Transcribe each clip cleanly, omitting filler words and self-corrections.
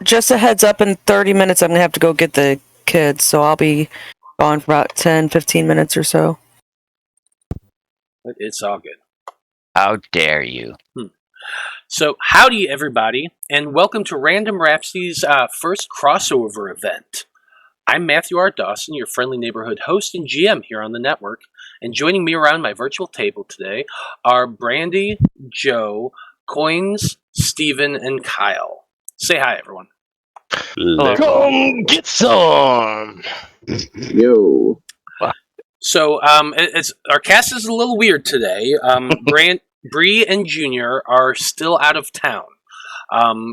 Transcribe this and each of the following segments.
Just a heads up, in 30 minutes I'm going to have to go get the kids, so I'll be gone for about 10, 15 minutes or so. It's all good. How dare you? So, howdy everybody, and welcome to Random Rhapsody's first crossover event. I'm Matthew R. Dawson, your friendly neighborhood host and GM here on the network, and joining me around my virtual table today are Brandie, Joe, Koines, Steven, and Kyle. Say hi, everyone. Hello. Come get some! Yo. So, it's our cast is a little weird today. Brie and Junior are still out of town,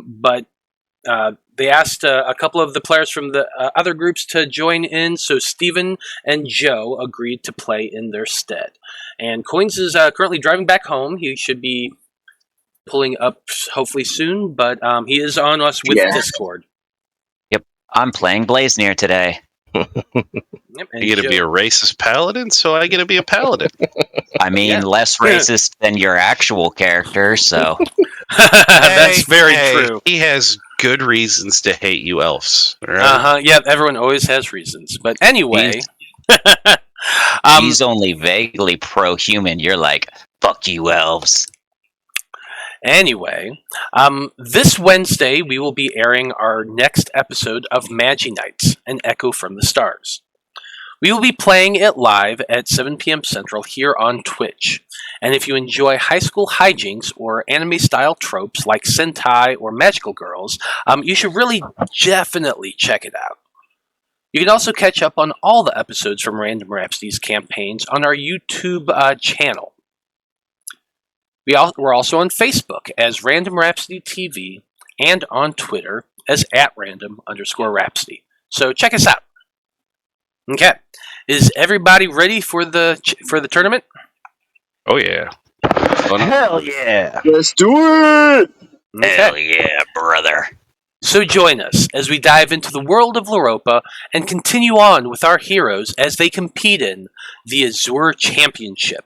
but they asked a couple of the players from the other groups to join in, so Steven and Joe agreed to play in their stead. And Koines is currently driving back home. He should be pulling up hopefully soon, but he is on us with Discord. Yep, I'm playing Blaznir today. Yep, You gonna be a racist paladin, so I get to be a paladin. I mean, less racist than your actual character, so... That's very true. He has good reasons to hate you elves. Right? Yeah, everyone always has reasons. But anyway... he's only vaguely pro-human. You're like, fuck you, elves. Anyway, this Wednesday we will be airing our next episode of Magi Nights, an Echo from the Stars. We will be playing it live at 7 p.m. Central here on Twitch. And if you enjoy high school hijinks or anime-style tropes like Sentai or Magical Girls, you should really definitely check it out. You can also catch up on all the episodes from Random Rhapsody's campaigns on our YouTube channel. We're also on Facebook as Random Rhapsody TV and on Twitter as @random_Rhapsody. So check us out. Okay, is everybody ready for the tournament? Oh yeah! Hell yeah! Let's do it! Okay. Hell yeah, brother! So join us as we dive into the world of Loroupa and continue on with our heroes as they compete in the Azure Championship.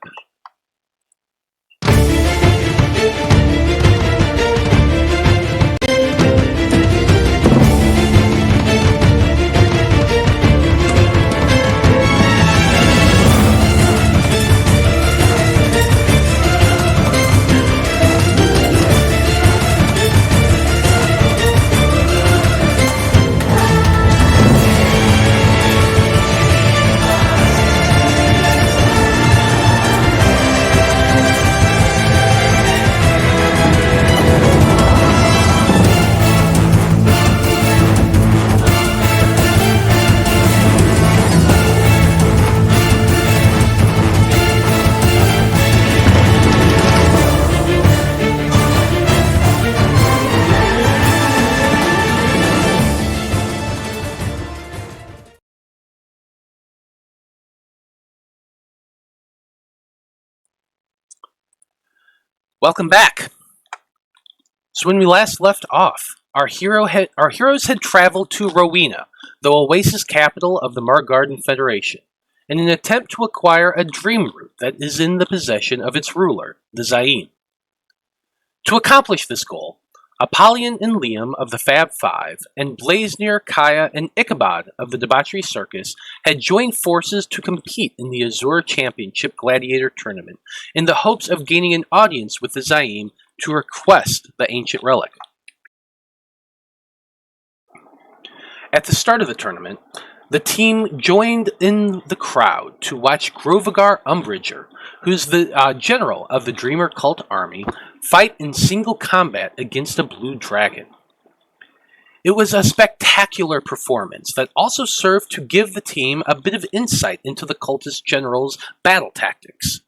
Welcome back. So when we last left off, our heroes had traveled to Rowena, the oasis capital of the Margarden Federation, in an attempt to acquire a dream root that is in the possession of its ruler, the Zaim. To accomplish this goal, Apollyon and Liam of the Faab Five, and Blaznir, Caia, and Ichabod of the Debauchery Circus had joined forces to compete in the Azure Championship Gladiator Tournament in the hopes of gaining an audience with the Zaim to request the ancient relic. At the start of the tournament, the team joined in the crowd to watch Grovagar Umbridger, who's the general of the Dreamer cult army, fight in single combat against a blue dragon. It was a spectacular performance that also served to give the team a bit of insight into the cultist general's battle tactics.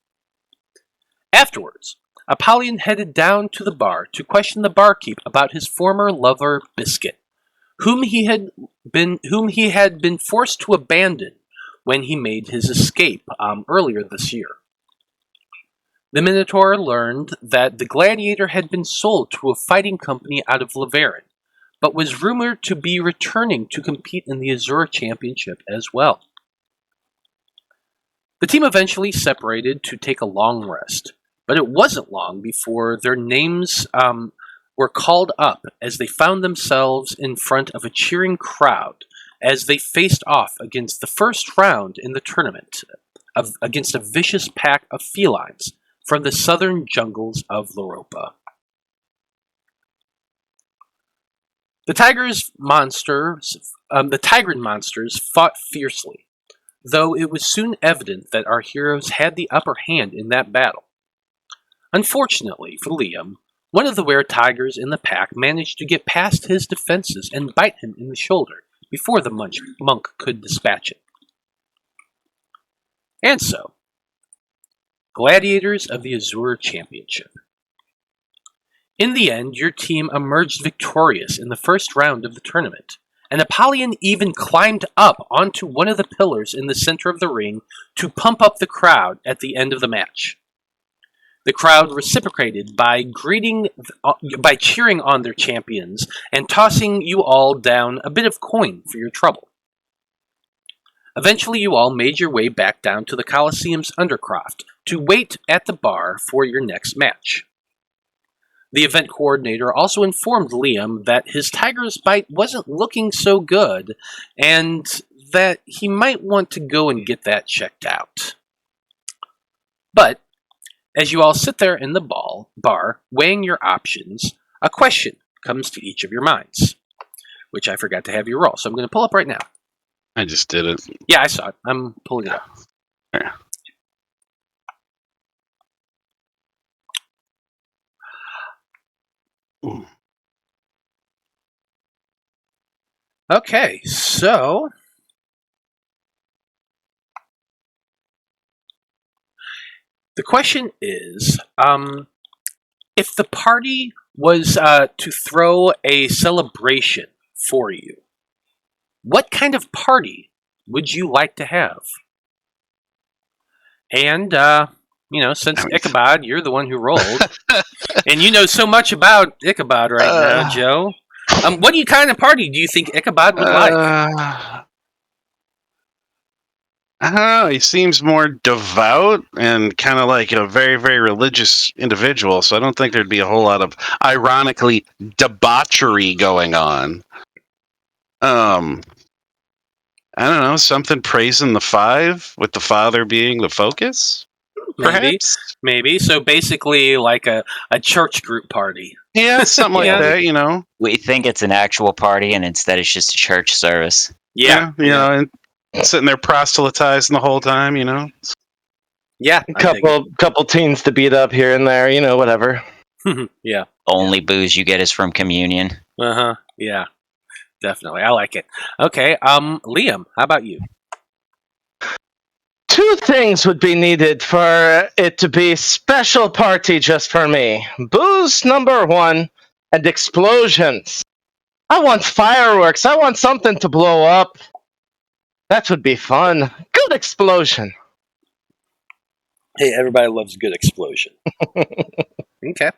Afterwards, Apollyon headed down to the bar to question the barkeep about his former lover, Biscuit, whom he had been forced to abandon when he made his escape earlier this year. The Minotaur learned that the Gladiator had been sold to a fighting company out of Laverin, but was rumored to be returning to compete in the Azure Championship as well. The team eventually separated to take a long rest, but it wasn't long before their names were called up as they found themselves in front of a cheering crowd as they faced off against the first round in the tournament against a vicious pack of felines from the southern jungles of Loroupa. The Tigrin monsters fought fiercely, though it was soon evident that our heroes had the upper hand in that battle. Unfortunately for Liam, one of the were-tigers in the pack managed to get past his defenses and bite him in the shoulder before the monk could dispatch it. And so, gladiators of the Azure Championship. In the end, your team emerged victorious in the first round of the tournament, and Apollyon even climbed up onto one of the pillars in the center of the ring to pump up the crowd at the end of the match. The crowd reciprocated by cheering on their champions and tossing you all down a bit of coin for your trouble. Eventually, you all made your way back down to the Colosseum's undercroft to wait at the bar for your next match. The event coordinator also informed Liam that his tiger's bite wasn't looking so good, and that he might want to go and get that checked out. But, as you all sit there in the bar, weighing your options, a question comes to each of your minds, which I forgot to have you roll, so I'm going to pull up right now. I just did it. Yeah, I saw it. I'm pulling it up. Yeah. Okay, so the question is, if the party was to throw a celebration for you, what kind of party would you like to have? And, since Ichabod, you're the one who rolled, and you know so much about Ichabod right now, Joe, what kind of party do you think Ichabod would like? I don't know. He seems more devout and kind of like a very, very religious individual, so I don't think there'd be a whole lot of, ironically, debauchery going on. I don't know, something praising the Five, with the Father being the focus? Perhaps? Maybe. So basically like a church group party. Yeah, something like that, We think it's an actual party, and instead it's just a church service. Yeah. And sitting there proselytizing the whole time, Yeah. A couple teens to beat up here and there, whatever. Yeah. Only booze you get is from communion. Uh-huh. Yeah. Definitely. I like it. Okay, Liam, how about you? 2 things would be needed for it to be special party just for me. Booze, number 1, and explosions. I want fireworks. I want something to blow up. That would be fun. Good explosion. Hey, everybody loves a good explosion. Okay.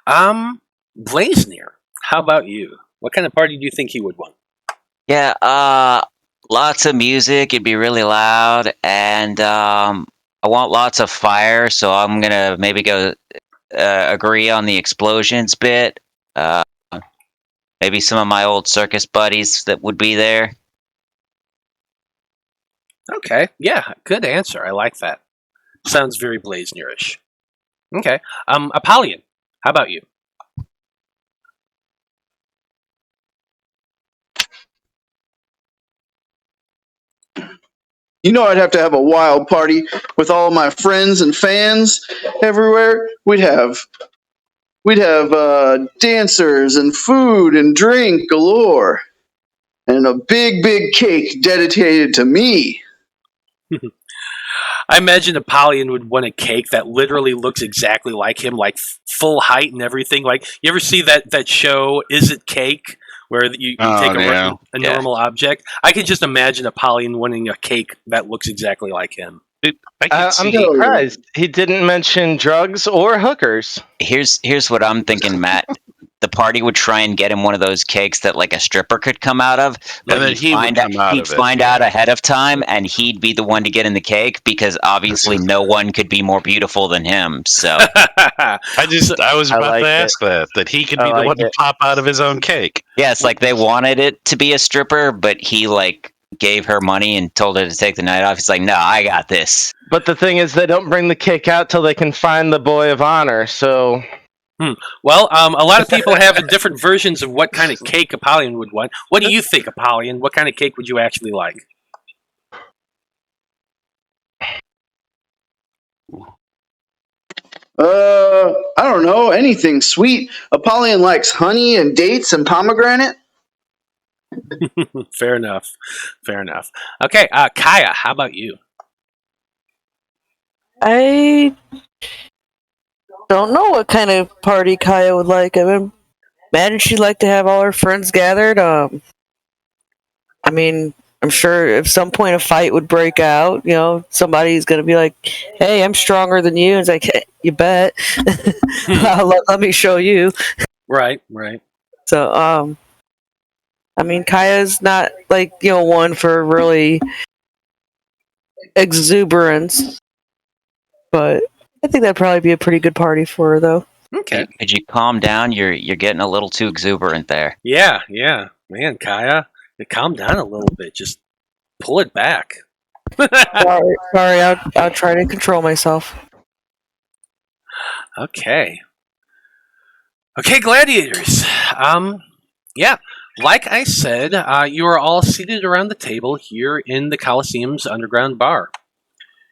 Blaznir, how about you? What kind of party do you think he would want? Yeah, lots of music. It'd be really loud, and I want lots of fire. So I'm gonna maybe go agree on the explosions bit. Maybe some of my old circus buddies that would be there. Okay, yeah, good answer. I like that. Sounds very Blaznir-ish. Okay, Apollyon, how about you? I'd have to have a wild party with all my friends and fans everywhere. We'd have dancers and food and drink galore, and a big, big cake dedicated to me. I imagine Apollyon would want a cake that literally looks exactly like him, like full height and everything. Like, you ever see that show, Is It Cake? Where you take a normal object. I could just imagine Apollyon wanting a cake that looks exactly like him. I'm surprised he didn't mention drugs or hookers. Here's what I'm thinking, Matt. the party would try and get him one of those cakes that like a stripper could come out of, but And then he would come out he'd of it. find out ahead of time, and he'd be the one to get in the cake because obviously no one could be more beautiful than him. So I was about like to ask that he could be I the like one to it. pop out of his own cake. yeah, it's like they wanted it to be a stripper, but he like gave her money and told her to take the night off. He's like, no, I got this. But the thing is, they don't bring the cake out till they can find the boy of honor. So Well, a lot of people have different versions of what kind of cake Apollyon would want. What do you think, Apollyon? What kind of cake would you actually like? I don't know. Anything sweet. Apollyon likes honey and dates and pomegranate. Fair enough. Fair enough. Okay, Caia, how about you? I don't know what kind of party Caia would like. I mean, imagine she'd like to have all her friends gathered. I mean, I'm sure if some point a fight would break out, you know, somebody's gonna be like, "Hey, I'm stronger than you." And it's like, hey, "You bet." let me show you. Right, right. So, I mean, Kaia's not like, you know, one for really exuberance, but I think that'd probably be a pretty good party for her, though. Okay. Could you calm down? You're getting a little too exuberant there. Yeah. Man, Caia, calm down a little bit. Just pull it back. Sorry, I'll try to control myself. Okay, gladiators. Yeah, like I said, you are all seated around the table here in the Coliseum's underground bar.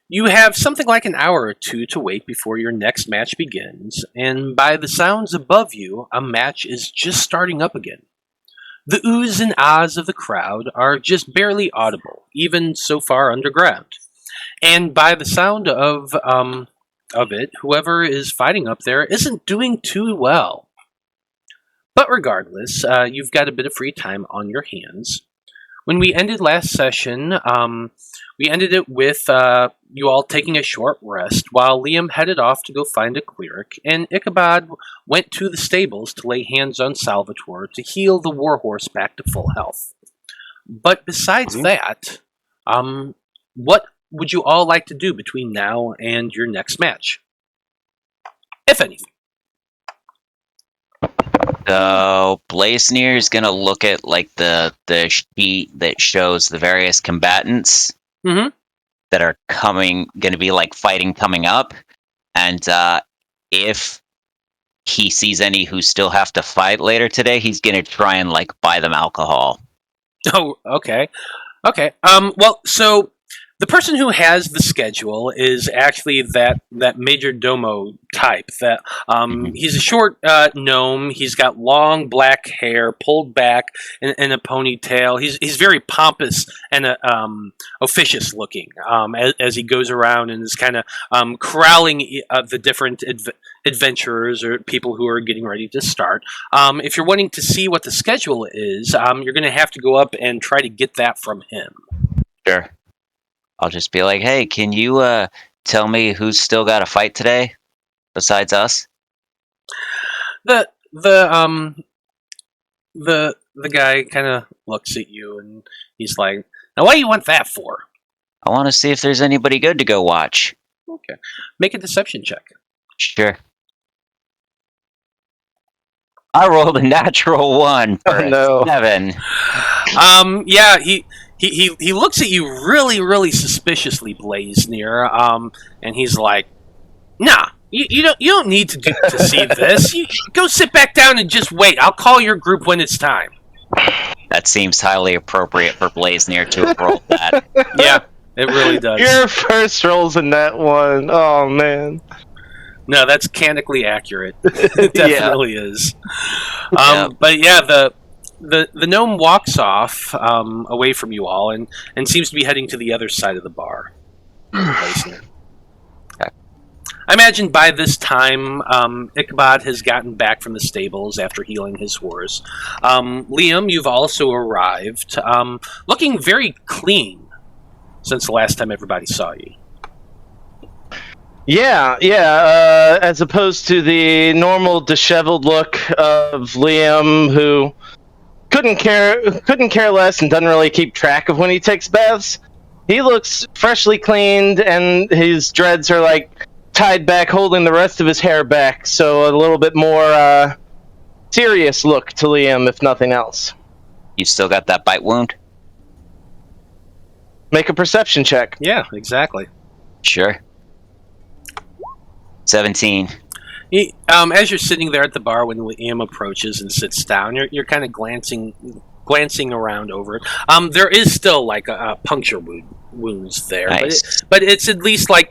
You have something like an hour or two to wait before your next match begins, and by the sounds above you, a match is just starting up again. The oohs and ahs of the crowd are just barely audible, even so far underground. And by the sound of it, whoever is fighting up there isn't doing too well. But regardless, you've got a bit of free time on your hands. When we ended last session, we ended it with you all taking a short rest while Liam headed off to go find a cleric, and Ichabod went to the stables to lay hands on Salvatore to heal the warhorse back to full health. But besides that, what would you all like to do between now and your next match? If anything. So Blaznir is gonna look at like the sheet that shows the various combatants that are going to be like fighting coming up, and if he sees any who still have to fight later today, he's gonna try and like buy them alcohol. Oh, okay. Well, so the person who has the schedule is actually that major domo type. That he's a short gnome. He's got long black hair pulled back in a ponytail. He's very pompous and officious looking as he goes around and is kind of corralling the different adventurers or people who are getting ready to start. If you're wanting to see what the schedule is, you're going to have to go up and try to get that from him. Sure. I'll just be like, hey, can you tell me who's still got a fight today besides us? The guy kind of looks at you and he's like, now what do you want that for? I want to see if there's anybody good to go watch. Okay. Make a deception check. Sure. I rolled a natural 1 for a 7. Yeah, he looks at you really, really suspiciously, Blaznir, and he's like, nah, you don't need to see this. You go sit back down and just wait. I'll call your group when it's time. That seems highly appropriate for Blaznir to have rolled that. Yeah, it really does. Your first roll's in that one. Oh, man. No, that's canonically accurate. It definitely is. Yep. But yeah, the gnome walks off away from you all and seems to be heading to the other side of the bar. Okay. I imagine by this time, Ichabod has gotten back from the stables after healing his horse. Liam, you've also arrived, looking very clean since the last time everybody saw you. Yeah. As opposed to the normal disheveled look of Liam, who couldn't care less and doesn't really keep track of when he takes baths. He looks freshly cleaned, and his dreads are like tied back, holding the rest of his hair back. So a little bit more serious look to Liam, if nothing else. You still got that bite wound? Make a perception check. Yeah, exactly. Sure. 17. As you're sitting there at the bar when Liam approaches and sits down, you're kind of glancing around over it. There is still like a puncture wounds there, Nice. but it's at least like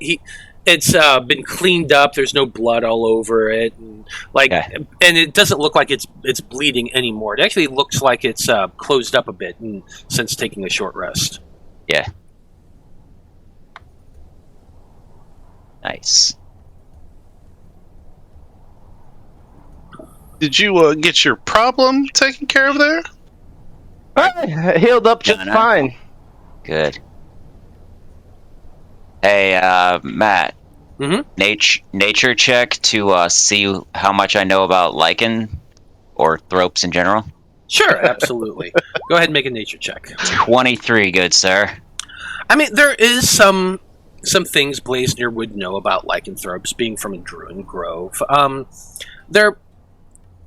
it's been cleaned up. There's no blood all over it, and and it doesn't look like it's bleeding anymore. It actually looks like it's closed up a bit since taking a short rest. Yeah. Nice. Did you get your problem taken care of there? Healed up just No. fine. Good. Hey, Matt. Mm-hmm. Nature check to see how much I know about lichen or thropes in general. Sure, absolutely. Go ahead and make a nature check. 23, good sir. I mean, there is some things Blaznir would know about lycanthropes, being from a druid grove.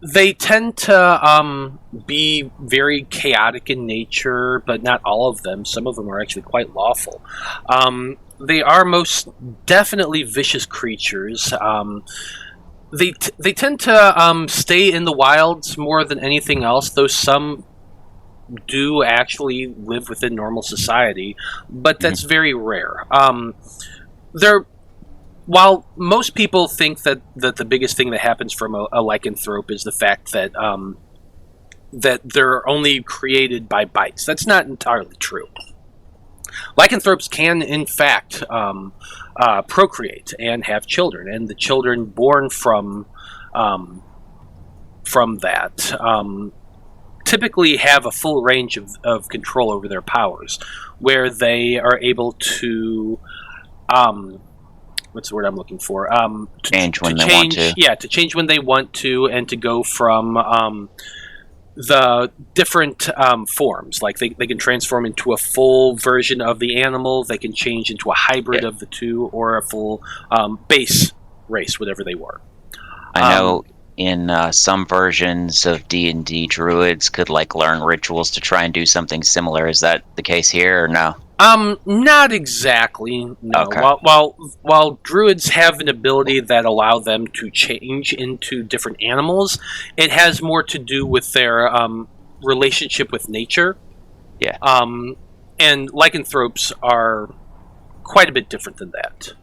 They tend to be very chaotic in nature, but not all of them. Some of them are actually quite lawful. They are most definitely vicious creatures. They tend to stay in the wilds more than anything else, though some do actually live within normal society, but that's very rare. While most people think that the biggest thing that happens from a lycanthrope is the fact that that they're only created by bites, that's not entirely true. Lycanthropes can, in fact, procreate and have children, and the children born from that typically have a full range of control over their powers, where they are able to what's the word I'm looking for? Change when they want to. Yeah, to change when they want to, and to go from the different forms. Like they can transform into a full version of the animal. They can change into a hybrid of the two, or a full base race, whatever they were. I know in some versions of D&D, druids could learn rituals to try and do something similar. Is that the case here, or no? Not exactly. No. Okay. While druids have an ability that allow them to change into different animals, it has more to do with their relationship with nature. Yeah. And lycanthropes are quite a bit different than that.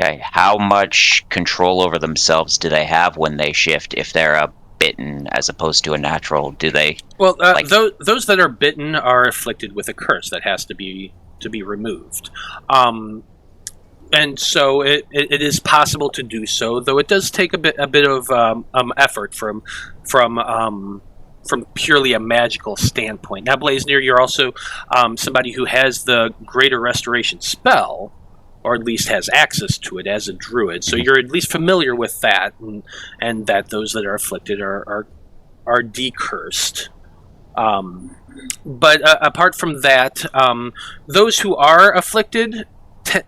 Okay. How much control over themselves do they have when they shift? If they're a bitten as opposed to a natural, do they? Well, those that are bitten are afflicted with a curse that has to be removed, and so it is possible to do so, though it does take a bit of effort from purely a magical standpoint. Now, Blaznir, you're also somebody who has the Greater Restoration spell, or at least has access to it as a druid, so you're at least familiar with that, and that those that are afflicted are decursed. But apart from that, those who are afflicted,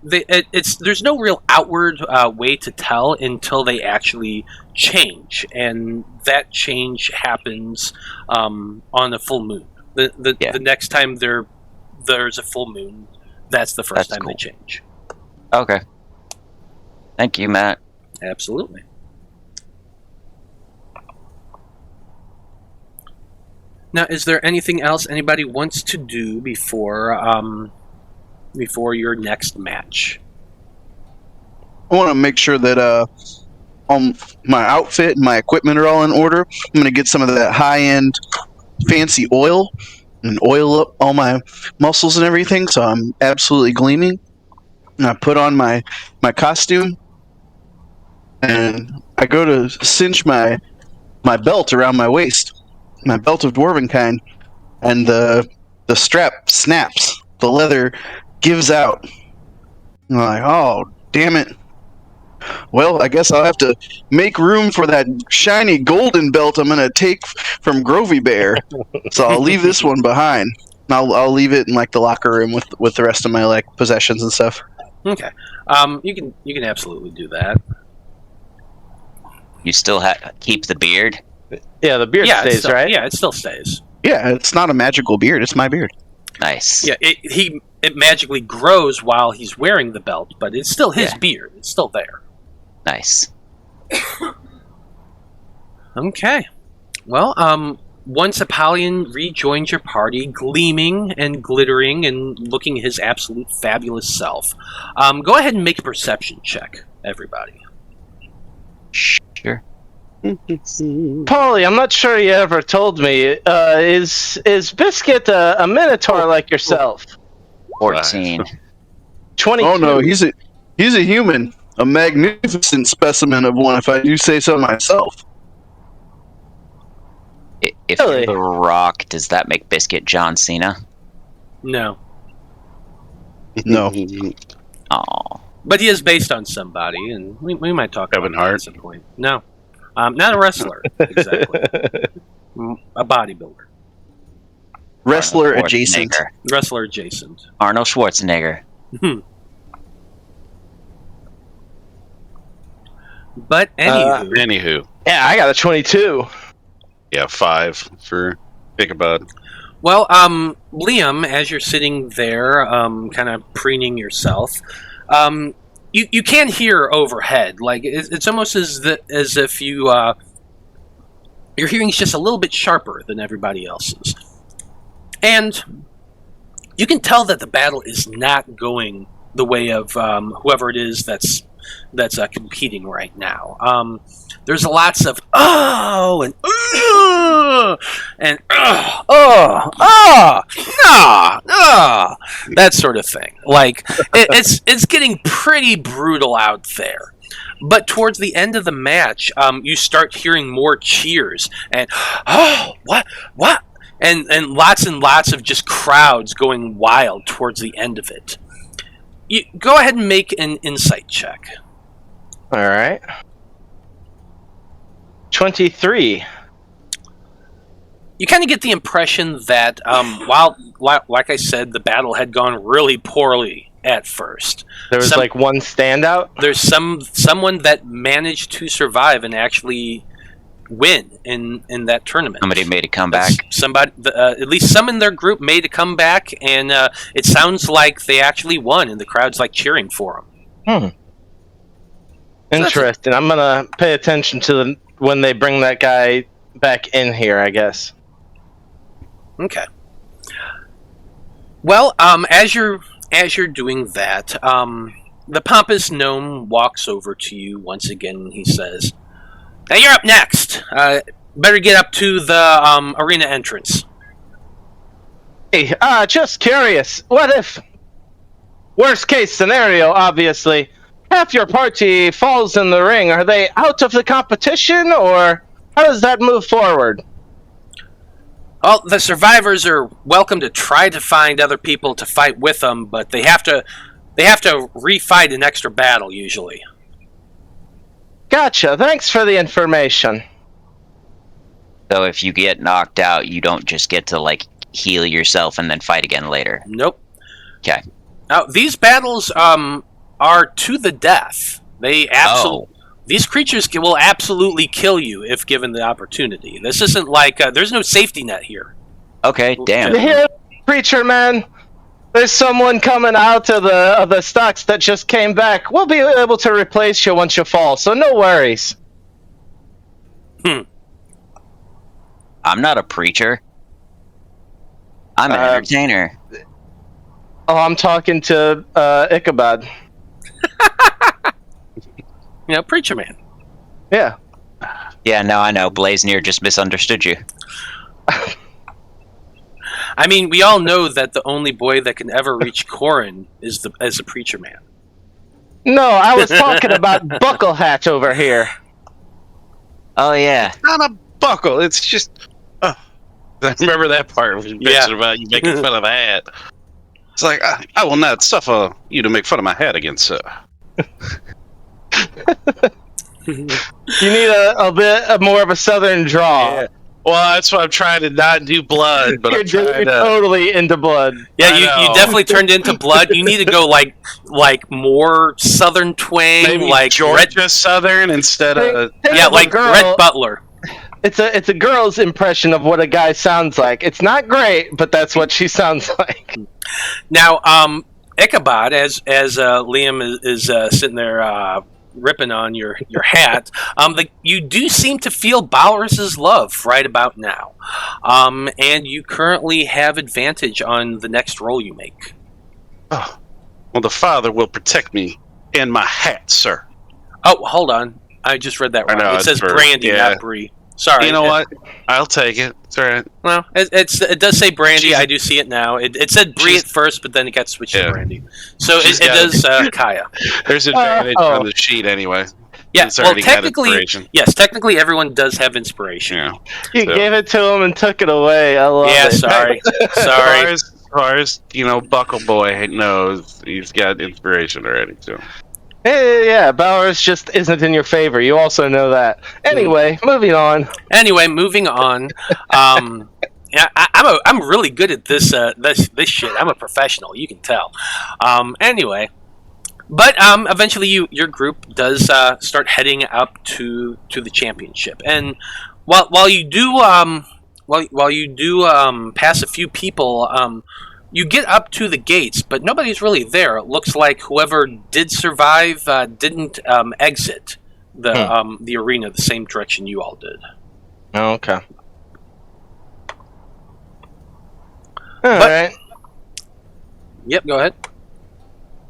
there's no real outward way to tell until they actually change, and that change happens on a full moon. The next time there's a full moon, that's the first time they change. Okay. Thank you, Matt. Absolutely. Now, is there anything else anybody wants to do before your next match? I want to make sure that my outfit and my equipment are all in order. I'm going to get some of that high-end fancy oil and oil up all my muscles and everything, so I'm absolutely gleaming. And I put on my costume, and I go to cinch my belt around my waist, my belt of dwarven kind, and the strap snaps. The leather gives out. I'm like, oh, damn it. Well, I guess I'll have to make room for that shiny golden belt I'm gonna take from Grovy Bear. So I'll leave this one behind. I'll leave it in like the locker room with the rest of my like possessions and stuff. Okay. You can absolutely do that. You still keep the beard? Yeah, the beard Yeah, stays, right? Yeah, it still stays. Yeah, it's not a magical beard; it's my beard. Nice. Yeah, it magically grows while he's wearing the belt, but it's still his beard. It's still there. Nice. Okay. Well, once Apollyon rejoins your party, gleaming and glittering and looking his absolute fabulous self, go ahead and make a perception check, everybody. Sure. Paulie, I'm not sure you ever told me. Is Biscuit a minotaur like yourself? 14. 22. Oh no, he's a human, a magnificent specimen of one, if I do say so myself. If Really? you're the Rock, does that make Biscuit John Cena? No. No. Oh. But he is based on somebody, and we might talk Kevin about that Hart? at some point. No. Not a wrestler, exactly. A bodybuilder. Wrestler Arnold adjacent. Schwarzenegger. Wrestler adjacent. Arnold Schwarzenegger. But anywho, Anywho, Yeah, I got a 22. yeah, 5 for Ichabod. well, Liam, as you're sitting there, kind of preening yourself, you can hear overhead. Like it's almost as if your hearing's just a little bit sharper than everybody else's, and you can tell that the battle is not going the way of whoever it is that's competing right now. There's lots of oh and that sort of thing. Like it's getting pretty brutal out there. But towards the end of the match, you start hearing more cheers and what and lots of just crowds going wild towards the end of it. You go ahead and make an insight check. All right. 23. You kind of get the impression that while, like I said, the battle had gone really poorly at first. There was like one standout. There's someone that managed to survive and actually win in that tournament. Somebody made a comeback. Somebody, at least some in their group, made a comeback, and it sounds like they actually won, and the crowd's like cheering for them. Interesting. I'm gonna pay attention to when they bring that guy back in here, I guess. Okay. Well, as you're doing that, the pompous gnome walks over to you once again, and he says, "Now you're up next. Better get up to the arena entrance." Hey, just curious. What if, worst case scenario, obviously, half your party falls in the ring? Are they out of the competition, or how does that move forward? Well, the survivors are welcome to try to find other people to fight with them, but they have to refight an extra battle usually. Gotcha. Thanks for the information. So if you get knocked out, you don't just get to like heal yourself and then fight again later. Nope. Okay. Now these battles are to the death. These creatures will absolutely kill you if given the opportunity. This isn't like there's no safety net here. Okay, damn. You hear, preacher man? There's someone coming out of the stocks that just came back. We'll be able to replace you once you fall, so no worries. I'm not a preacher. I'm an entertainer. Oh, I'm talking to Ichabod. You know, preacher man. Yeah. Yeah, no, I know. Blaznir just misunderstood you. I mean, we all know that the only boy that can ever reach Corin is the preacher man. No, I was talking about Buckle Hat over here. Oh, yeah. Not a buckle. It's just. I remember that part where you mentioned about you making fun of a hat. It's like, I will not suffer you to make fun of my hat again, sir. You need a bit more of a southern draw. Yeah. Well, that's why I'm trying to not do blood, but I'm You're trying to. totally into blood. Yeah, I you know. definitely turned into blood. You need to go like more southern twang, Maybe like Georgia Southern instead of. yeah, of a like girl. Red Butler. It's a girl's impression of what a guy sounds like. It's not great, but that's what she sounds like. Now, Ichabod, as Liam is sitting there ripping on your hat, you do seem to feel Bowers's love right about now, and you currently have advantage on the next roll you make. Oh, well, the Father will protect me and my hat, sir. Oh, hold on, I just read that I wrong. know, It it's says for- Brandie, yeah. not Brie. Sorry. You know what? I'll take it. It's all right. Well, it does say Brandie. She's- I do see it now. It said Brie she's- at first, but then it got switched to Yeah. Brandie. So She's it does Caia. There's advantage oh. on the sheet anyway. Yeah, It's well, already got technically, inspiration. yes, technically everyone does have inspiration. Yeah. You So- gave it to him and took it away. I love Yeah, it. sorry. As Sorry. far as Buckle Boy knows, he's got inspiration already. So Yeah, Bowers just isn't in your favor. You also know that. Anyway, moving on. Anyway, moving on. Yeah, I'm really good at this shit. I'm a professional. You can tell. Anyway, but eventually your group does start heading up to the championship, and while you do pass a few people, you get up to the gates, but nobody's really there. It looks like whoever did survive didn't exit the arena the same direction you all did. Okay. But- Alright. Yep, go ahead.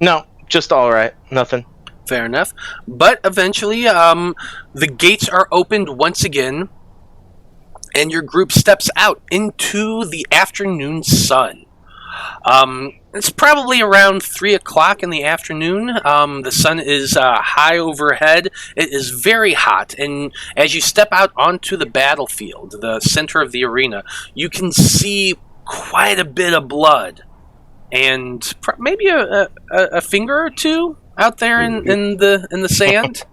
No, just alright. Nothing. Fair enough. But eventually, the gates are opened once again, and your group steps out into the afternoon sun. It's probably around 3 o'clock in the afternoon. The sun is high overhead. It is very hot, and as you step out onto the battlefield, the center of the arena, you can see quite a bit of blood, and maybe a finger or two out there in the sand.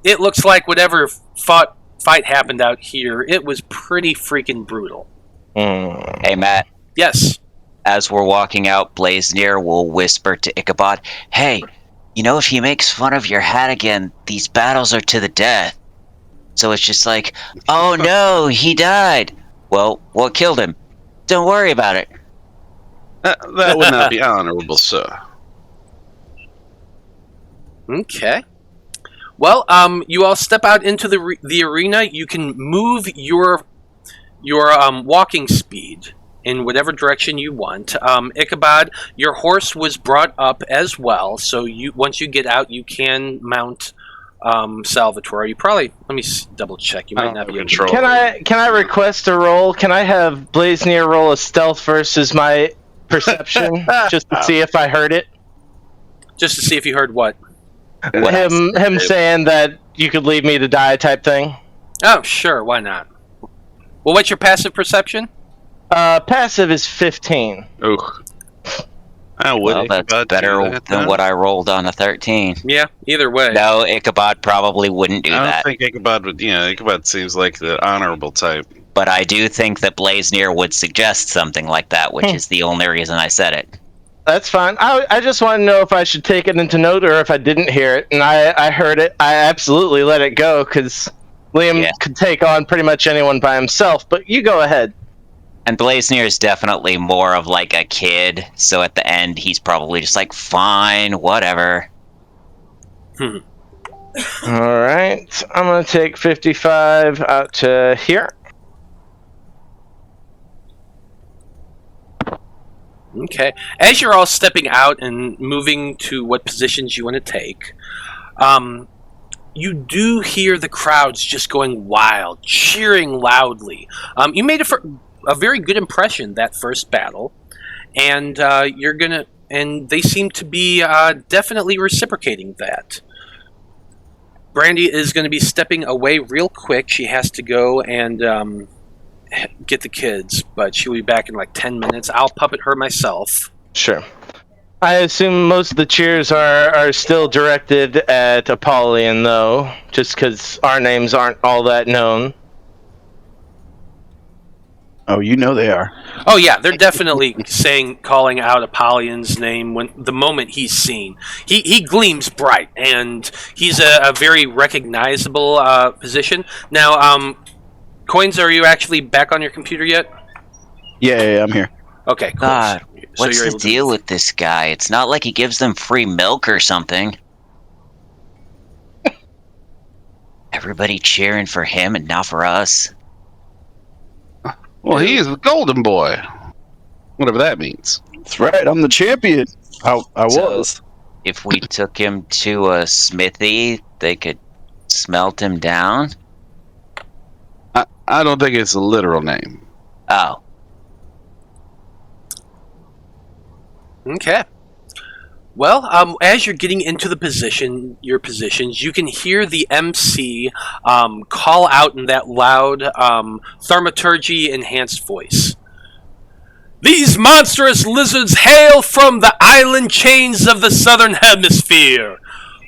It looks like whatever fight happened out here, it was pretty freaking brutal. Hey, Matt. Yes. As we're walking out, Blaznir will whisper to Ichabod, "Hey, if he makes fun of your hat again, these battles are to the death." So it's just like, "Oh no, he died." Well, what killed him? Don't worry about it. that would not be honorable, sir. Okay. Well, you all step out into the arena. You can move your walking speed in whatever direction you want. Ichabod, your horse was brought up as well, so once you get out, you can mount Salvatore. You probably double check. You might not be able to. Control. Can I request a roll? Can I have Blaznir roll a stealth versus my perception just to see if I heard it? Just to see if you heard what. Him saying that you could leave me to die type thing. Oh, sure. Why not? Well, what's your passive perception? Passive is 15. Oh, I would. Well, that's better than what I rolled on a 13. Yeah. Either way. No, Ichabod probably wouldn't do I don't that. think Ichabod would. Ichabod seems like the honorable type. But I do think that Blaznir would suggest something like that, which is the only reason I said it. That's fine. I just want to know if I should take it into note or if I didn't hear it. And I heard it. I absolutely let it go because Liam could take on pretty much anyone by himself. But you go ahead. And Blaznir is definitely more of like a kid, so at the end he's probably just like, fine, whatever. Alright. I'm going to take 55 out to here. Okay. As you're all stepping out and moving to what positions you want to take, you do hear the crowds just going wild, cheering loudly. You made a very good impression that first battle, and they seem to be definitely reciprocating that. Brandie is going to be stepping away real quick. She has to go and get the kids, but she'll be back in like 10 minutes. I'll puppet her myself. Sure. I assume most of the cheers are still directed at Apollyon, though, just because our names aren't all that known. Oh, you know they are. Oh yeah, they're definitely calling out Apollyon's name when the moment he's seen. He gleams bright, and he's a very recognizable position. Now, Koines, are you actually back on your computer yet? Yeah, I'm here. Okay, cool. God, So what's you're the able to- deal with this guy? It's not like he gives them free milk or something. Everybody cheering for him and not for us. Well, he is the Golden Boy. Whatever that means. That's right. I'm the champion. I So- was. If we took him to a smithy, they could smelt him down? I don't think it's a literal name. Oh. Okay. Well, as you're getting into your positions, you can hear the MC call out in that loud thaumaturgy enhanced voice. These monstrous lizards hail from the island chains of the southern hemisphere.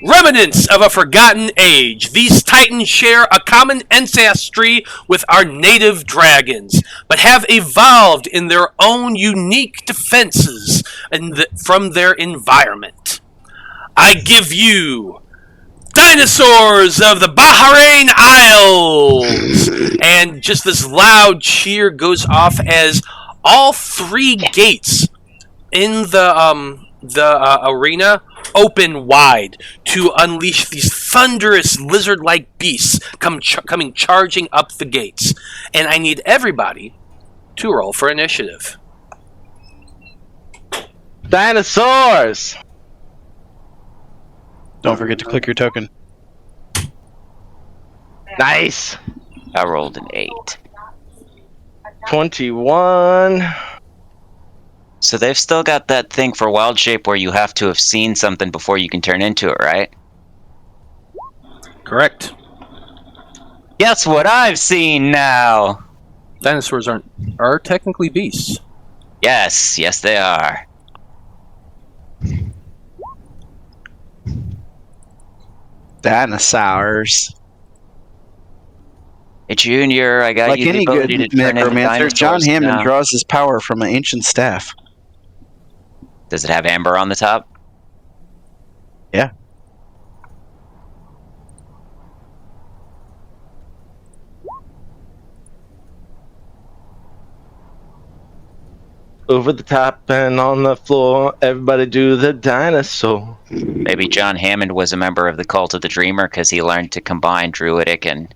Remnants of a forgotten age, these titans share a common ancestry with our native dragons, but have evolved in their own unique defenses from their environment. I give you Dinosaurs of the Bahrain Isles! And just this loud cheer goes off as all three gates in the arena open wide to unleash these thunderous lizard-like beasts coming charging up the gates. And I need everybody to roll for initiative. Dinosaurs! Don't forget to click your token. Nice! I rolled an 8. 21. So they've still got that thing for wild shape where you have to have seen something before you can turn into it, right? Correct. Guess what I've seen now? Dinosaurs are technically beasts. Yes, they are. Dinosaurs. Hey, Junior, I got Like you the any good ability to turn into necromancer, John dinosaurs Hammond now. draws his power from an ancient staff. Does it have amber on the top? Yeah. Over the top and on the floor, everybody do the dinosaur. Maybe John Hammond was a member of the Cult of the Dreamer because he learned to combine druidic and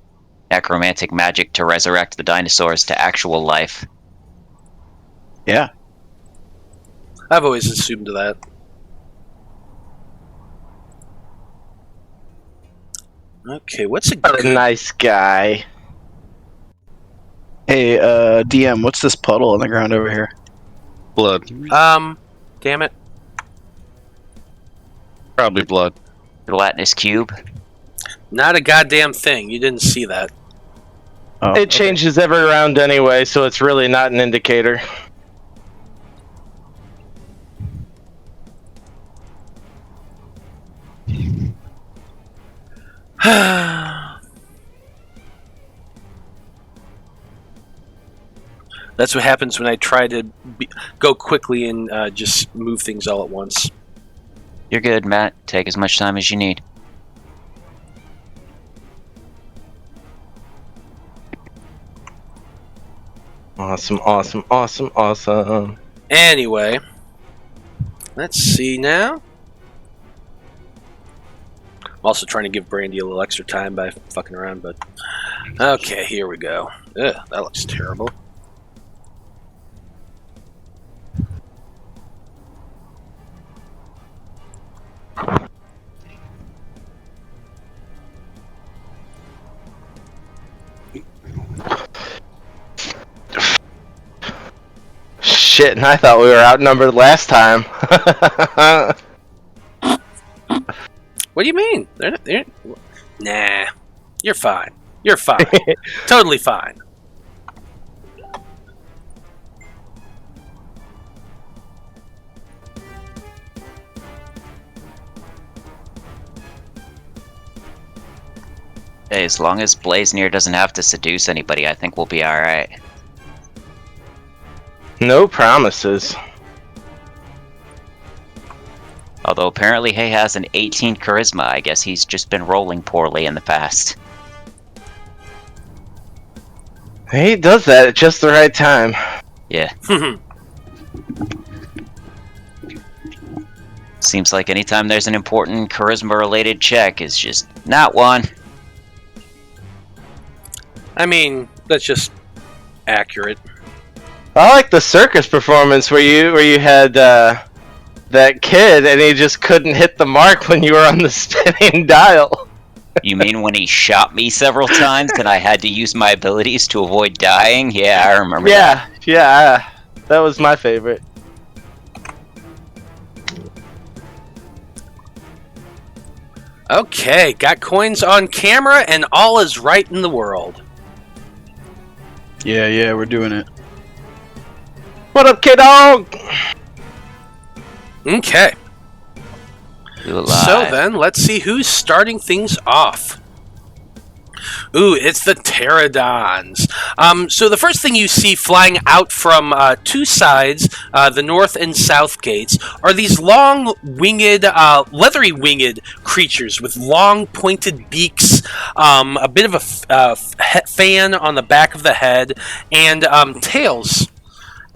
necromantic magic to resurrect the dinosaurs to actual life. Yeah. I've always assumed that. Okay, what's a What a good... nice guy. Hey, DM, what's this puddle on the ground over here? Blood. Damn it. Probably blood. Gelatinous cube. Not a goddamn thing. You didn't see that. Oh, It changes every round anyway, so it's really not an indicator. That's what happens when I try to go quickly and just move things all at once. You're good, Matt. Take as much time as you need. Awesome. Anyway, let's see now. I'm also trying to give Brandie a little extra time by fucking around, but... Okay, here we go. Ugh, that looks terrible. Shit, and I thought we were outnumbered last time. What do you mean? They're... Nah. You're fine. You're fine. Totally fine. Hey, as long as Blaznir doesn't have to seduce anybody, I think we'll be alright. No promises. Although apparently he has an 18 charisma, I guess he's just been rolling poorly in the past. He does that at just the right time. Yeah. Seems like anytime there's an important charisma-related check, it's just not one. I mean, that's just accurate. I like the circus performance where you had that kid and he just couldn't hit the mark when you were on the spinning dial. You mean when he shot me several times and I had to use my abilities to avoid dying? Yeah, I remember that. Yeah, that was my favorite. Okay, got Koines on camera, and all is right in the world. Yeah, we're doing it. What up, kiddo? Okay, You alive. so then, let's see who's starting things off. Ooh, it's the pterodons. So the first thing you see flying out from two sides, the north and south gates, are these long winged, leathery winged creatures with long pointed beaks, a bit of a fan on the back of the head, and tails.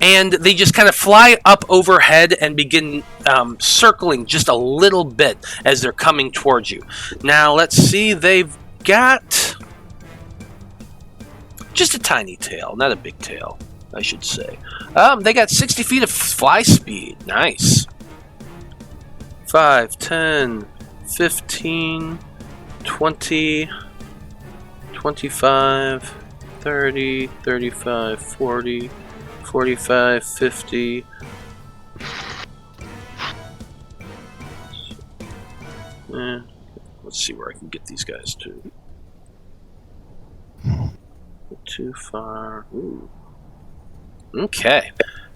And they just kind of fly up overhead and begin circling just a little bit as they're coming towards you. Now, let's see, they've got just a tiny tail, not a big tail, I should say. They got 60 feet of fly speed. Nice. 5, 10, 15, 20, 25, 30, 35, 40, 45, 50. Let's see where I can get these guys to. Too far. Ooh. Okay.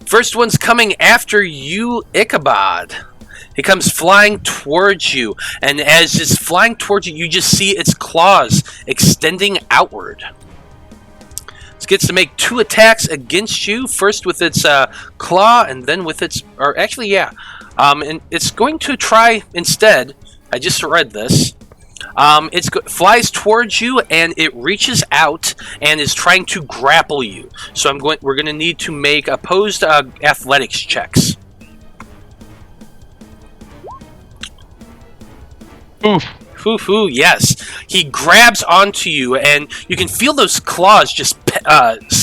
First one's coming after you, Ichabod. It comes flying towards you, and as it's flying towards you, you just see its claws extending outward. It gets to make 2 attacks against you, first with its claw, and then with its... Or actually, yeah. And it's going to try instead... I just read this. It flies towards you, and it reaches out and is trying to grapple you. So we're going to need to make opposed athletics checks. Oof. Hoo-hoo, yes. He grabs onto you, and you can feel those claws just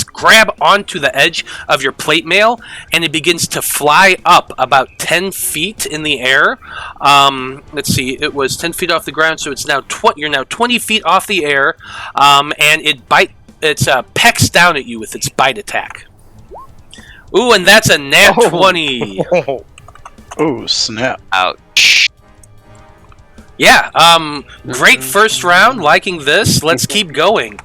grab onto the edge of your plate mail, and it begins to fly up about 10 feet in the air. Let's see, it was 10 feet off the ground, so it's now you're now 20 feet off the air, and it pecks down at you with its bite attack. Ooh, and that's a nat 20. Oh, snap. Ouch. Yeah, great first round, liking this. Let's keep going.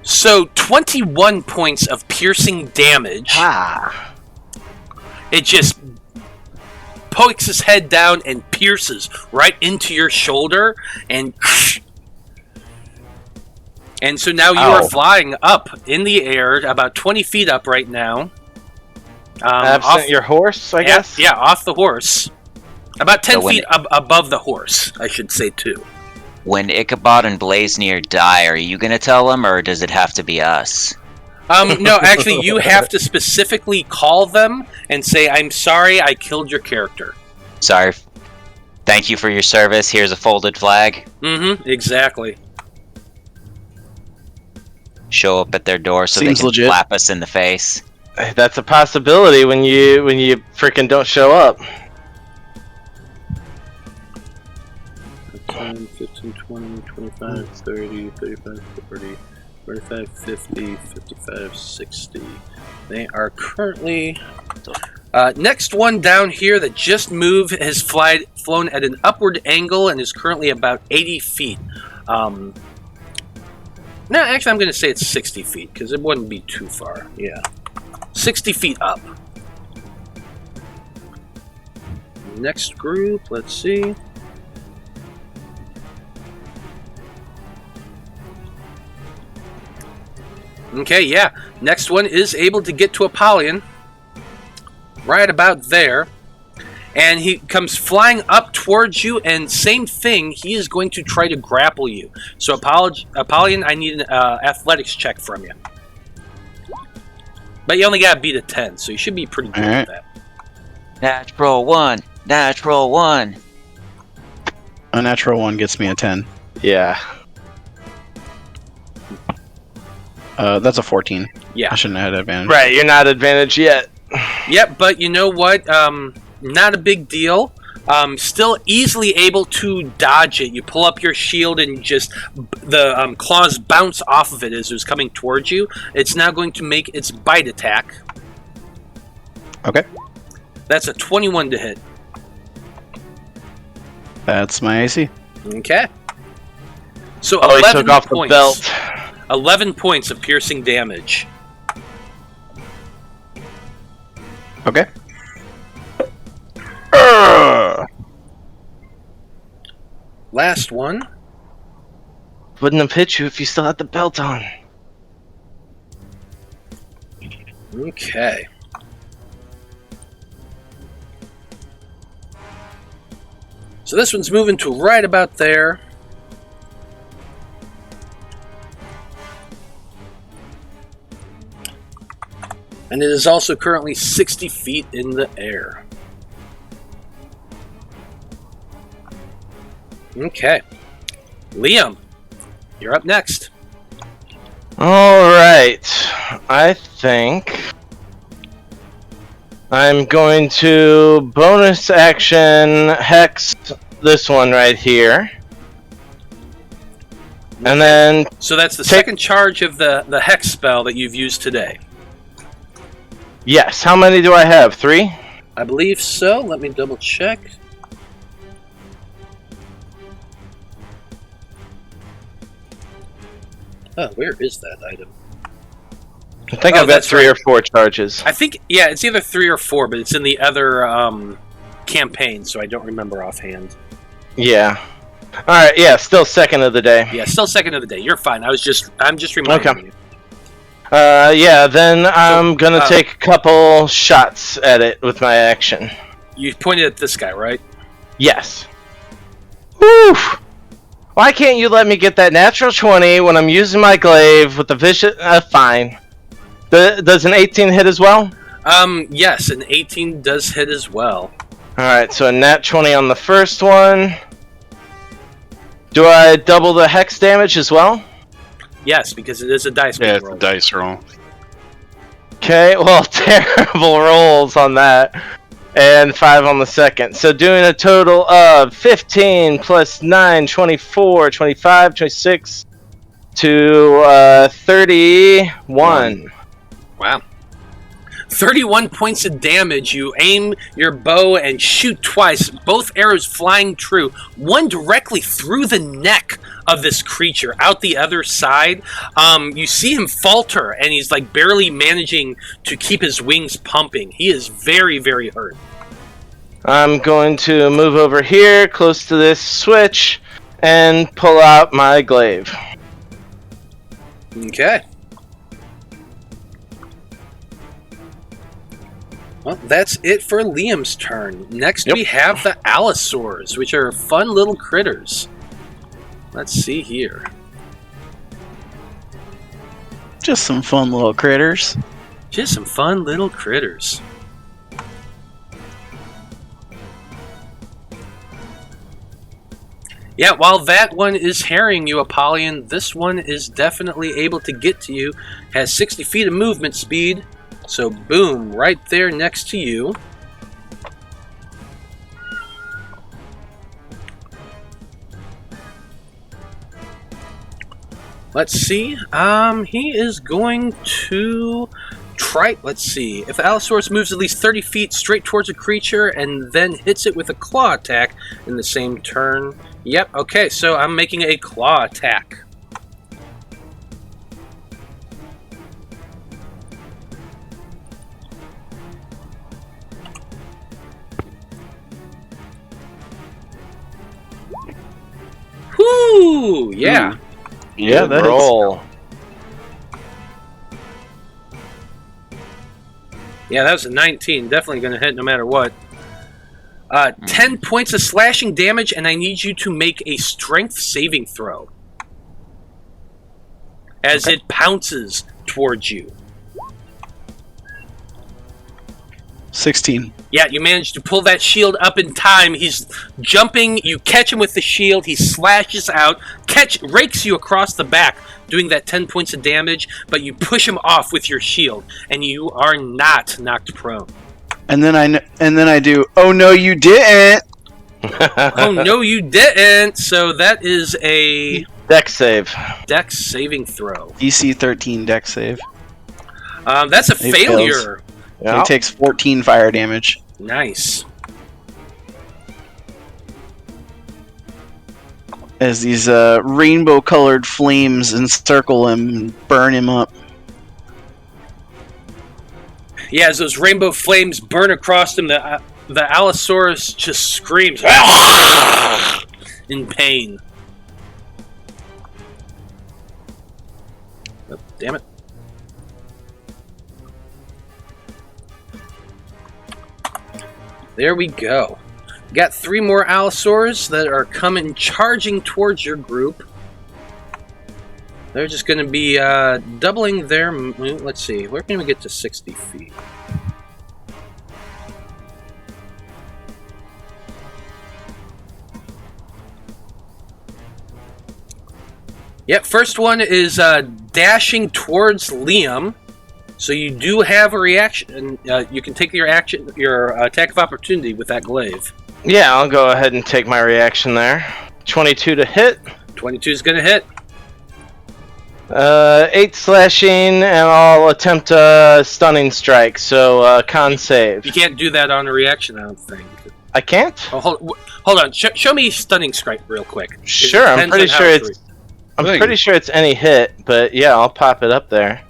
So, 21 points of piercing damage. Ah. It just pokes its head down and pierces right into your shoulder, and so now you are flying up in the air, about 20 feet up right now. Absent your horse, I guess? Yeah, off the horse. About 10 So feet above the horse, I should say, too. When Ichabod and Blaznir die, are you going to tell them, or does it have to be us? No, actually, you have to specifically call them and say, "I'm sorry, I killed your character." Sorry. Thank you for your service. Here's a folded flag. Mm-hmm, exactly. Show up at their door so Seems they can legit. slap us in the face. That's a possibility when you freaking don't show up. 10, 15, 20, 25, 30, 35, 40, 45, 50, 55, 60. They are currently... next one down here that just moved has flown at an upward angle and is currently about 80 feet. No, actually, I'm going to say it's 60 feet because it wouldn't be too far. Yeah. 60 feet up. Next group, let's see. Okay, yeah. Next one is able to get to Apollyon. Right about there. And he comes flying up towards you, and same thing, he is going to try to grapple you. So, Apollyon, I need an athletics check from you. But you only got to beat a 10, so you should be pretty good at that. Natural 1. Natural 1. A natural 1 gets me a 10. Yeah. That's a 14. Yeah. I shouldn't have had advantage. Right, you're not advantaged yet. Yep, but you know what? Not a big deal. Still easily able to dodge it. You pull up your shield and just the claws bounce off of it as it was coming towards you. It's now going to make its bite attack. Okay. That's a 21 to hit. That's my AC. Okay. So Oh, he 11 took off points. the belt. 11 points of piercing damage. Okay. Last one. Wouldn't have hit you if you still had the belt on. Okay. So this one's moving to right about there. And it is also currently 60 feet in the air. Okay. Liam, you're up next. Alright. I think I'm going to bonus action hex this one right here. And then So that's the second charge of the hex spell that you've used today. yes, how many do I have? 3? I believe so. Let me double check. Oh, where is that item? I think Oh, I've got that's 3 right. or 4 charges. I think, yeah, it's either 3 or 4, but it's in the other campaign, so I don't remember offhand. Yeah. Alright, yeah, still second of the day. Yeah, still second of the day. You're fine. I'm just reminding Okay. you. Yeah, then I'm gonna uh, take a couple shots at it with my action. You pointed at this guy, right? Yes. Woo! Why can't you let me get that natural 20 when I'm using my glaive with the vision? Fine. Does an 18 hit as well? Yes, an 18 does hit as well. Alright, so a nat 20 on the first one. Do I double the hex damage as well? Yes, because it is a dice Yeah, it's roll. a dice roll. Okay, well, terrible rolls on that. And 5 on the second. So doing a total of 15 plus 9, 24, 25, 26 to 31. Wow. 31 points of damage. You aim your bow and shoot twice, both arrows flying true, one directly through the neck of this creature, out the other side. You see him falter, and he's like barely managing to keep his wings pumping. He is very, very hurt. I'm going to move over here, close to this switch, and pull out my glaive. Okay. Well, that's it for Liam's turn. Next we have the Allosaurs, which are fun little critters. Let's see here. Just some fun little critters. Just some fun little critters. Yeah, while that one is harrying you, Apollyon, this one is definitely able to get to you. Has 60 feet of movement speed. So, boom, right there next to you. Let's see. He is going to try. Let's see. If the Allosaurus moves at least 30 feet straight towards a creature and then hits it with a claw attack in the same turn. Yep, okay, so I'm making a claw attack. Whoo! Yeah. Yeah, Good that roll. Yeah, that was a 19. Definitely going to hit no matter what. 10 points of slashing damage, and I need you to make a strength saving throw. As it pounces towards you. 16. Yeah, you managed to pull that shield up in time. He's jumping, you catch him with the shield, he slashes out, rakes you across the back, doing that 10 points of damage, but you push him off with your shield, and you are not knocked prone. And then I do, oh no you didn't! Oh no you didn't! So that is a... Dex save. Dex saving throw. DC 13 dex save. That's a He failure. fails. So he takes 14 fire damage. Nice. As these rainbow-colored flames encircle him and burn him up. Yeah, as those rainbow flames burn across him, the Allosaurus just screams in pain. Oh, damn it. There we go. Got 3 more Allosaurs that are coming charging towards your group. They're just going to be doubling their... Let's see, where can we get to 60 feet? Yep, first one is dashing towards Liam. So you do have a reaction, and you can take your attack of opportunity with that glaive. Yeah, I'll go ahead and take my reaction there. 22 to hit. 22 is going to hit. 8 slashing, and I'll attempt a stunning strike. So con save. You can't do that on a reaction, I don't think. I can't? Oh, hold on. Show me stunning strike real quick. Sure, I'm pretty sure it's any hit, but yeah, I'll pop it up there.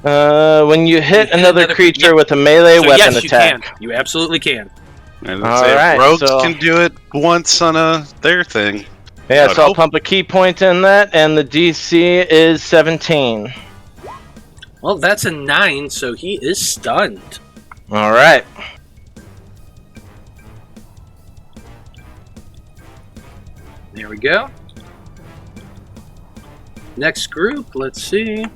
When you hit another creature with a melee weapon attack. Can. You absolutely can. And Alright, rogues so- can do it once on their thing. Yeah, so I'll pump a key point in that, and the DC is 17. Well, that's a 9, so he is stunned. Alright. There we go. Next group, let's see.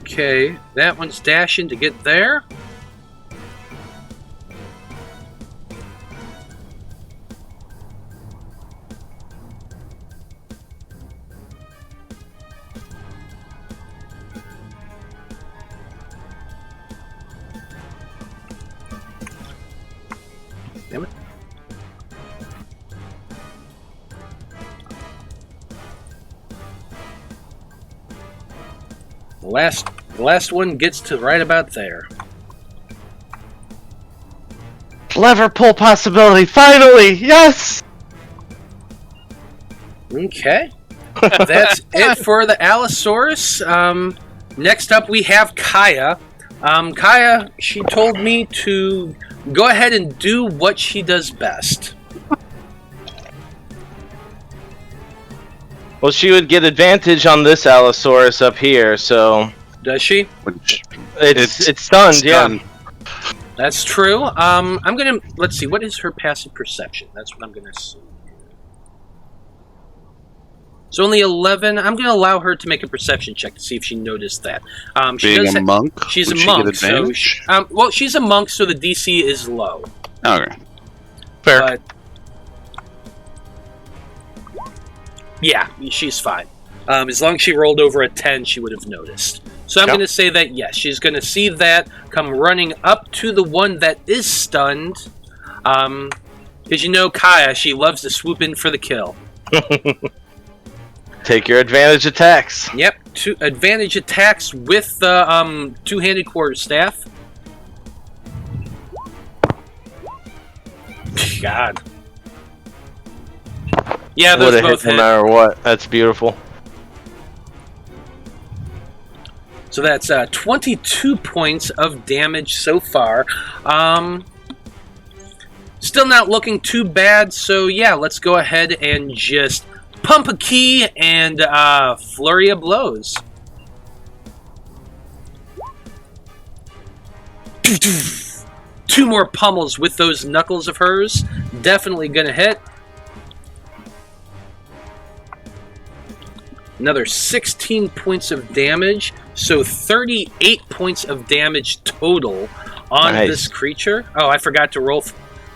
Okay, that one's dashing to get there. Damn it. The last one gets to right about there. Lever pull possibility, finally! Yes! Okay. That's it for the Allosaurus. Next up we have Caia. Caia, she told me to go ahead and do what she does best. Well, she would get advantage on this Allosaurus up here, so... Does she? It's stunned, yeah. That's true. I'm gonna... Let's see, what is her passive perception? That's what I'm gonna assume. It's only 11. I'm gonna allow her to make a perception check to see if she noticed that. Being a monk? She's would a she monk, get so... advantage? well, she's a monk, so the DC is low. Okay. Fair. But... yeah, she's fine. As long as she rolled over a 10, she would have noticed. So I'm going to say that, yes, she's going to see that, come running up to the one that is stunned. Because you know Caia, she loves to swoop in for the kill. Take your advantage attacks. Yep, 2 advantage attacks with the two-handed quarterstaff. God. Yeah, those Would've both hit hit. no matter what. That's beautiful. So that's 22 points of damage so far. Still not looking too bad, so yeah, let's go ahead and just pump a key and flurry of blows. Two more pummels with those knuckles of hers. Definitely gonna hit. Another 16 points of damage, so 38 points of damage total on this creature. Oh, I forgot to roll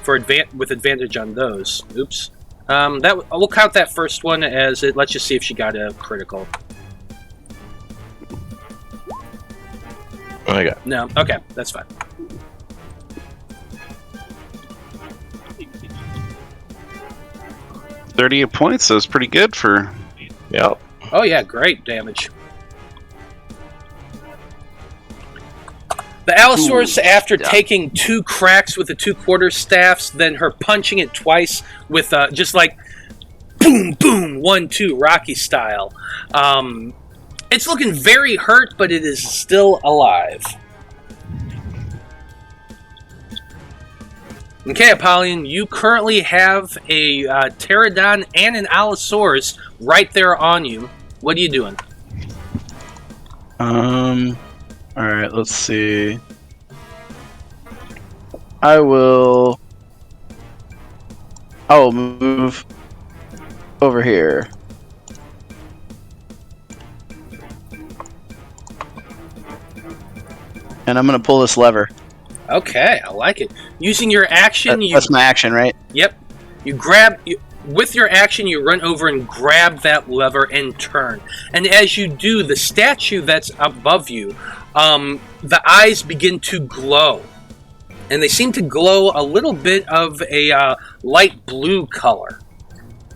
with advantage on those. Oops. We'll count that first one as it lets you see if she got a critical. Oh my god. No, okay, that's fine. $38 points. That's pretty good for. Yep. Oh yeah, great damage. The Allosaurus, after taking 2 cracks with the 2 quarterstaffs, then her punching it twice with just like boom, boom, 1, 2, Rocky style. It's looking very hurt, but it is still alive. Okay, Apollyon, you currently have a pterodon and an Allosaurus right there on you. What are you doing? Alright, let's see. I will move over here. And I'm gonna pull this lever. Okay, I like it. Using your action, That's my action, right? Yep. With your action, you run over and grab that lever and turn. And as you do, the statue that's above you, the eyes begin to glow. And they seem to glow a little bit of a light blue color.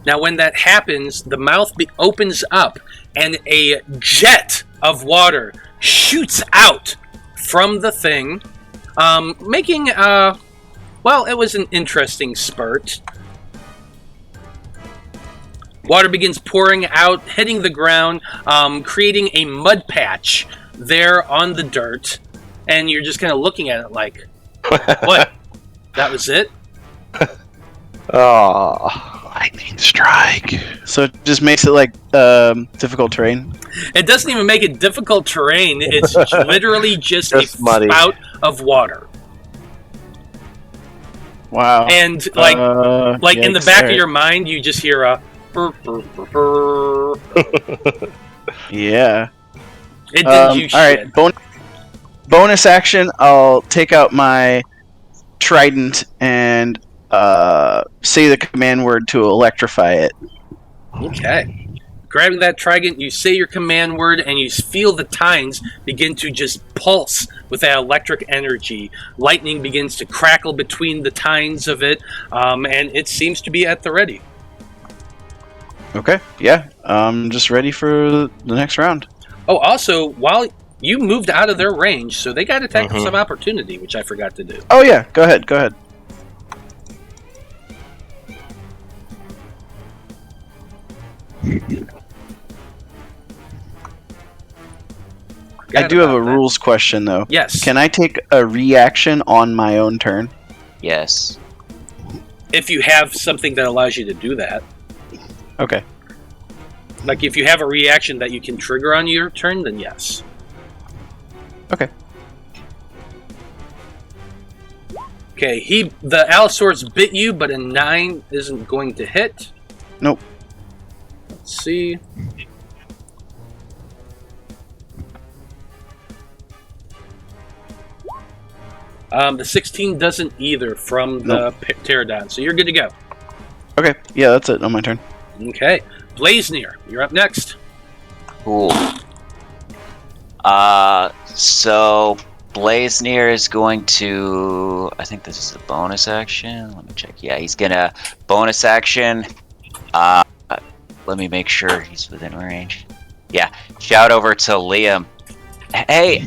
Now, when that happens, the mouth opens up and a jet of water shoots out from the thing, making, it was an interesting spurt. Water begins pouring out, hitting the ground, creating a mud patch there on the dirt. And you're just kind of looking at it like, what? That was it? Oh, Lightning strike. So it just makes it like difficult terrain. It doesn't even make it difficult terrain. It's literally just a muddy. spout of water. Wow. And in the back of alright. your mind, you just hear a burr, burr, burr, burr. Yeah. It didn't do shit. Alright, bonus action, I'll take out my trident and say the command word to electrify it. Okay. Grabbing that trident, you say your command word, and you feel the tines begin to just pulse with that electric energy. Lightning begins to crackle between the tines of it, and it seems to be at the ready. Okay, yeah. I'm just ready for the next round. Oh, also, while you moved out of their range, so they got attacks of opportunity, which I forgot to do. Oh yeah, go ahead. I do have a rules question though. Yes. Can I take a reaction on my own turn? Yes. If you have something that allows you to do that. Okay. Like if you have a reaction that you can trigger on your turn, then yes. Okay. Okay, the Allosaurus bit you, but a 9 isn't going to hit. Nope. Let's see. The 16 doesn't either from the pterodon, so you're good to go. Okay, yeah, that's it on my turn. Okay, Blaznir, you're up next. Cool. So Blaznir is going to, I think this is a bonus action. Let me check. Yeah, he's gonna bonus action. Let me make sure he's within range. Yeah, shout over to Liam. Hey,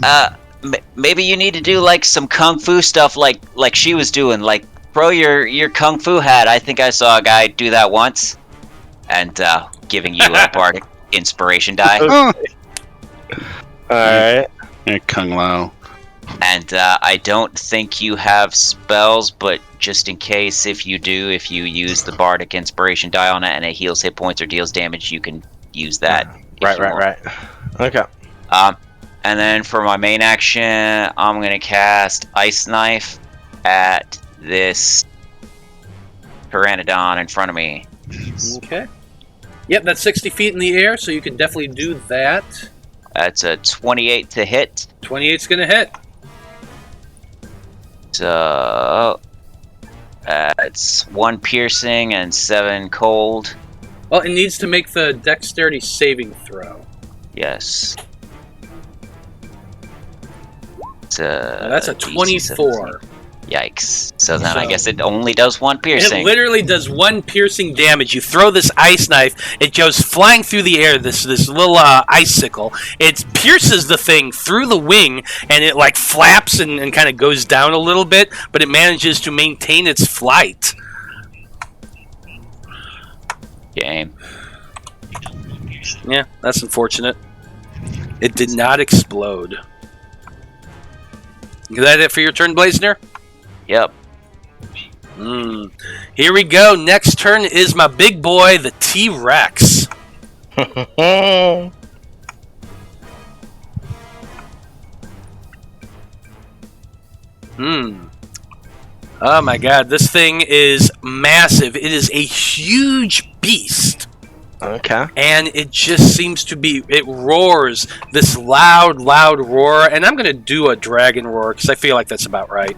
maybe you need to do like some kung fu stuff, like she was doing. Like throw your kung fu hat. I think I saw a guy do that once. And giving you a bardic inspiration die. Alright. Kung Lao. And I don't think you have spells, but just in case, if you do, if you use the Bardic Inspiration die on it and it heals hit points or deals damage, you can use that. Right. Okay. And then for my main action, I'm going to cast Ice Knife at this Pteranodon in front of me. Okay. Yep, that's 60 feet in the air, so you can definitely do that. That's a 28 to hit. 28's gonna hit. So it's 1 piercing and 7 cold. Well, it needs to make the dexterity saving throw. Yes. That's a DC 24. 17. Yikes. So then I guess it only does 1 piercing. It literally does 1 piercing damage. You throw this ice knife, it goes flying through the air, this little icicle. It pierces the thing through the wing, and it like flaps and kind of goes down a little bit, but it manages to maintain its flight. Game. Yeah, that's unfortunate. It did not explode. Is that it for your turn, Blaznir? Yep. Here we go. Next turn is my big boy, the T-Rex. Oh my god, this thing is massive. It is a huge beast. Okay. And it just seems to be, it roars this loud roar. And I'm going to do a dragon roar because I feel like that's about right.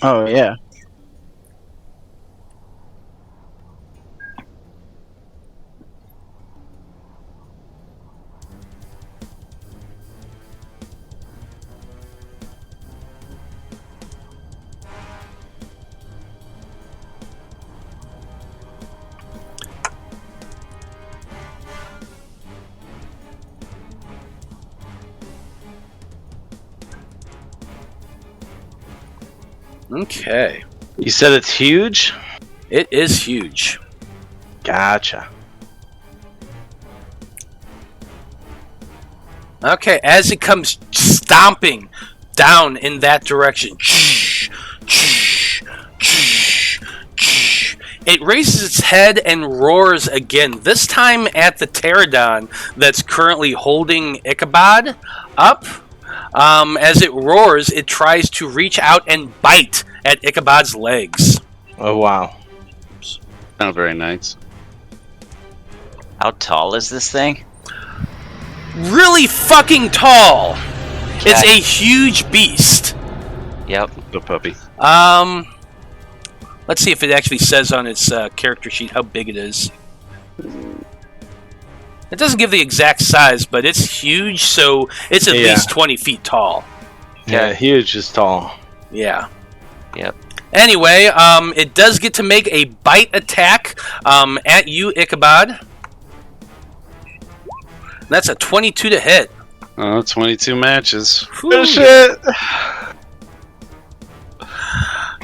Oh, yeah. Okay. You said it's huge? It is huge. Gotcha. Okay, as it comes stomping down in that direction, it raises its head and roars again, this time at the pterodon that's currently holding Ichabod up. As it roars, it tries to reach out and bite at Ichabod's legs. Oh, wow. Not very nice. How tall is this thing? Really fucking tall. Okay. It's a huge beast. Yep. The puppy. Let's see if it actually says on its character sheet how big it is. It doesn't give the exact size, but it's huge, so it's at least 20 feet tall. Yeah, huge is tall. Yeah. Yep. Anyway, it does get to make a bite attack at you, Ichabod. That's a 22 to hit. Oh, 22 matches. Oh, shit!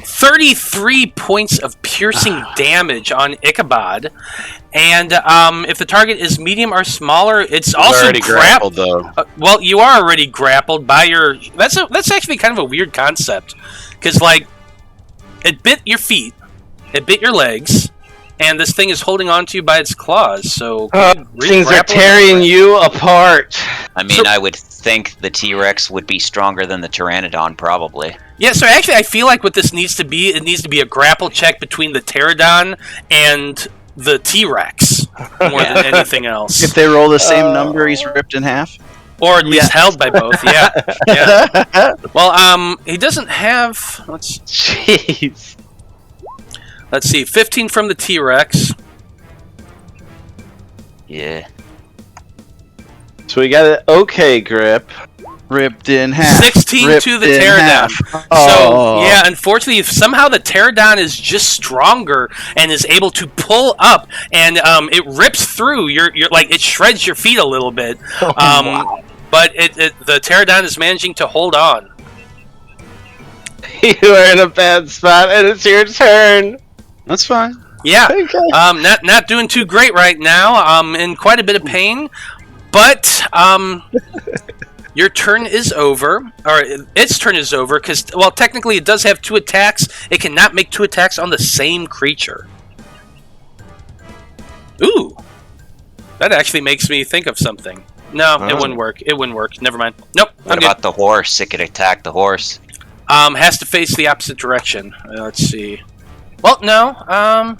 33 points of piercing damage on Ichabod. And if the target is medium or smaller, it's also already grappled, though. Well, you are already grappled by your... That's actually kind of a weird concept. Because, like, it bit your feet, it bit your legs, and this thing is holding on to you by its claws, so... Things are tearing you apart. I mean, I would think the T-Rex would be stronger than the Pteranodon, probably. Yeah, so actually I feel like what this needs to be, it needs to be a grapple check between the pterodon and the T-Rex, more than anything else. If they roll the same number, he's ripped in half. Or at least held by both, yeah. Well, he doesn't have... Jeez. Let's see, 15 from the T-Rex. Yeah. So we got an okay grip. Ripped in half. 16 Ripped to the in pterodon. half. So, Oh. yeah, unfortunately, if somehow the pterodon is just stronger and is able to pull up, and it rips through your like it shreds your feet a little bit. Wow. But the pterodon is managing to hold on. You are in a bad spot, and it's your turn. That's fine. Yeah. Okay. Not doing too great right now. I'm in quite a bit of pain, but your turn is over, or its turn is over, because, well, technically it does have 2 attacks. It cannot make 2 attacks on the same creature. Ooh. That actually makes me think of something. No, it wouldn't work. It wouldn't work. Never mind. Nope. What about the horse? It could attack the horse. Has to face the opposite direction. Let's see. Well, no.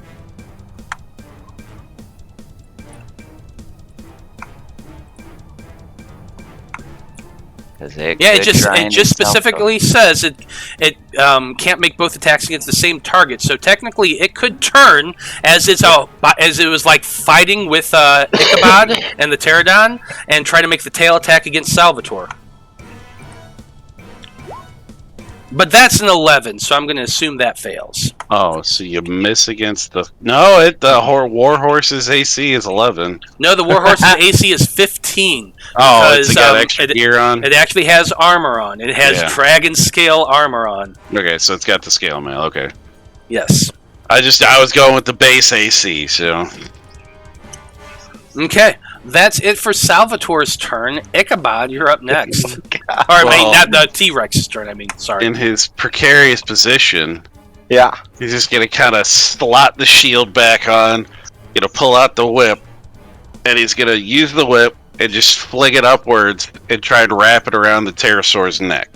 It just specifically says it can't make both attacks against the same target. So technically, it could turn as it was like fighting with Ichabod and the Pterodon, and try to make the tail attack against Salvatore. But that's an 11, so I'm going to assume that fails. Oh, so you miss against the... No, the Warhorse's AC is 11. No, the Warhorse's AC is 15. Oh, it's got extra gear on? It actually has armor on. It has dragon scale armor on. Okay, so it's got the scale mail, okay. Yes. I was going with the base AC, so... Okay, that's it for Salvatore's turn. Ichabod, you're up next. Not the T-Rex's turn, sorry. In his precarious position, he's just going to kind of slot the shield back on, going to pull out the whip, and he's going to use the whip and just fling it upwards and try to wrap it around the pterosaur's neck.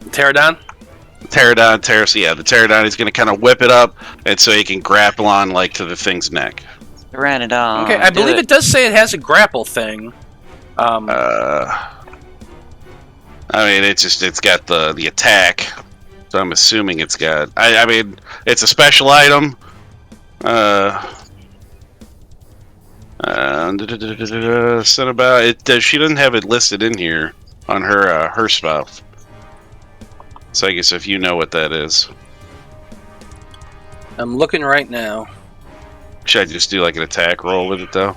Pterodon? The pterodon, he's going to kind of whip it up, and so he can grapple on, to the thing's neck. Pteranodon. Okay, I believe it does say it has a grapple thing. It's got the attack, so I'm assuming it's got... it's a special item. She doesn't have it listed in here on her spell. So I guess if you know what that is. I'm looking right now. Should I just do an attack roll with it though?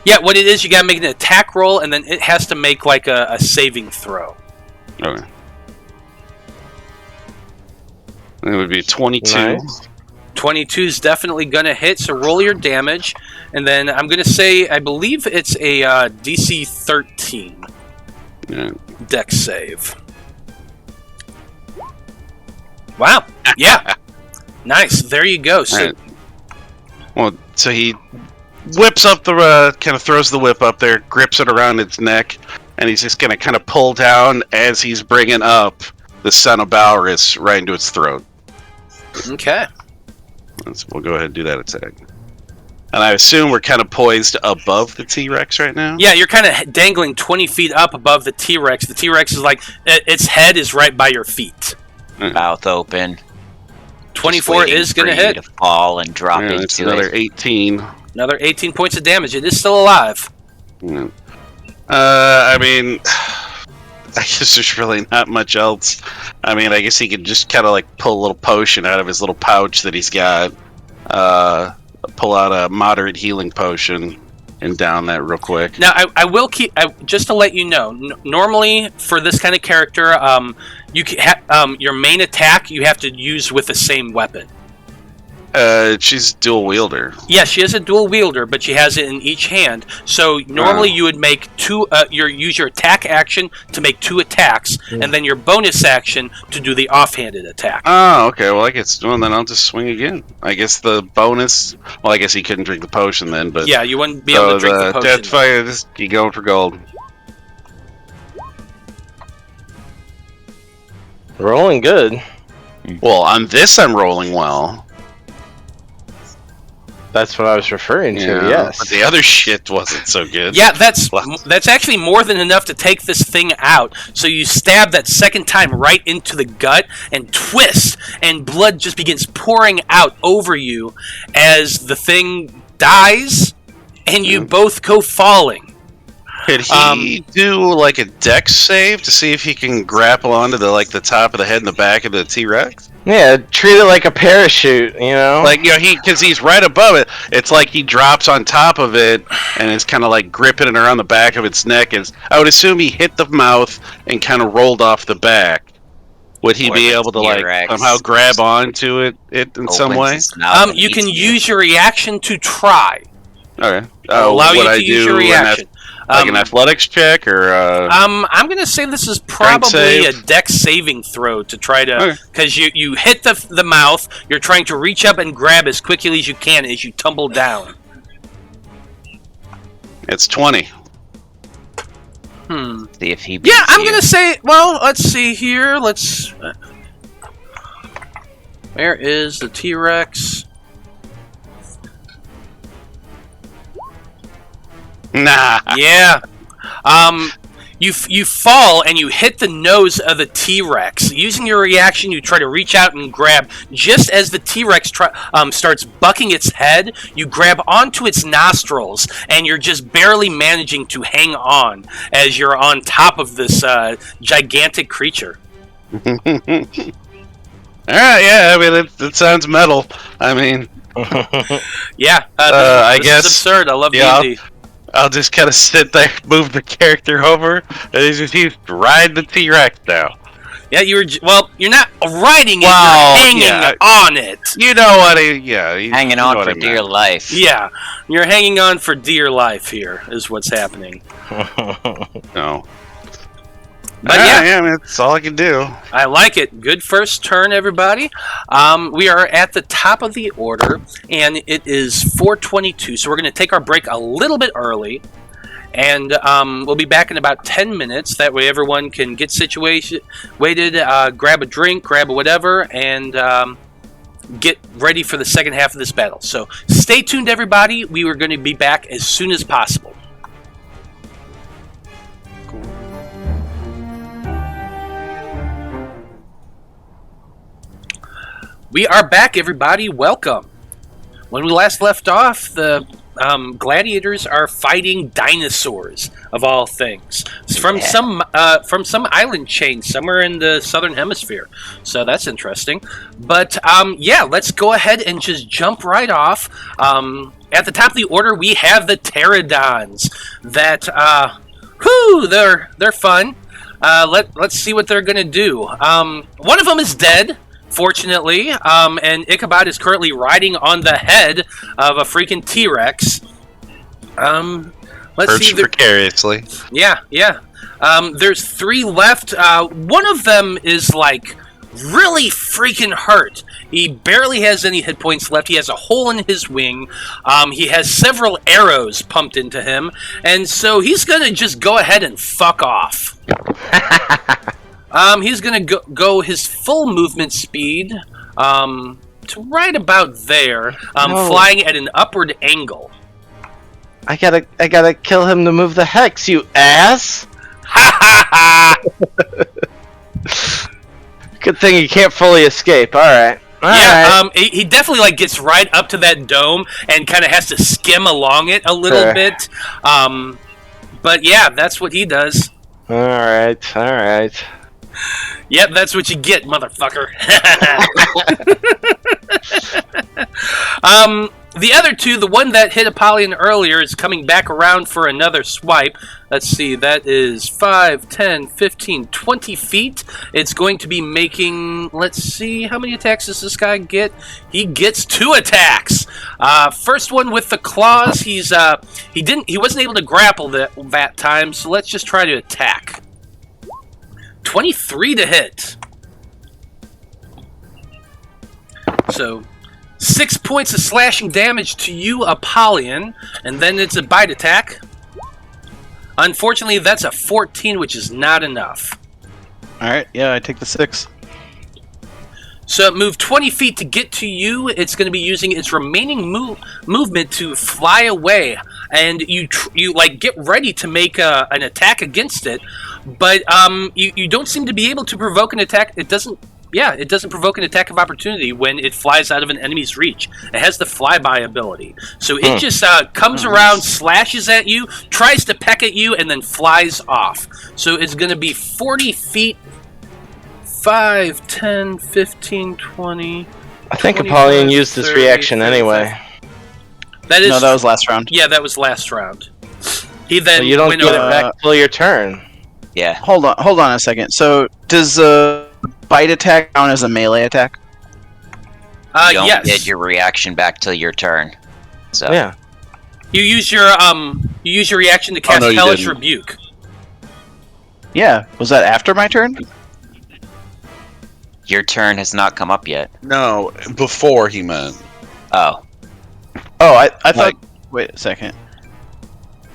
Yeah, what it is, you gotta make an attack roll, and then it has to make a saving throw. Okay. It would be 22. Nice. 22 is definitely gonna hit, so roll your damage, and then I'm gonna say, I believe it's a DC 13 dex save. Wow. Yeah. Nice. There you go. So. Right. Well, so he whips up kind of throws the whip up there, grips it around its neck, and he's just going to kind of pull down as he's bringing up the Cenobaurus right into its throat. Okay. We'll go ahead and do that attack. And I assume we're kind of poised above the T-Rex right now? Yeah, you're kind of dangling 20 feet up above the T-Rex. The T-Rex is its head is right by your feet. Mouth open. 24 is going to hit. To fall and drop into it's another 18. Another 18 points of damage. It is still alive. Yeah. I guess there's really not much else. I guess he could just kind of pull a little potion out of his little pouch that he's got. Pull out a moderate healing potion and down that real quick. Now, I will keep... just to let you know, normally for this kind of character, you can your main attack you have to use with the same weapon. She's dual wielder. Yeah, she is a dual wielder, but she has it in each hand. So normally you would make use your attack action to make 2 attacks, and then your bonus action to do the offhanded attack. Oh, okay. Well, then I'll just swing again. I guess the bonus. Well, I guess he couldn't drink the potion then, but yeah, you wouldn't be able to drink the potion. Death fire. Just keep going for gold. Rolling good. Well, on this I'm rolling well. That's what I was referring to, yes. But the other shit wasn't so good. Yeah, that's actually more than enough to take this thing out. So you stab that second time right into the gut and twist, and blood just begins pouring out over you as the thing dies, and you both go falling. Could he do a dex save to see if he can grapple onto the top of the head and the back of the T-Rex? Yeah, treat it like a parachute, you know? Like, because he's right above it. It's like he drops on top of it, and it's kind of like gripping it around the back of its neck. I would assume he hit the mouth and kind of rolled off the back. Would he Or be the able to like T-Rex somehow grab onto it in some opens way? its mouth and You can eats use your reaction to try. Okay. Allow you would to I use do your reaction. like an athletics check or? I'm gonna say this is probably a save? dex saving throw to try to, Okay. because you hit the mouth. You're trying to reach up and grab as quickly as you can as you tumble down. It's 20. See if he. Yeah, I'm beats gonna say. Well, let's see here. Where is the T-Rex? Nah. Yeah. You fall and you hit the nose of the T-Rex. Using your reaction, you try to reach out and grab. Just as the T-Rex starts bucking its head, you grab onto its nostrils, and you're just barely managing to hang on as you're on top of this gigantic creature. All right. Yeah. I mean, it sounds metal. I mean, Yeah, I this guess- is absurd. I love yeah, D&D. I'll just kind of sit there, move the character over, and he's riding the T-Rex now. Yeah, you're not riding it. Well, you're hanging yeah. on it. You know what? Hanging on for dear life. Yeah, you're hanging on for dear life here, is what's happening. No. But yeah, I mean, that's all I can do. I like it. Good first turn, everybody. We are at the top of the order, and it is 4:22, so we're going to take our break a little bit early, and we'll be back in about 10 minutes. That way everyone can get waited, grab a drink, grab whatever, and get ready for the second half of this battle. So stay tuned, everybody. We are going to be back as soon as possible. We are back, everybody. Welcome. When we last left off, the gladiators are fighting dinosaurs, of all things, from some island chain somewhere in the southern hemisphere. So that's interesting. But yeah, let's go ahead and just jump right off. At the top of the order, we have the pterodons. That they're fun. Let's see what they're gonna do. One of them is dead, fortunately, and Ichabod is currently riding on the head of a freaking T-Rex. Let's see. Precariously. Yeah. There's 3 left. One of them is like really freaking hurt. He barely has any hit points left. He has a hole in his wing. He has several arrows pumped into him, and so he's gonna just go ahead and fuck off. He's gonna go his full movement speed to right about there, flying at an upward angle. I gotta kill him to move the hex, you ass! Ha ha ha! Good thing he can't fully escape. Alright. Yeah, he definitely like gets right up to that dome and kind of has to skim along it a little bit. But yeah, that's what he does. Alright. Yep, that's what you get, motherfucker. The other 2, the one that hit Apollyon earlier is coming back around for another swipe. Let's see, that is 5, 10, 15, 20 feet. It's going to be making, let's see, how many attacks does this guy get? He gets 2 attacks. First one with the claws, he wasn't able to grapple that time, so let's just try to attack. 23 to hit. So 6 points of slashing damage to you, Apollyon, and then it's a bite attack. Unfortunately, that's a 14, which is not enough. Alright, yeah, I take the 6. So it moved 20 feet to get to you. It's going to be using its remaining movement to fly away, and you like get ready to make an attack against it, but you don't seem to be able to provoke an attack. It doesn't provoke an attack of opportunity when it flies out of an enemy's reach. It has the flyby ability, so it just comes around, slashes at you, tries to peck at you, and then flies off. So it's going to be 40 feet 5, 10, 15, 20. I think 25, Apollyon used his 30, reaction 35. anyway. That is. No, that was last round. Yeah, that was last round. He then So you don't went get over. it back till your turn. Yeah. Hold on a second. So does bite attack count as a melee attack? You don't Yes. get your reaction back till your turn. So Yeah. You use your reaction to cast no, you Hellish didn't. Rebuke. Yeah. Was that after my turn? your turn has not come up yet. No, before he meant. Oh. Oh, I thought. Wait a second.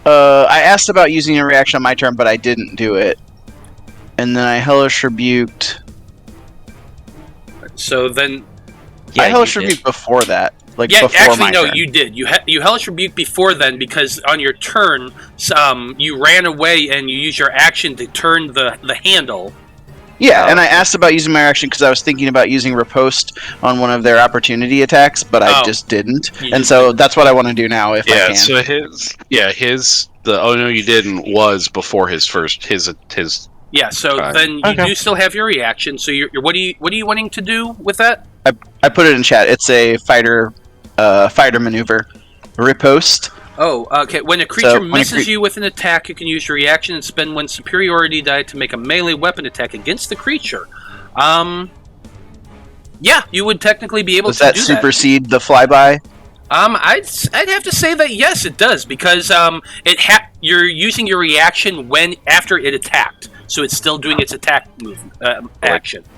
I asked about using a reaction on my turn, but I didn't do it. And then I hellish rebuked. So then, Yeah, I hellish you did. rebuked before that. Like yeah, before actually my no, turn. you did. You Hellish Rebuke before then because on your turn, you ran away and you used your action to turn the handle. Yeah, and I asked about using my reaction because I was thinking about using riposte on one of their opportunity attacks, but I Oh. just didn't. You And just so that's what I want to do now if I Yeah, can. so the oh no you didn't was before his first his Yeah, so Okay. then you Okay. do still have your reaction. So you're what are you wanting to do with that? I put it in chat. It's a fighter maneuver. Riposte. Oh, okay. When a creature So, when a misses you with an attack, you can use your reaction and spend one superiority die to make a melee weapon attack against the creature. Yeah, you would technically be able Does to that do supersede the flyby? I'd have to say that yes, it does because you're using your reaction after it attacked, so it's still doing its attack move action. it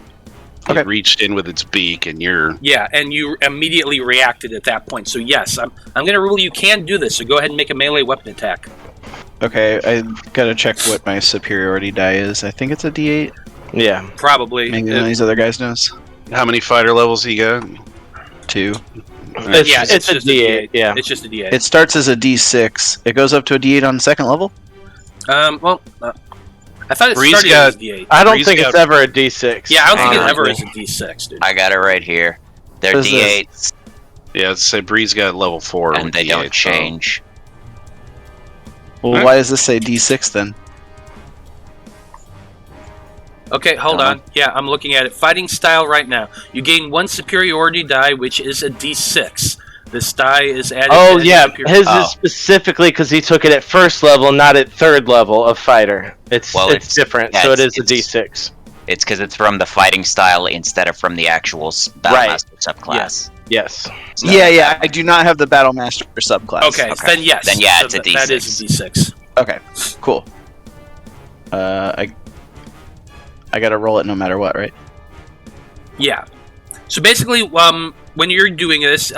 Okay. reached in with its beak and you're Yeah, and you immediately reacted at that point. So yes, I'm going to rule you can do this. So go ahead and make a melee weapon attack. Okay, I gotta check what my superiority die is. I think it's a D8. Yeah. Probably. Maybe one of these other guys knows. how many fighter levels he got? 2. It's, Yeah, it's a just D8. Yeah. It's just a D8. It starts as a D6. It goes up to a D8 on the second level. I thought it Bree's started got- as a D8. I don't Bree's think got- it's ever a D6. Yeah, I don't think it honestly. ever is a D6, dude. I got it right here. They're What is this? D8s, Yeah, let's say Bree's got level 4 and with they D8, don't so- change. Well, Huh? why does this say D6 then? Okay, hold on. Yeah, I'm looking at it. Fighting style right now. You gain one superiority die, which is a D6. This die is added. Oh to yeah, superior- his Oh. is specifically because he took it at first level, not at third level of fighter. It's Well, it's different, yeah, so it is it's- a D6. It's because it's from the fighting style instead of from the actual Right. Battlemaster subclass. Yes. So- Yeah, I do not have the Battlemaster subclass. Okay, then yes. Then yeah, So it's a that is a D6. Okay, cool. I gotta roll it no matter what, right? Yeah. So basically, when you're doing this,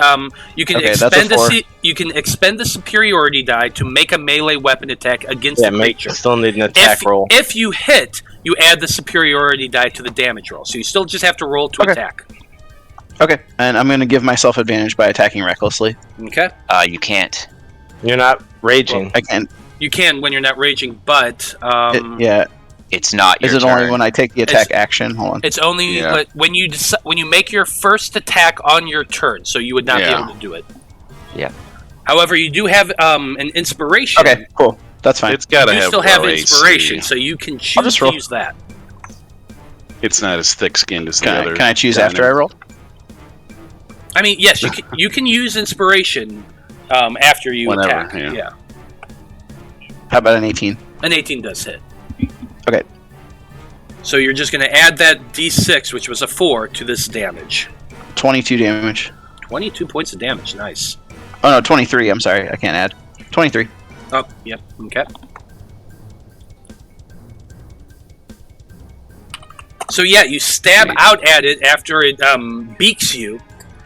you can Okay, that's expend a 4. you can expend the superiority die to make a melee weapon attack against Yeah, the creature. still need an attack roll. If you hit, you add the superiority die to the damage roll. So you still just have to roll to Okay. attack. Okay, and I'm gonna give myself advantage by attacking recklessly. Okay. You can't. You're not raging. I can. You can when you're not raging, but Yeah. It's not your Is it turn. only when I take the attack action? Hold on. it's only Yeah. when you make your first attack on your turn. So you would not be Yeah. able to do it. Yeah. However, you do have an inspiration. Okay, cool. That's fine. It's gotta You have still have low inspiration, AC. so you can I'll choose just to roll. use that. It's not as thick-skinned as the Can other. I choose after I roll? I mean, yes, you can use inspiration after you Whenever, attack. yeah. Yeah, How about an 18? an 18 does hit. Okay. So you're just going to add that D6, which was a 4, to this damage. 22 damage. 22 points of damage. Nice. Oh no, 23. I'm sorry, I can't add. 23. Oh, yep. Okay. So yeah, you stab out at it after it beaks you,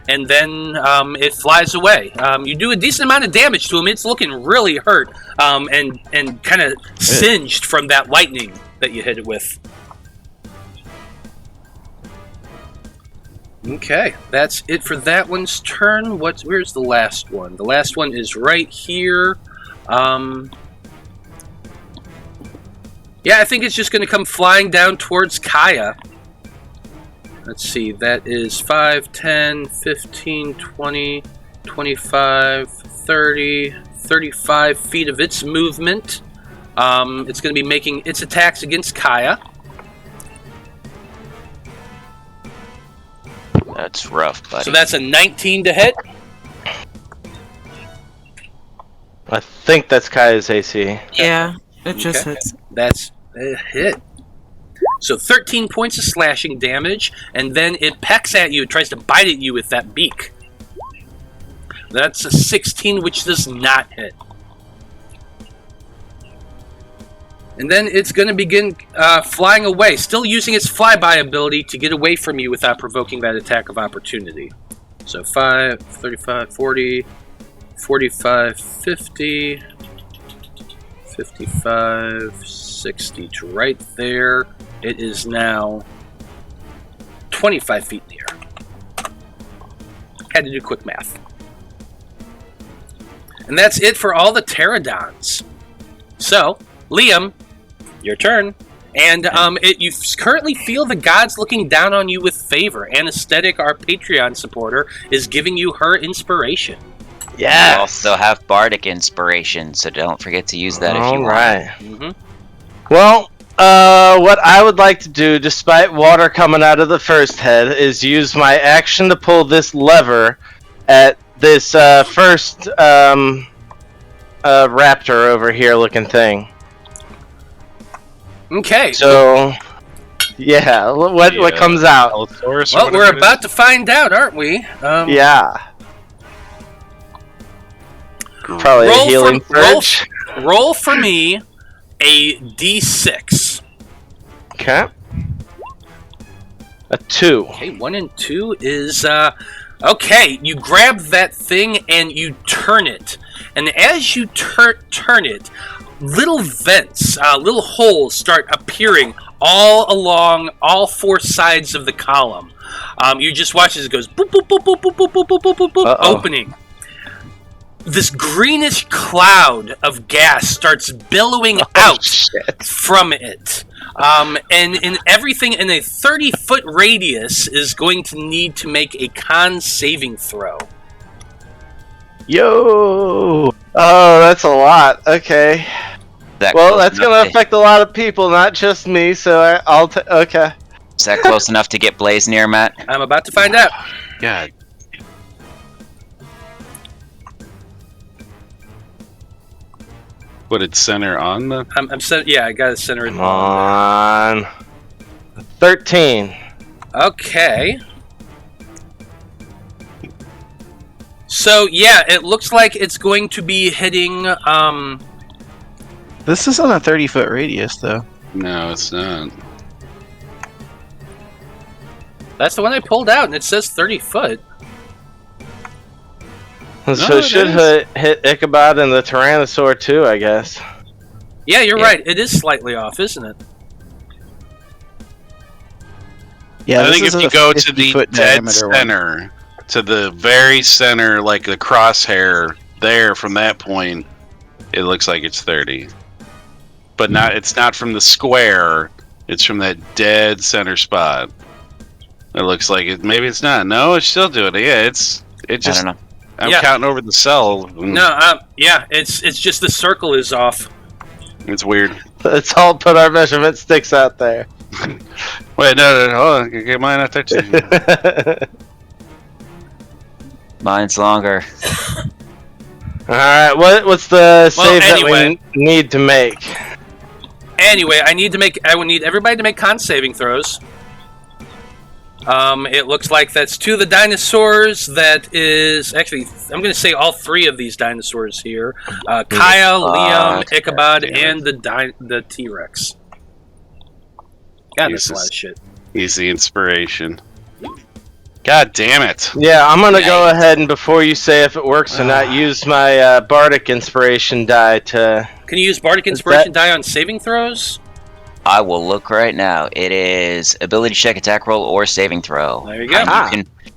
and then it flies away. You do a decent amount of damage to him. It's looking really hurt and kind of singed from that lightning that you hit it with. Okay, that's it for that one's turn. Where's the last one? The last one is right here. Yeah, I think it's just going to come flying down towards Caia. Let's see, that is 5, 10, 15, 20, 25, 30, 35 feet of its movement. It's going to be making its attacks against Caia. That's rough, buddy. So that's a 19 to hit. I think that's Kaia's AC. Yeah, it just Okay. hits. That's a hit. So 13 points of slashing damage, and then it pecks at you. It tries to bite at you with that beak. That's a 16, which does not hit. And then it's going to begin flying away, still using its flyby ability to get away from you without provoking that attack of opportunity. So 5, 35, 40, 45, 50, 55, 60 to right there. It is now 25 feet in the air. Had to do quick math. And that's it for all the pterodons. So, Liam, your turn. And you currently feel the gods looking down on you with favor. Anesthetic, our Patreon supporter, is giving you her inspiration. Yeah. You also have bardic inspiration, so don't forget to use that if you want. Alright. Mm-hmm. Well, what I would like to do, despite water coming out of the first head, is use my action to pull this lever at this first raptor over here looking thing. Okay. So, yeah, what comes out? Allosaurus or Well, whatever we're it about to find out, aren't we? Yeah. Probably a healing surge. Roll for me a d6. Okay. A 2. Okay, 1 and 2 is okay. You grab that thing and you turn it, and as you turn it, little vents, little holes start appearing all along all four sides of the column. You just watch as it goes boop boop boop boop boop boop boop boop boop boop, opening. This greenish cloud of gas starts billowing out from it. And in everything in a 30-foot radius is going to need to make a con saving throw. Yo! Oh, that's a lot. Okay. Well, that's going to affect a lot of people, not just me, so I'll okay. Is that close enough to get Blaznir, Matt? I'm about to find out. God. Would it center on the... Yeah, I got to center it. Come on. 13. Okay. So, yeah, it looks like it's going to be hitting, This is on a 30-foot radius, though. No, it's not. That's the one I pulled out, and it says 30 foot. So it should hit Ichabod and the Tyrannosaur too, I guess. Yeah, you're right. It is slightly off, isn't it? Yeah, I think if you go to the dead center, center, to the very center, like the crosshair there from that point, it looks like it's 30. But it's not from the square, it's from that dead center spot. It looks like it. Maybe it's not. No, it's still doing it. Yeah, it just. I don't know. I'm counting over the cell. No, yeah, it's just the circle is off. It's weird. Let's all put our measurement sticks out there. Wait, no, hold on. Get mine out there too. Mine's longer. Alright, what's the save that we need to make? Anyway, I would need everybody to make con saving throws. It looks like that's two of the dinosaurs. That is actually, I'm going to say all three of these dinosaurs here: Caia, Liam, Ichabod, and the T-Rex. God, that's a lot of shit. Easy inspiration. God damn it! Yeah, I'm gonna go ahead and before you say if it works or not, use my bardic inspiration die to. Can you use bardic inspiration die on saving throws? I will look right now. It is ability check, attack roll, or saving throw. There you go.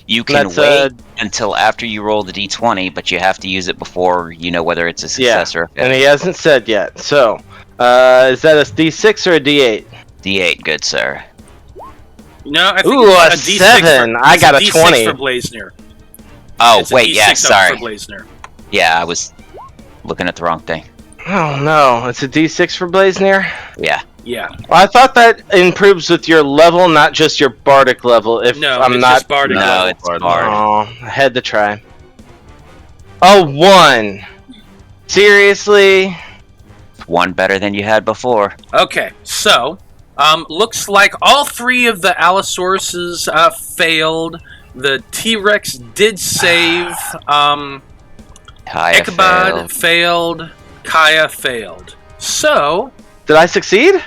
You can wait until after you roll the d20, but you have to use it before you know whether it's a success or a fail. And he hasn't said yet. So, is that a d6 or a d8? D8, good sir. No, I think it's a D6 7. I got a 20 for Blaznir. Oh, It's wait, yeah, sorry. For Blaznir. Yeah, I was looking at the wrong thing. Oh no, it's a d6 for Blaznir? Yeah. Yeah. Well, I thought that improves with your level, not just your bardic level. If No, I'm it's not. just bardic No, level. it's bard. Oh, I had to try. A 1. Seriously? One better than you had before. Okay, so looks like all 3 of the Allosauruses failed. The T-Rex did save. Caia Ichabod failed. Caia failed. So, Did I succeed?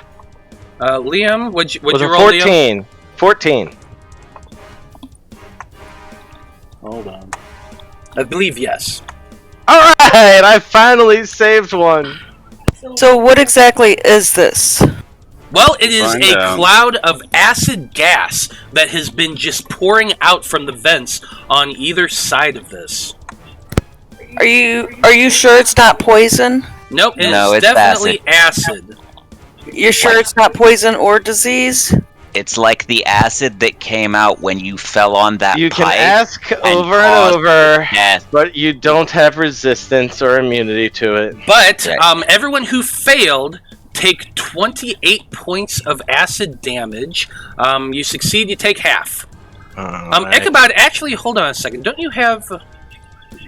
Liam, what'd Was you a roll, Liam? 14. 14. Hold on. I believe yes. Alright, I finally saved one. So what exactly is this? Well, it is Find a out. cloud of acid gas that has been just pouring out from the vents on either side of this. Are you sure it's not poison? Nope, it No, is it's definitely acid. You're sure it's not poison or disease? It's like the acid that came out when you fell on that You can pipe. ask over and caused over, death. but you don't have resistance or immunity to it. But Right. everyone who failed take 28 points of acid damage. You succeed, you take half. Alright. Ichabod, actually, hold on a second. Don't you have a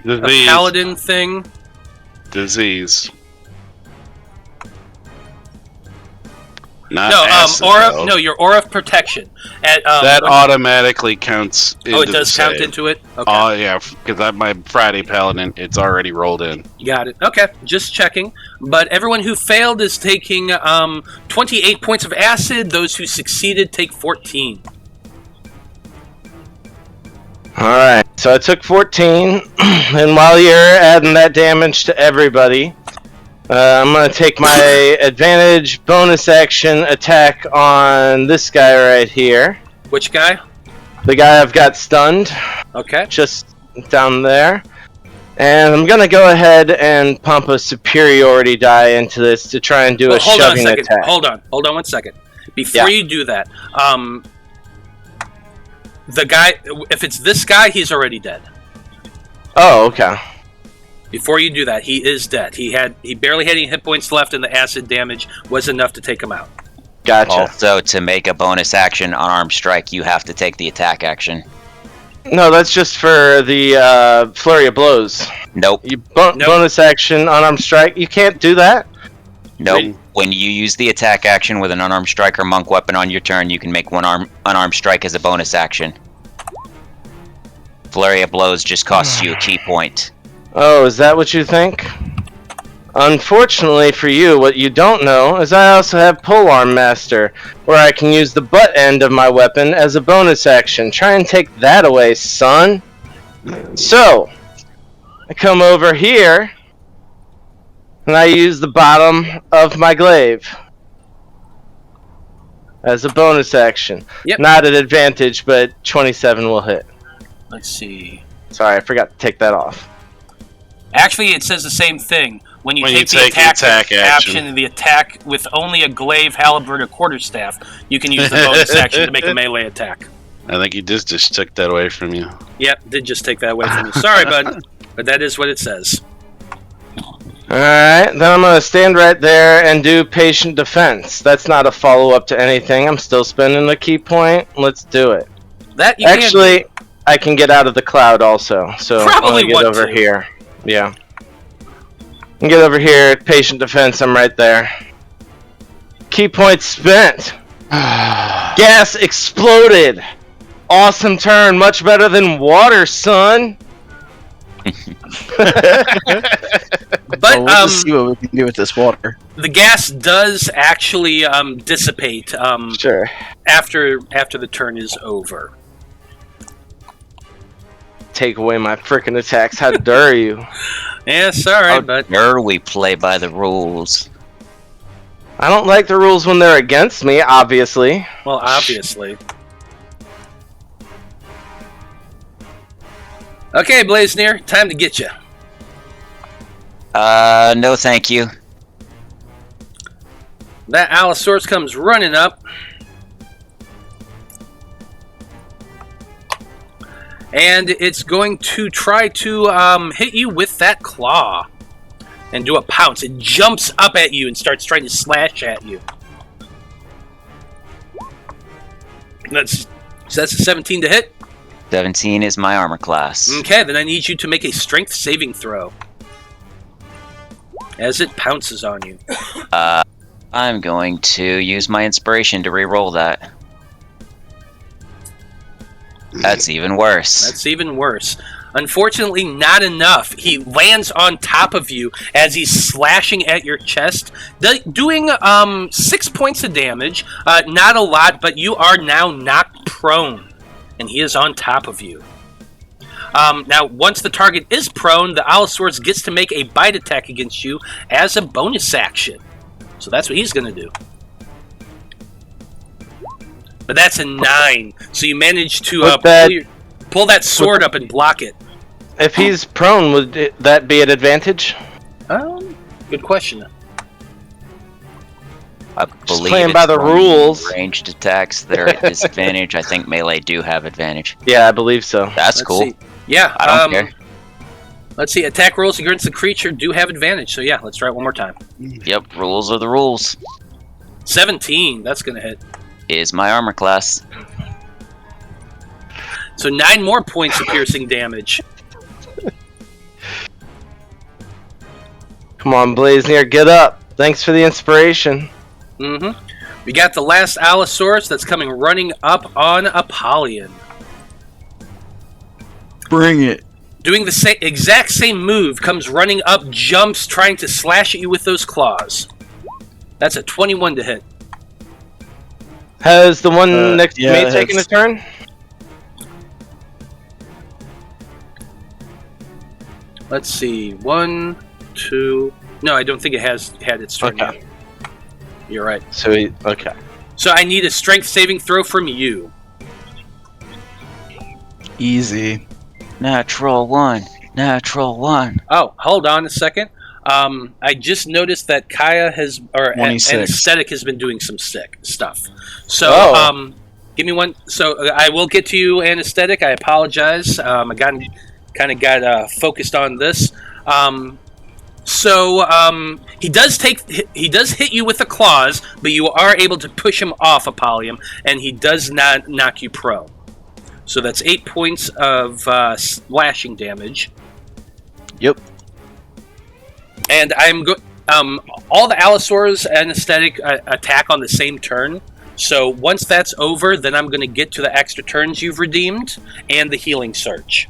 Disease. paladin thing? Disease. Not No, acid, aura. though. No, your aura of protection. At That automatically counts into oh, it does the count save. into it. Okay, Oh, yeah, because my Friday Paladin, it's already rolled in. got it. Okay, just checking. But everyone who failed is taking 28 points of acid. Those who succeeded take 14. Alright, so I took 14, and while you're adding that damage to everybody, I'm going to take my advantage bonus action attack on this guy right here. Which guy? The guy I've got stunned, Okay. just down there. And I'm going to go ahead and pump a superiority die into this to try and do a Hold on a shoving second. attack. Hold on 1 second. Before you do that, the guy, if it's this guy, he's already dead. Oh, okay. Before you do that, he is dead. He barely had any hit points left, and the acid damage was enough to take him out. Gotcha. Also, to make a bonus action unarmed strike, you have to take the attack action. No, that's just for the flurry of blows. Nope. You Nope. bonus action unarmed strike. You can't do that. Nope. When you use the attack action with an unarmed strike or monk weapon on your turn, you can make one unarmed strike as a bonus action. Flurry of blows just costs you a key point. Oh, is that what you think? Unfortunately for you, what you don't know is I also have Polearm Master, where I can use the butt end of my weapon as a bonus action. Try and take that away, son. So, I come over here, and I use the bottom of my glaive as a bonus action. Yep. Not at advantage, but 27 will hit. Let's see. Sorry, I forgot to take that off. Actually, it says the same thing. When you When take you the take the attack attack action. and the attack with only a glaive, halberd, or quarterstaff, you can use the bonus action to make a melee attack. I think he just took that away from you. Yep, did just take that away from you. Sorry, bud, but that is what it says. Alright, then I'm going to stand right there and do patient defense. That's not a follow-up to anything. I'm still spending a key point. Let's do it. That you Actually, I can get out of the cloud also. So Probably I'm gonna want get over to. here. Yeah. And get over here. Patient defense. I'm right there. Key point spent. Gas exploded. Awesome turn. Much better than water, son. But Well, we'll just see what we can do with this water. the gas does actually dissipate Sure. after the turn is over. Take away my frickin' attacks. How dare you? Yeah, sorry, How but dare we play by the rules? I don't like the rules when they're against me, obviously. well, obviously. Okay, Blaznir, time to get you. No thank you. That Allosaurus comes running up. And it's going to try to hit you with that claw. And do a pounce. It jumps up at you and starts trying to slash at you. That's a 17 to hit. 17 is my armor class. Okay, then I need you to make a strength saving throw. As it pounces on you. I'm going to use my inspiration to re-roll that. That's even worse. That's even worse. Unfortunately, not enough. He lands on top of you as he's slashing at your chest, doing 6 points of damage. Not a lot, but you are now knocked prone, and he is on top of you. Now, once the target is prone, the Allosaurus gets to make a bite attack against you as a bonus action. So that's what he's going to do. But that's a 9, so you manage to pull that sword up and block it. If he's prone, would that be an advantage? Good question. I believe playing by the only rules. Ranged attacks that are at disadvantage. I think melee do have advantage. Yeah, I believe so. That's Let's cool. see. Yeah, I don't care. Let's see. Attack rolls against the creature do have advantage. So yeah, let's try it one more time. Yep, rules are the rules. 17. That's gonna hit. Is my armor class. So 9 more points of piercing damage. Come on, Blaznir, get up. Thanks for the inspiration. Mm-hmm. We got the last Allosaurus that's coming running up on Apollyon. Bring it. Doing the exact same move, comes running up, jumps, trying to slash at you with those claws. That's a 21 to hit. Has the one next to yeah, me taken a turn? Let's see. 1, 2... No, I don't think it has had its turn yet. You're right. So okay. So I need a strength saving throw from you. Easy. Natural 1. Natural 1. Oh, hold on a second. I just noticed that Caia has, or 26. Anesthetic has been doing some sick stuff. So, give me one. So I will get to you, Anesthetic. I apologize. I got focused on this. He does hit you with the claws, but you are able to push him off, Apollyon, and he does not knock you prone. So that's 8 points of slashing damage. Yep. And I'm all the Allosaurs Anesthetic attack on the same turn. So once that's over, then I'm going to get to the extra turns you've redeemed and the healing surge.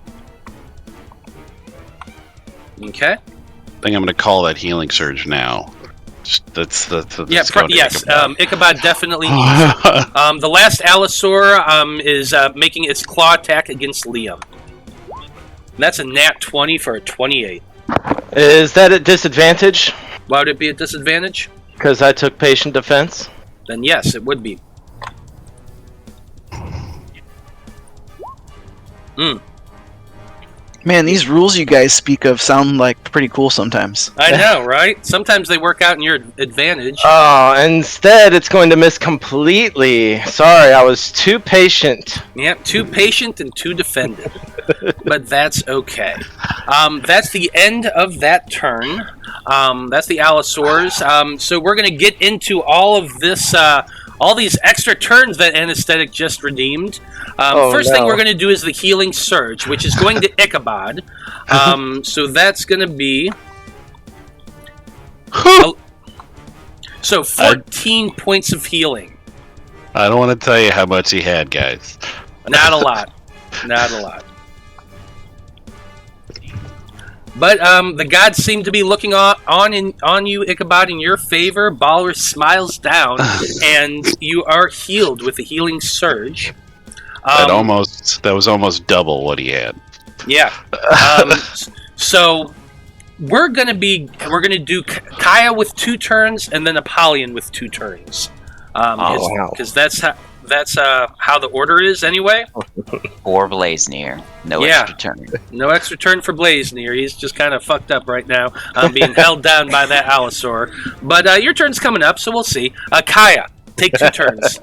Okay. I think I'm going to call that healing surge now. That's yes. Ichabod definitely needs it. The last Allosaur is making its claw attack against Liam. And that's a nat 20 for a 28. Is that at disadvantage? Why would it be a disadvantage? Because I took patient defense. Then yes, it would be. Man, these rules you guys speak of sound like pretty cool sometimes. I know, right? Sometimes they work out in your advantage. Oh, instead it's going to miss completely. Sorry, I was too patient. Yep, too patient and too defended. But that's okay. That's the end of that turn. That's the Allosaurs. So we're going to get into all of this, all these extra turns that Anesthetic just redeemed. First thing we're going to do is the healing surge, which is going to Ichabod. So that's going to be... So 14 points of healing. I don't want to tell you how much he had, guys. Not a lot. Not a lot. But the gods seem to be looking on you, Ichabod, in your favor. Balor smiles down, and you are healed with the healing surge. That was almost double what he had. Yeah. So we're gonna do Caia with 2 turns, and then Apollyon with 2 turns. Because that's how the order is anyway. Or Blaznir. No extra turn. No extra turn for Blaznir. He's just kind of fucked up right now, being held down by that Allosaur. But your turn's coming up, so we'll see. Caia, take 2 turns.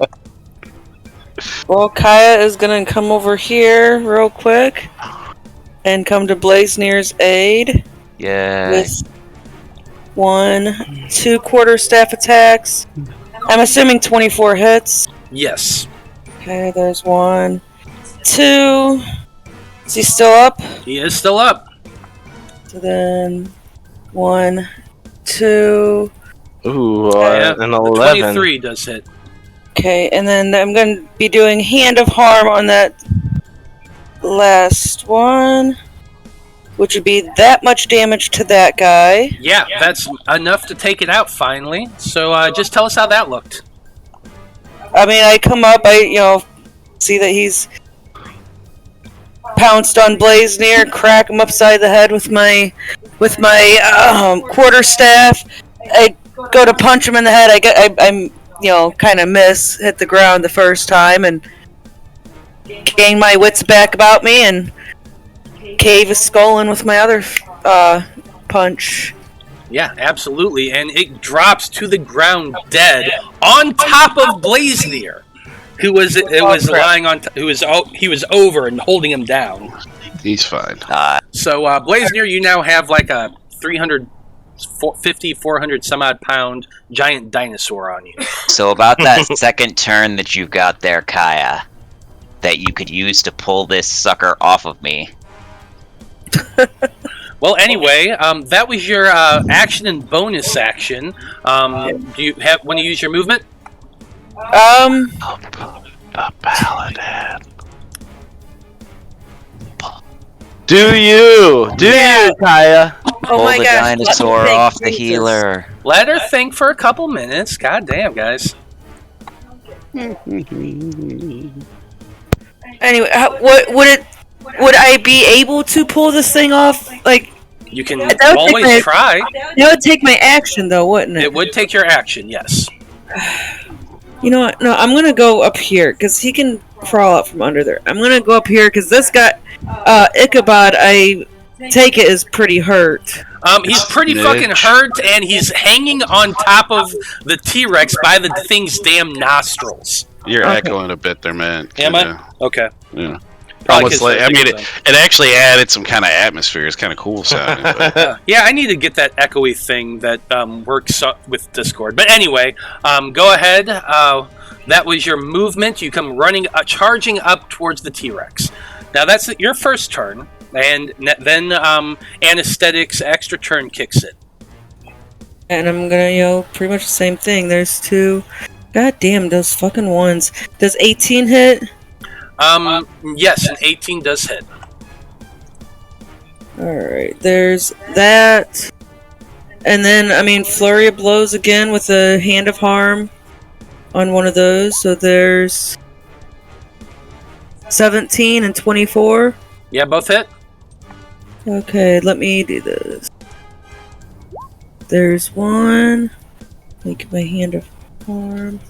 Well, Caia is gonna come over here real quick and come to Blaznir's aid Yeah. with 1, 2 quarterstaff attacks. I'm assuming 24 hits. Yes. Okay, there's 1, 2. Is he still up? He is still up. So then 1, 2. Ooh, Yeah, an the 11. 23 does hit. Okay, and then I'm going to be doing Hand of Harm on that last one, which would be that much damage to that guy. Yeah, that's enough to take it out finally. So just tell us how that looked. I mean, I come up, see that he's pounced on Blaznir, crack him upside the head with my quarterstaff. I go to punch him in the head. I'm kind of hit the ground the first time, and gain my wits back about me, and cave his skull in with my other punch. Yeah, absolutely, and it drops to the ground dead on top of Blaznir, who was lying on. He was over and holding him down. He's fine. So Blaznir, you now have like a 400 some odd pound giant dinosaur on you. So about that second turn that you got there, Caia, that you could use to pull this sucker off of me. Well, anyway, that was your action and bonus action. Do you want to use your movement? A paladin. Do you, Caia? Oh Pull my the gosh! dinosaur off the healer. Let her think for a couple minutes. God damn, guys. Anyway, would I be able to pull this thing off? Like, You can That would always take try. that would take my action, though, wouldn't it? It would take your action, yes. You know what? No, I'm gonna go up here because he can crawl up from under there. I'm gonna go up here because this guy, Ichabod, I take it is pretty hurt. He's pretty fucking hurt, and he's hanging on top of the T-Rex by the thing's damn nostrils. You're Okay. echoing a bit there, man. Am I? Okay. Yeah. Probably Almost 'cause like, I the mean, thing's it actually added some kind of atmosphere. It's kind of cool sounding. But Yeah, I need to get that echoey thing that works with Discord. But anyway, go ahead. That was your movement. You come running, charging up towards the T-Rex. Now that's your first turn, and then Anesthetic's extra turn kicks in. And I'm gonna, pretty much the same thing. There's 2. God damn, those fucking ones. Does 18 hit? Yes, an 18 does hit. Alright, there's that. And then, Flurry of Blows again with a Hand of Harm on one of those. So there's 17 and 24. Yeah, both hit. Okay, let me do this. There's 1. Make my Hand of Harm.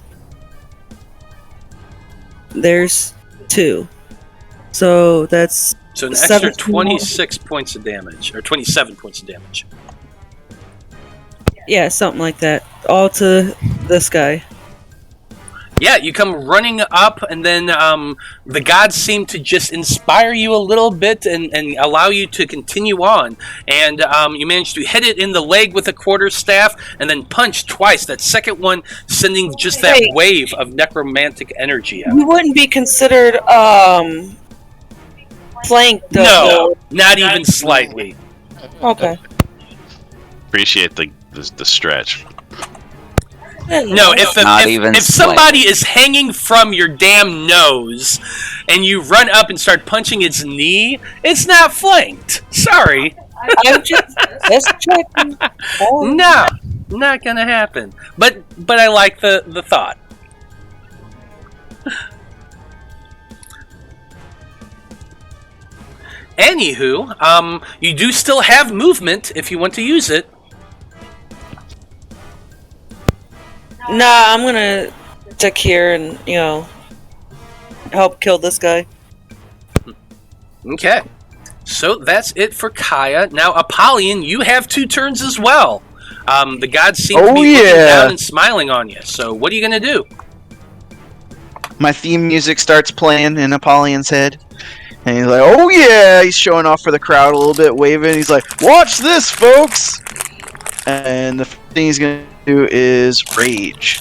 There's 2. So that's So an extra 17 more. 26 points of damage, or 27 points of damage. Yeah, something like that. All to this guy. Yeah, you come running up, and then the gods seem to just inspire you a little bit and allow you to continue on. And you manage to hit it in the leg with a quarterstaff, and then punch twice. That second one sending just that Wait. wave of necromantic energy out. You wouldn't be considered flanked though. No, not even slightly. Okay. appreciate the stretch. No, if somebody is hanging from your damn nose and you run up and start punching its knee, it's not flanked. Sorry. I'm just checking. Oh. No, not gonna happen. But I like the thought. Anywho, you do still have movement if you want to use it. Nah, I'm gonna stick here and, help kill this guy. Okay. So that's it for Caia. Now, Apollyon, you have 2 turns as well. The gods seem to be looking down and smiling on you. So what are you going to do? My theme music starts playing in Apollyon's head. And he's like, oh yeah! He's showing off for the crowd a little bit, waving. He's like, watch this, folks! And the thing he's going to do is rage.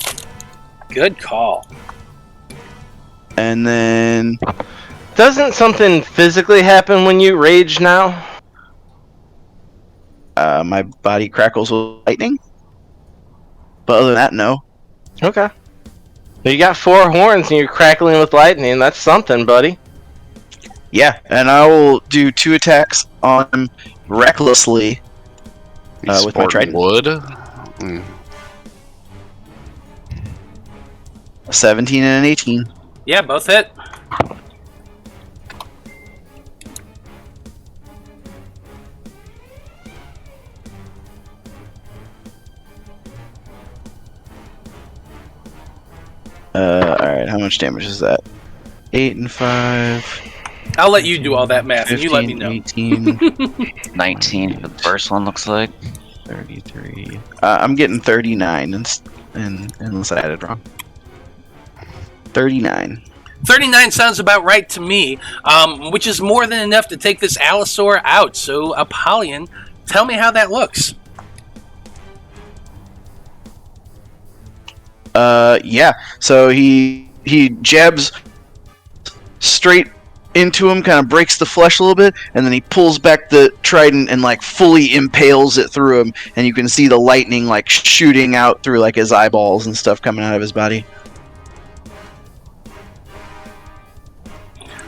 Good call. And then Doesn't something physically happen when you rage now? my body crackles with lightning. But other than that, no. Okay. You got 4 horns and you're crackling with lightning. That's something, buddy. Yeah, and I will do 2 attacks on him recklessly He's with my sporting trident. wood. 17 and an 18. Yeah, both hit. Alright, how much damage is that? 8 and 5. I'll let you do all that math, 15, and you let me know. 18, 19 for the first one, looks like. 33. I'm getting 39, unless I added wrong. 39. 39 sounds about right to me, which is more than enough to take this Allosaur out. So, Apollyon, tell me how that looks. Yeah. So he jabs straight into him, kind of breaks the flesh a little bit, and then he pulls back the trident and like fully impales it through him, and you can see the lightning like shooting out through like his eyeballs and stuff coming out of his body.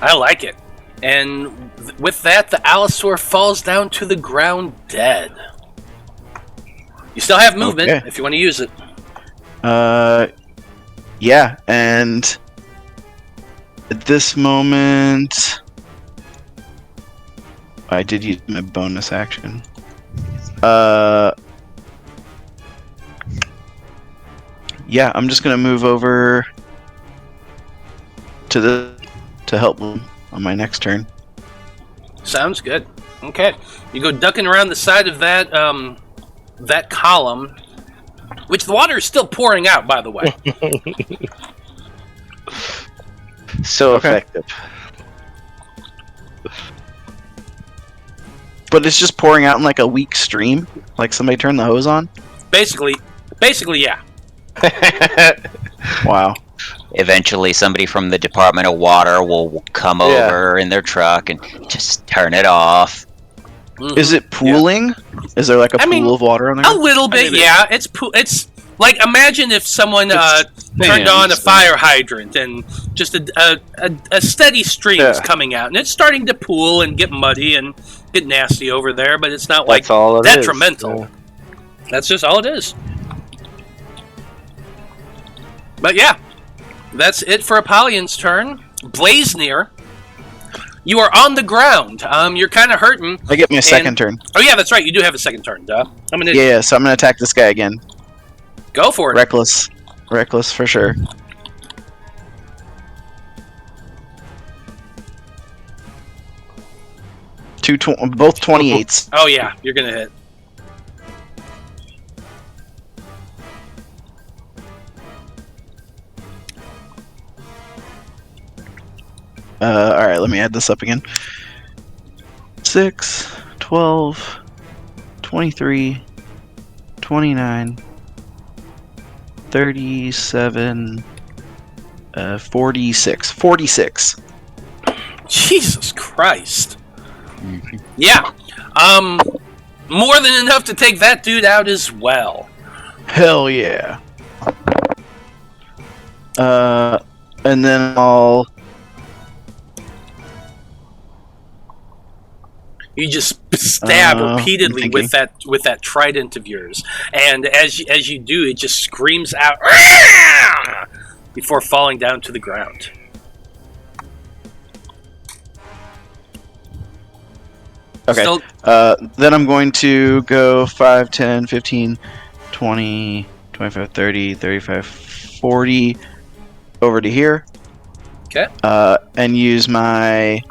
I like it. And with that, the Allosaur falls down to the ground dead. You still have movement Okay. if you want to use it. Yeah, and at this moment, I did use my bonus action. Yeah, I'm just gonna move over to help him on my next turn. Sounds good. Okay. You go ducking around the side of that that column, which the water is still pouring out, by the way. So Okay. effective. But it's just pouring out in like a weak stream, like somebody turned the hose on. Basically, yeah. Wow. Eventually, somebody from the Department of Water will come Yeah. over in their truck and just turn it off. Mhm. Is it pooling? Is there like a I pool mean, of water on A there? little bit, yeah. It's like, imagine if someone turned on a fans, fire hydrant and just a steady stream is Yeah. coming out, and it's starting to pool and get muddy and get nasty over there, but it's not like That's all it is. detrimental. Yeah. That's just all it is. But yeah, that's it for Apollyon's turn. Blaznir, you are on the ground. You're kind of hurting. I get my second turn. Oh yeah, that's right. You do have a second turn. Duh. I'm gonna Yeah, so I'm gonna attack this guy again. go for it. Reckless for sure. Both 28s. Oh yeah, you're gonna hit. Alright, let me add this up again. 6, 12, 23, 29, 37, 46. 46. Jesus Christ. Yeah. More than enough to take that dude out as well. Hell yeah. And then You just stab I'm repeatedly thinking. with that trident of yours, and as you do, it just screams out before falling down to the ground. Okay. Still, Then I'm going to go 5, 10, 15, 20, 25, 30, 35, 40 over to here. Okay. And use my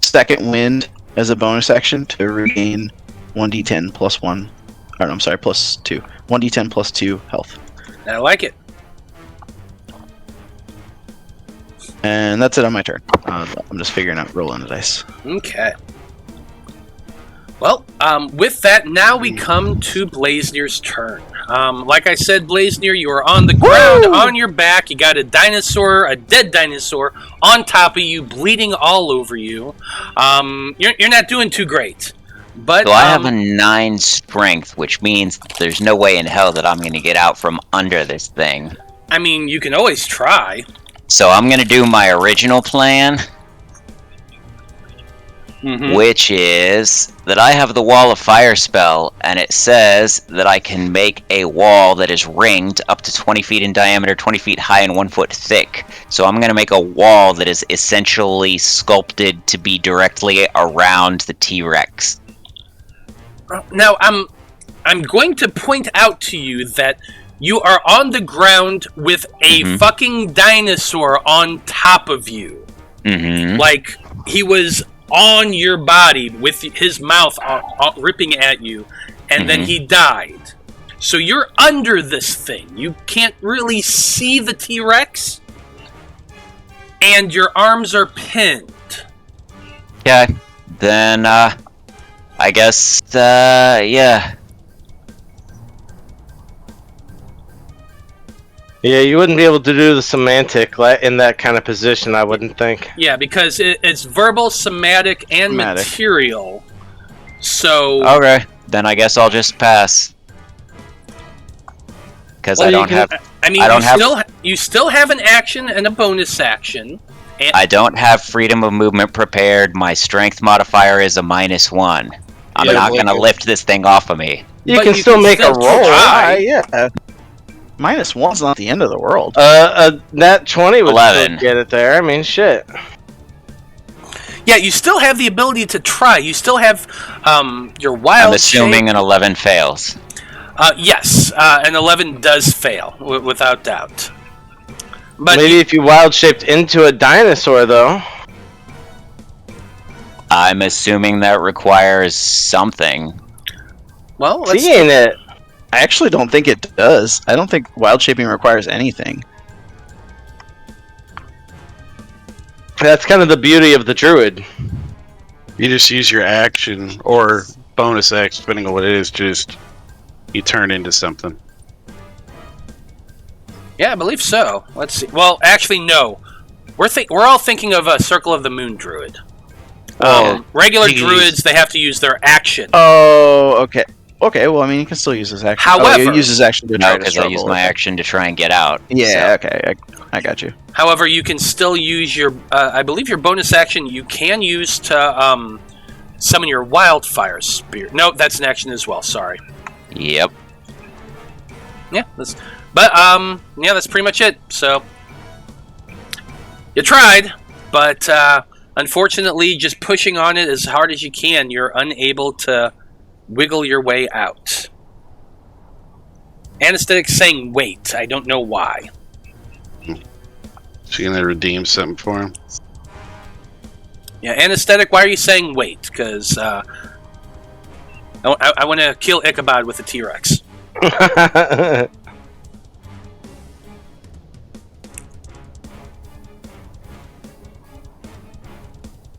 second wind as a bonus action to regain 1d10 plus 1. Or no, I'm sorry, plus 2. 1d10 plus 2 health. I like it. And that's it on my turn. I'm just figuring out rolling the dice. Okay. Well, With that, now we come to Blaznir's turn. Like I said, Blaznir, you are on the ground, on your back. You got a dinosaur, a dead dinosaur, on top of you, bleeding all over you. You're not doing too great. But So I have a 9 strength, which means there's no way in hell that I'm going to get out from under this thing. I mean, you can always try. So I'm going to do my original plan, which is that I have the Wall of Fire spell, and it says that I can make a wall that is ringed up to 20 feet in diameter, 20 feet high, and 1 foot thick. So I'm going to make a wall that is essentially sculpted to be directly around the T-Rex. Now, I'm going to point out to you that you are on the ground with a fucking dinosaur on top of you. Like, he was on your body with his mouth ripping at you, and then he died. So you're under this thing. You can't really see the T-Rex, and your arms are pinned. Okay, then, I guess, yeah. Yeah, you wouldn't be able to do the semantic in that kind of position, I wouldn't think. Yeah, because it's verbal, somatic, and material. So... Okay, then I guess I'll just pass. Because I don't have... I mean, you still have an action and a bonus action. And I don't have freedom of movement prepared. My strength modifier is a -1. I'm not going to lift this thing off of me. You can still make a roll. Yeah. -1's not the end of the world. Nat 20 would 11. still get it there. I mean, shit. Yeah, you still have the ability to try. You still have your wild I'm assuming an 11 fails. Yes, an 11 does fail, without doubt. But maybe if you wild shaped into a dinosaur, though. I'm assuming that requires something. Well, let's Seeing it. I actually don't think it does. I don't think wild shaping requires anything. That's kind of the beauty of the druid. You just use your action or bonus action, depending on what it is. Just you turn into something. Yeah, I believe so. Let's see. Well, actually, no. We're all thinking of a Circle of the Moon druid. Regular druids, they have to use their action. Oh, okay. Okay, well, I mean, he can still use his action. However... he uses action to try to because I use my action to try and get out. Yeah, okay. I got you. However, you can still use your... I believe your bonus action you can use to summon your wildfire spear. No, that's an action as well. Sorry. Yep. Yeah, yeah, that's pretty much it. So, you tried, but unfortunately, just pushing on it as hard as you can, you're unable to wiggle your way out. Anesthetic's saying wait. I don't know why. She gonna redeem something for him? Yeah, Anesthetic, why are you saying wait? Because I want to kill Ichabod with a T-Rex.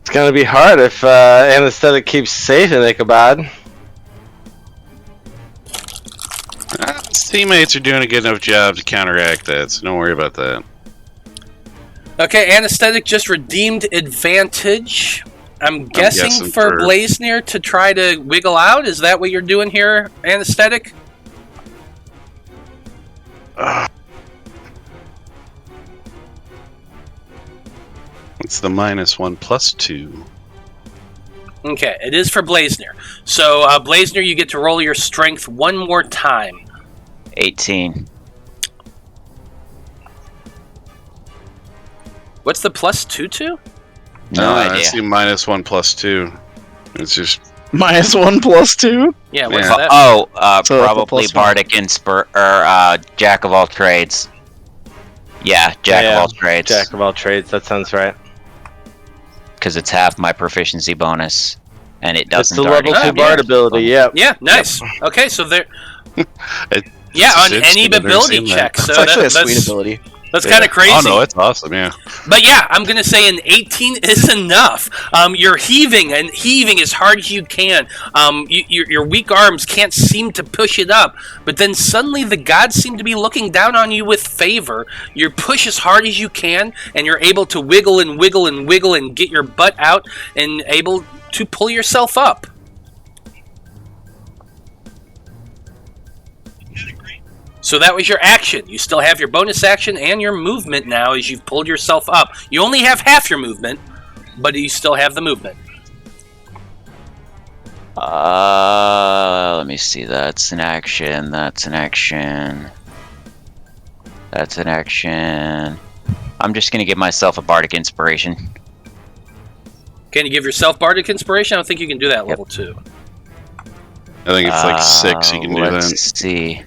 It's gonna be hard if Anesthetic keeps safe in Ichabod. His teammates are doing a good enough job to counteract that, so don't worry about that. Okay, Anesthetic just redeemed advantage. I'm guessing for Blaznir to try to wiggle out. Is that what you're doing here, Anesthetic? It's the -1 + 2. Okay, it is for Blaznir. So, Blaznir, you get to roll your strength one more time. 18. What's the +2 to? No idea. It's the -1 + 2. It's just -1 + 2. Yeah, what's Yeah. that? Oh, So probably +1. Bardic or Jack of all trades. Yeah, Jack of all trades. Jack of all trades, that sounds right. Because it's half my proficiency bonus, and it That's doesn't. the level 2 Bard ability, yep. Yeah, nice. Okay, so there... It's Yeah, on just any interesting. I've never ability seen that. check. So It's actually a that's sweet ability. That's kind of crazy. Oh no, it's awesome, yeah. But yeah, I'm gonna say an 18 is enough. You're heaving as hard as you can. Your weak arms can't seem to push it up, but then suddenly the gods seem to be looking down on you with favor. You push as hard as you can, and you're able to wiggle and wiggle and wiggle and get your butt out and able to pull yourself up. So that was your action. You still have your bonus action and your movement now as you've pulled yourself up. You only have half your movement, but you still have the movement. Let me see. That's an action. That's an action. That's an action. I'm just gonna give myself a bardic inspiration. Can you give yourself bardic inspiration? I don't think you can do that at level 2. I think it's like 6 you can do that. Let's see.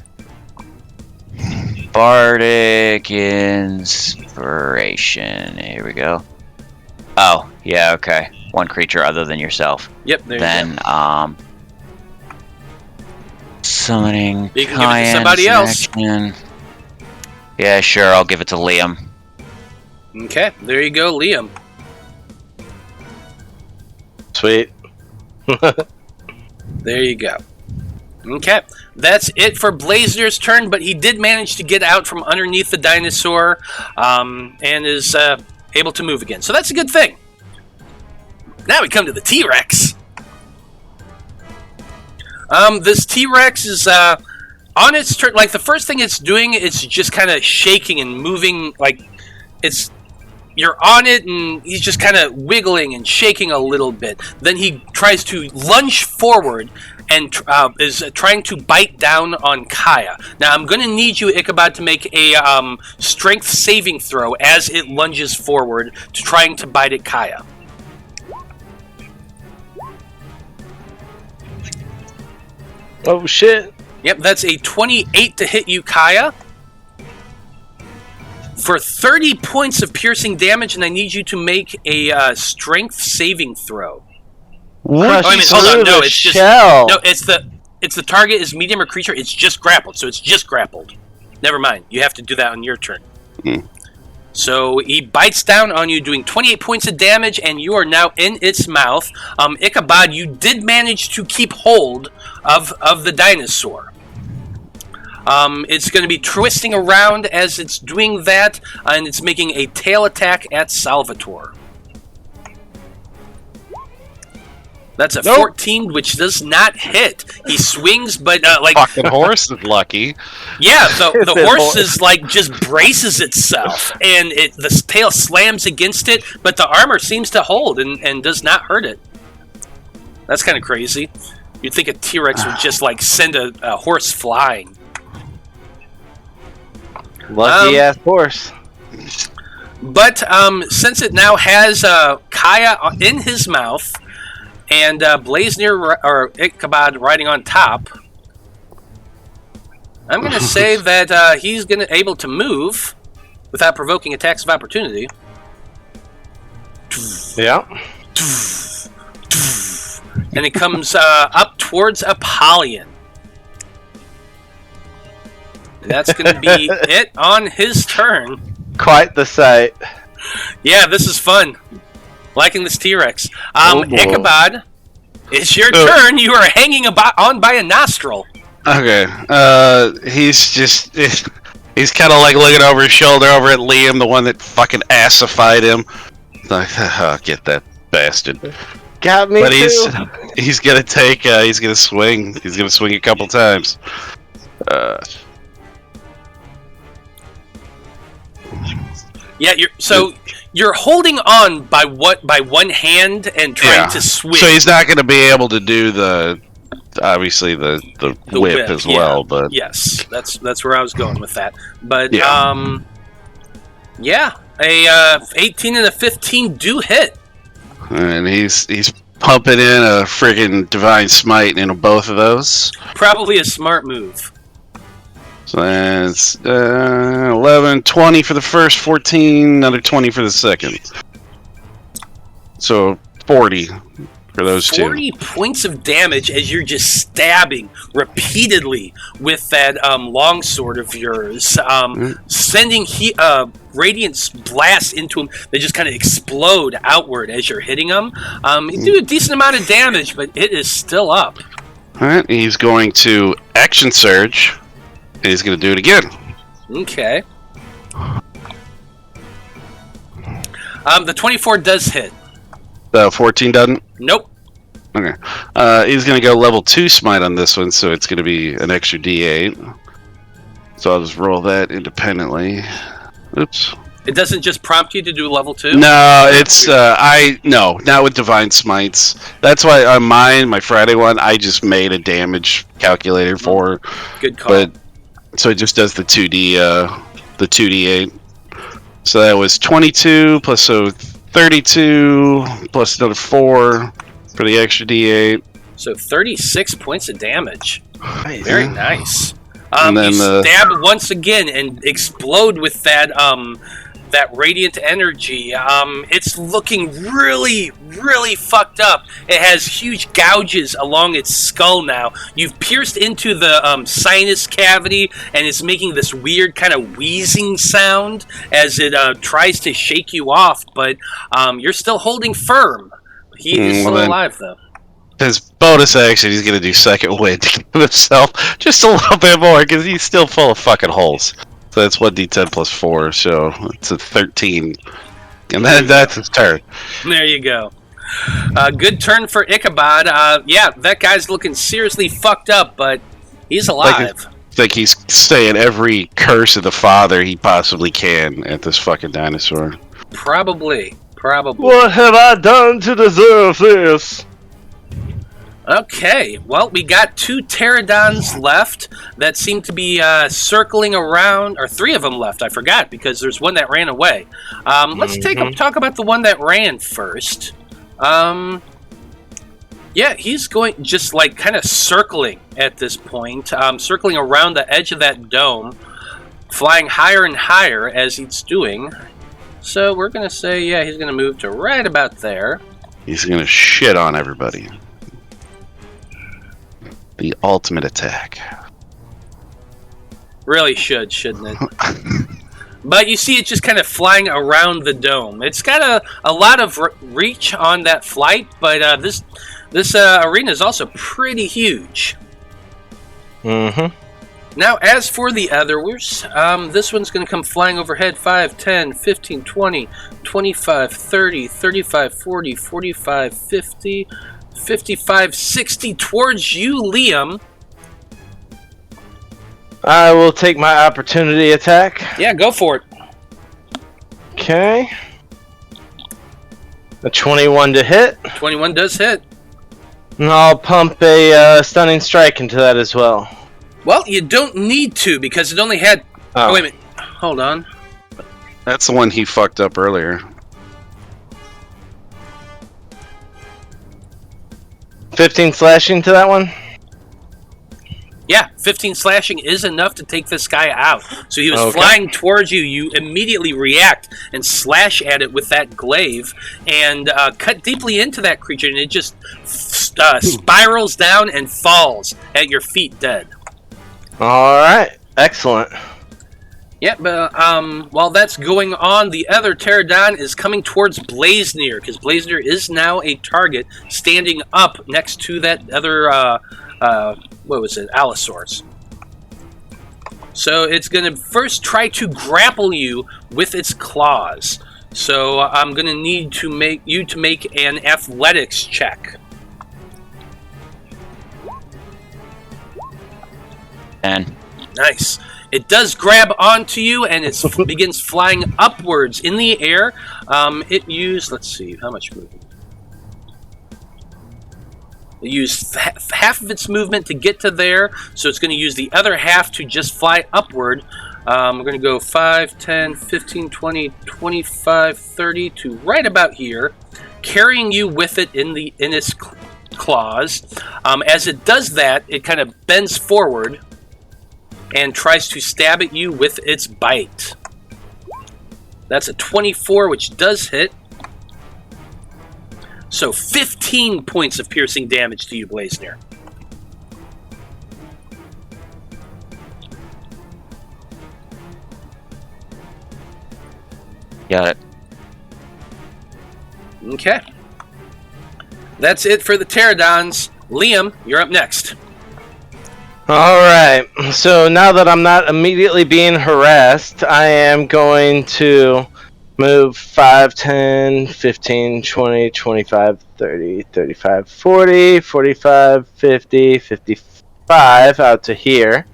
Bardic inspiration. Here we go. Oh, yeah, okay. One creature other than yourself. Yep, there then, you go. Summoning You can Caia give it to somebody else. action. Yeah, sure, I'll give it to Liam. Okay, there you go, Liam. Sweet. There you go. Okay, that's it for Blaznir's turn, but he did manage to get out from underneath the dinosaur and is able to move again. So that's a good thing. Now we come to the T-Rex. This T-Rex is on its turn. Like the first thing it's doing, it's just kind of shaking and moving. Like you're on it, and he's just kind of wiggling and shaking a little bit. Then he tries to lunge forward and is trying to bite down on Caia. Now, I'm going to need you, Ichabod, to make a strength saving throw as it lunges forward to trying to bite at Caia. Oh, shit. Yep, that's a 28 to hit you, Caia. For 30 points of piercing damage, and I need you to make a strength saving throw. Crush Oh, I mean, hold on, no, it's just shell. no, it's the target is medium or creature. It's just grappled, so it's just grappled. Never mind, you have to do that on your turn. So he bites down on you, doing 28 points of damage, and you are now in its mouth. Ichabod, you did manage to keep hold of the dinosaur. It's going to be twisting around as it's doing that, and it's making a tail attack at Salvatore. That's a 14, which does not hit. He swings, but Fucking horse is lucky. yeah, the horse is just braces itself, and the tail slams against it, but the armor seems to hold and does not hurt it. That's kind of crazy. You'd think a T-Rex would just send a horse flying. Lucky ass horse. But since it now has Caia in his mouth, and Blaznir or Ichabod riding on top, I'm going to say that he's going to able to move without provoking attacks of opportunity. Yeah. And it comes up towards Apollyon. And that's going to be it on his turn. Quite the sight. Yeah, this is fun. Liking this T-Rex. boy. Ichabod, it's your turn. You are hanging on by a nostril. Okay. He's kind of looking over his shoulder over at Liam, the one that fucking assified him. Like, oh, get that bastard. Got me But too. he's gonna take he's gonna swing. He's gonna swing a couple times. Yeah, you're holding on by one hand and trying to swing. So he's not gonna be able to do the whip as well, but yes, that's where I was going with that. But yeah. a 18 and a 15 do hit. And he's pumping in a friggin' divine smite into both of those. Probably a smart move. So that's 11, 20 for the first, 14, another 20 for the second. So 40. for those 40 points of damage as you're just stabbing repeatedly with that longsword of yours, sending radiant blasts into him that just kind of explode outward as you're hitting him. You do a decent amount of damage, but it is still up. All right, he's going to action surge, and he's going to do it again. Okay. The 24 does hit. The 14 doesn't? Nope. Okay. He's going to go level 2 smite on this one, so it's going to be an extra d8. So I'll just roll that independently. Oops. It doesn't just prompt you to do level 2? No, it's no, not with divine smites. That's why on my Friday one, I just made a damage calculator for. Good call. But so it just does the 2d8. So that was 22 plus 32 plus another 4 for the extra d8. So 36 points of damage. Nice. Very nice. And then you stab once again and explode with that that radiant energy. It's looking really, really fucked up. It has huge gouges along its skull now. You've pierced into the sinus cavity, and it's making this weird kind of wheezing sound as it tries to shake you off, but you're still holding firm. He is still alive, though. His bonus action, he's going to do second wind to give himself just a little bit more, because he's still full of fucking holes. So that's 1d10 plus 4, so it's a 13. And that's his turn. There you go. Good turn for Ichabod. Yeah, that guy's looking seriously fucked up, but he's alive. I think he's saying every curse of the father he possibly can at this fucking dinosaur. Probably. What have I done to deserve this? Okay, well, we got 2 pterodons left that seem to be circling around, or 3 of them left, I forgot, because there's one that ran away. Let's talk about the one that ran first. Yeah, he's going, just like, kind of circling at this point, circling around the edge of that dome, flying higher and higher as he's doing. So we're going to say, yeah, he's going to move to right about there. He's going to shit on everybody. The ultimate attack. Really should, shouldn't it? But you see it just kind of flying around the dome. It's got a lot of reach on that flight, but this arena is also pretty huge. Now, as for the others, this one's going to come flying overhead 5, 10, 15, 20, 25, 30, 35, 40, 45, 50... 55, 60 towards you, Liam. I will take my opportunity attack. Yeah, go for it. Okay. A 21 to hit. 21 does hit. And I'll pump a stunning strike into that as well. Well, you don't need to because it only had... Oh, wait a minute. Hold on. That's the one he fucked up earlier. 15 slashing to that one? Yeah, 15 slashing is enough to take this guy out. So he was flying towards you. You immediately react and slash at it with that glaive and cut deeply into that creature, and it just spirals down and falls at your feet dead. Alright, excellent. Yeah, but while that's going on, the other pterodon is coming towards Blaznir, because Blaznir is now a target standing up next to that other, what was it, Allosaurus. So it's going to first try to grapple you with its claws. So I'm going to need to make you to make an athletics check. And Nice. It does grab onto you, and it begins flying upwards in the air. It used, let's see, how much movement? It used half of its movement to get to there, so it's going to use the other half to just fly upward. We're going to go 5, 10, 15, 20, 25, 30 to right about here, carrying you with it in its claws. As it does that, it kind of bends forward and tries to stab at you with its bite. That's a 24, which does hit. So 15 points of piercing damage to you, Blaznir. Got it. Okay. That's it for the pterodons. Liam, you're up next. Alright, so now that I'm not immediately being harassed, I am going to move 5, 10, 15, 20, 25, 30, 35, 40, 45, 50, 55 out to here.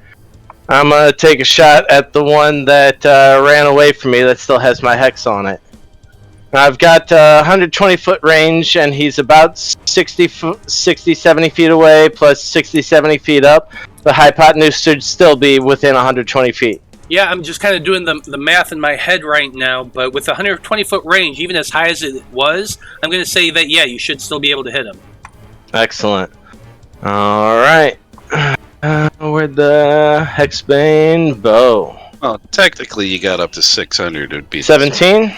I'm going to take a shot at the one that ran away from me that still has my hex on it. I've got 120-foot range, and he's about 60, 70 feet away, plus 60, 70 feet up. The hypotenuse should still be within 120 feet. Yeah, I'm just kind of doing the math in my head right now, but with a 120-foot range, even as high as it was, I'm going to say that, yeah, you should still be able to hit him. Excellent. Alright. Where'd the Hexbane bow? Well, technically, you got up to 600. It would be 17?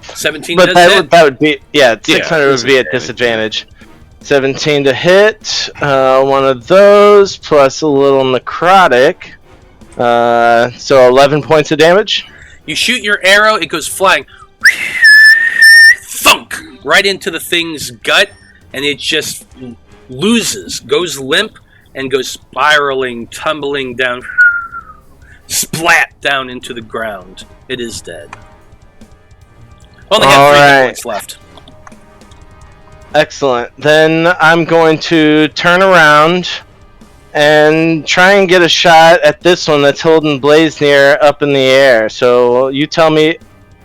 17 But does that hit. would be, 600 would be at disadvantage. disadvantage. 17 to hit, one of those, plus a little necrotic. So 11 points of damage. You shoot your arrow, it goes flying. Thunk! Right into the thing's gut, and it just goes limp, and goes spiraling, tumbling down, splat down into the ground. It is dead. Only have 3 hit points left. Excellent. Then I'm going to turn around and try and get a shot at this one that's holding Blaznir up in the air. So you tell me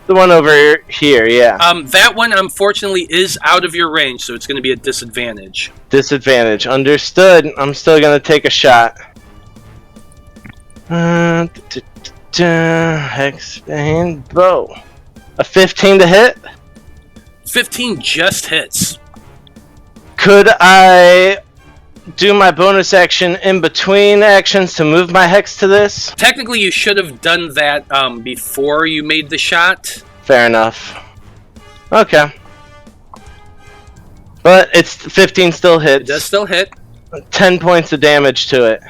the one over here, yeah. That one, unfortunately, is out of your range, so it's going to be a disadvantage. Disadvantage. Understood. I'm still going to take a shot. Hexbane bow. A 15 to hit? 15 just hits. Could I do my bonus action in between actions to move my hex to this? Technically, you should have done that before you made the shot. Fair enough. Okay. But it's 15 still hits. It does still hit. 10 points of damage to it.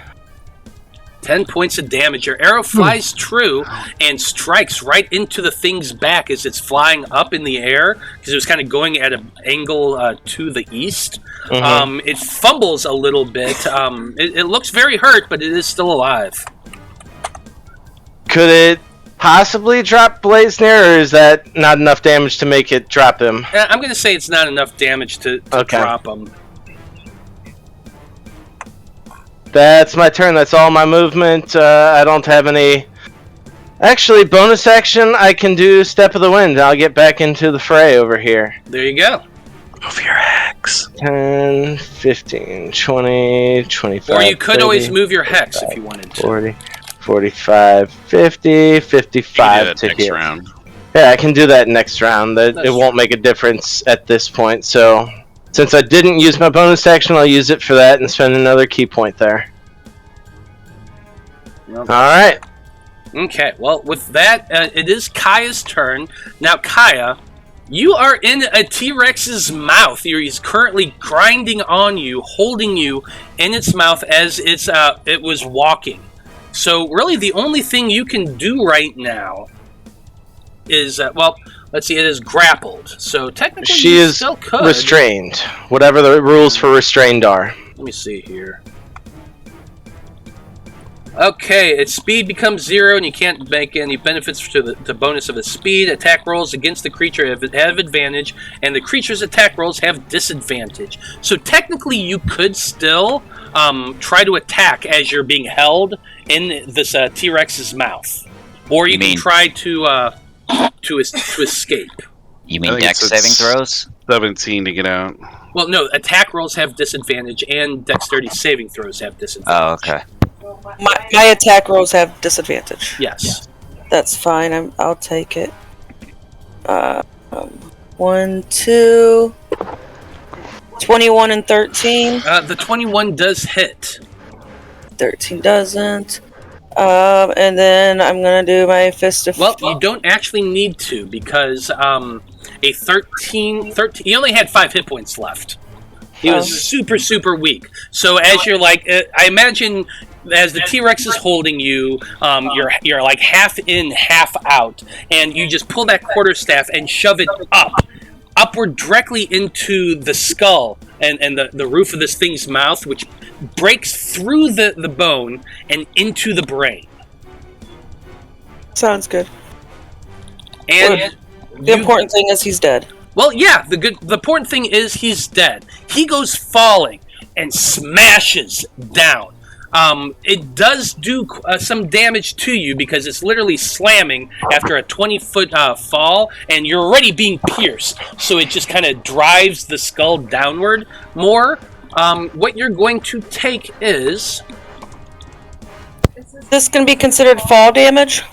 10 points of damage. Your arrow flies true and strikes right into the thing's back as it's flying up in the air, because it was kind of going at an angle to the east. Mm-hmm. It fumbles a little bit. It looks very hurt, but it is still alive. Could it possibly drop Blaznir, or is that not enough damage to make it drop him? I'm going to say it's not enough damage to drop him. That's my turn. That's all my movement. I don't have any... Actually, bonus action, I can do Step of the Wind. I'll get back into the fray over here. There you go. Move your hex. 10, 15, 20, 25, Or you could 30, always move your hex if you wanted to. 40, 45, 50, 55 to next hit. round. Yeah, I can do that next round. It That's won't make a difference at this point, so... Since I didn't use my bonus action, I'll use it for that and spend another key point there. Alright. Okay, well, with that, it is Caia's turn. Now, Caia, you are in a T-Rex's mouth. He's currently grinding on you, holding you in its mouth as it was walking. So, really, the only thing you can do right now is, let's see, it is grappled. So, technically, She you is still could. restrained. Whatever the rules for restrained are. Let me see here. Okay, its speed becomes 0, and you can't make any benefits to the bonus of its speed. Attack rolls against the creature have advantage, and the creature's attack rolls have disadvantage. So technically, you could still try to attack as you're being held in this T-Rex's mouth, or you can try to escape. You mean dex saving throws? 17 to get out. Well, no, attack rolls have disadvantage, and dexterity saving throws have disadvantage. Oh, okay. My attack rolls have disadvantage. Yes. That's fine. I'll take it. 1, 2, 21 and 13. The 21 does hit. 13 doesn't. And then I'm gonna do my fist of. Well, you don't actually need to because a 13. He only had 5 hit points left. He was super, super weak. So as you're like, I imagine as the T-Rex is holding you, you're like half in, half out, and you just pull that quarterstaff and shove it upward directly into the skull and the roof of this thing's mouth, which breaks through the bone and into the brain. Sounds good. And the important thing is he's dead. Well, yeah, the important thing is he's dead. He goes falling and smashes down. It does do some damage to you because it's literally slamming after a 20-foot fall, and you're already being pierced. So it just kind of drives the skull downward more. What you're going to take is... Is this going to be considered fall damage?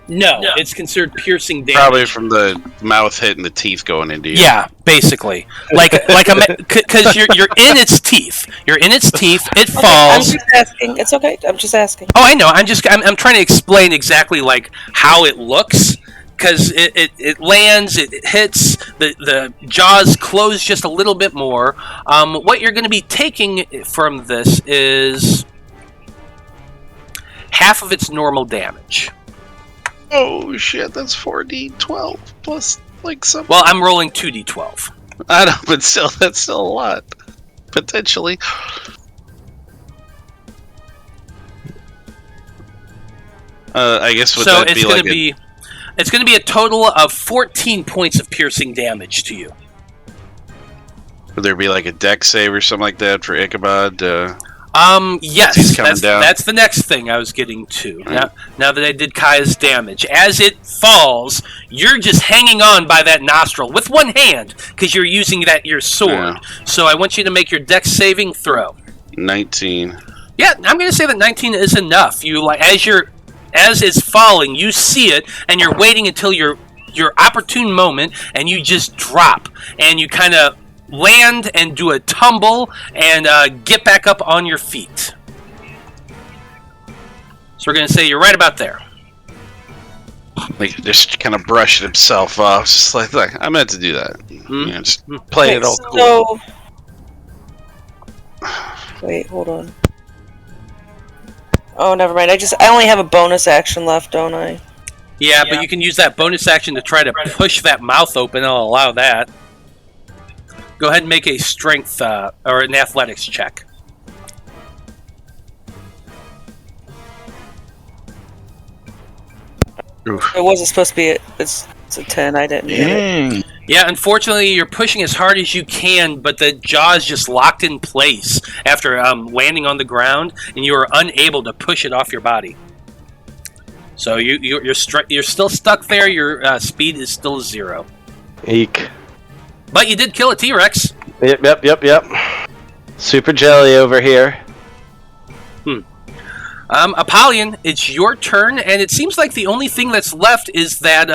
No, it's considered piercing damage. Probably from the mouth hitting the teeth going into you. Yeah, basically, because you're in its teeth. You're in its teeth. It falls. I'm just asking. It's okay. I'm just asking. Oh, I know. I'm trying to explain exactly like how it looks. Because it lands, it hits, the jaws close just a little bit more. What you're going to be taking from this is half of its normal damage. Oh shit, that's 4d12 plus like something. Well, I'm rolling 2d12. I know, but still, that's still a lot. Potentially. I guess would so that it's be going like to be it's going to be a total of 14 points of piercing damage to you. Would there be like a dex save or something like that for Ichabod? Yes, he's coming down. That's the next thing I was getting to. Now that I did Caia's damage. As it falls, you're just hanging on by that nostril with one hand, because you're using your sword. Yeah. So I want you to make your dex saving throw. 19. Yeah, I'm going to say that 19 is enough. You as it's falling, you see it, and you're waiting until your opportune moment, and you just drop, and you kind of land and do a tumble and get back up on your feet. So we're going to say you're right about there. Like just kind of brushed himself off. Just like I meant to do that. Mm-hmm. You know, just play it all cool. So, wait, hold on. Oh, never mind. I only have a bonus action left, don't I? Yeah, but you can use that bonus action to try to push that mouth open. I'll allow that. Go ahead and make a strength or an athletics check. Oof. It wasn't supposed to be. It's a 10. I didn't. Dang. Yeah, unfortunately, you're pushing as hard as you can, but the jaw is just locked in place after landing on the ground, and you are unable to push it off your body. So you're still stuck there. Your speed is still 0. Eek. But you did kill a T-Rex. Yep. Super jelly over here. Apollyon, it's your turn, and it seems like the only thing that's left is that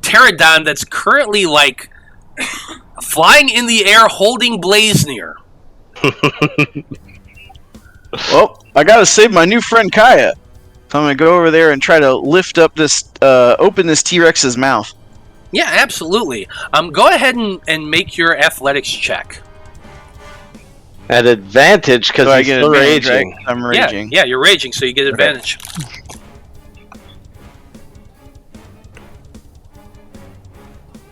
pterodon that's currently like flying in the air holding Blaznir. Well, I gotta save my new friend Caia. So I'm gonna go over there and try to lift up this, open this T-Rex's mouth. Yeah, absolutely. Go ahead and make your athletics check. At advantage because I he's get still advantage, raging. right? I'm raging. Yeah, you're raging, so you get advantage.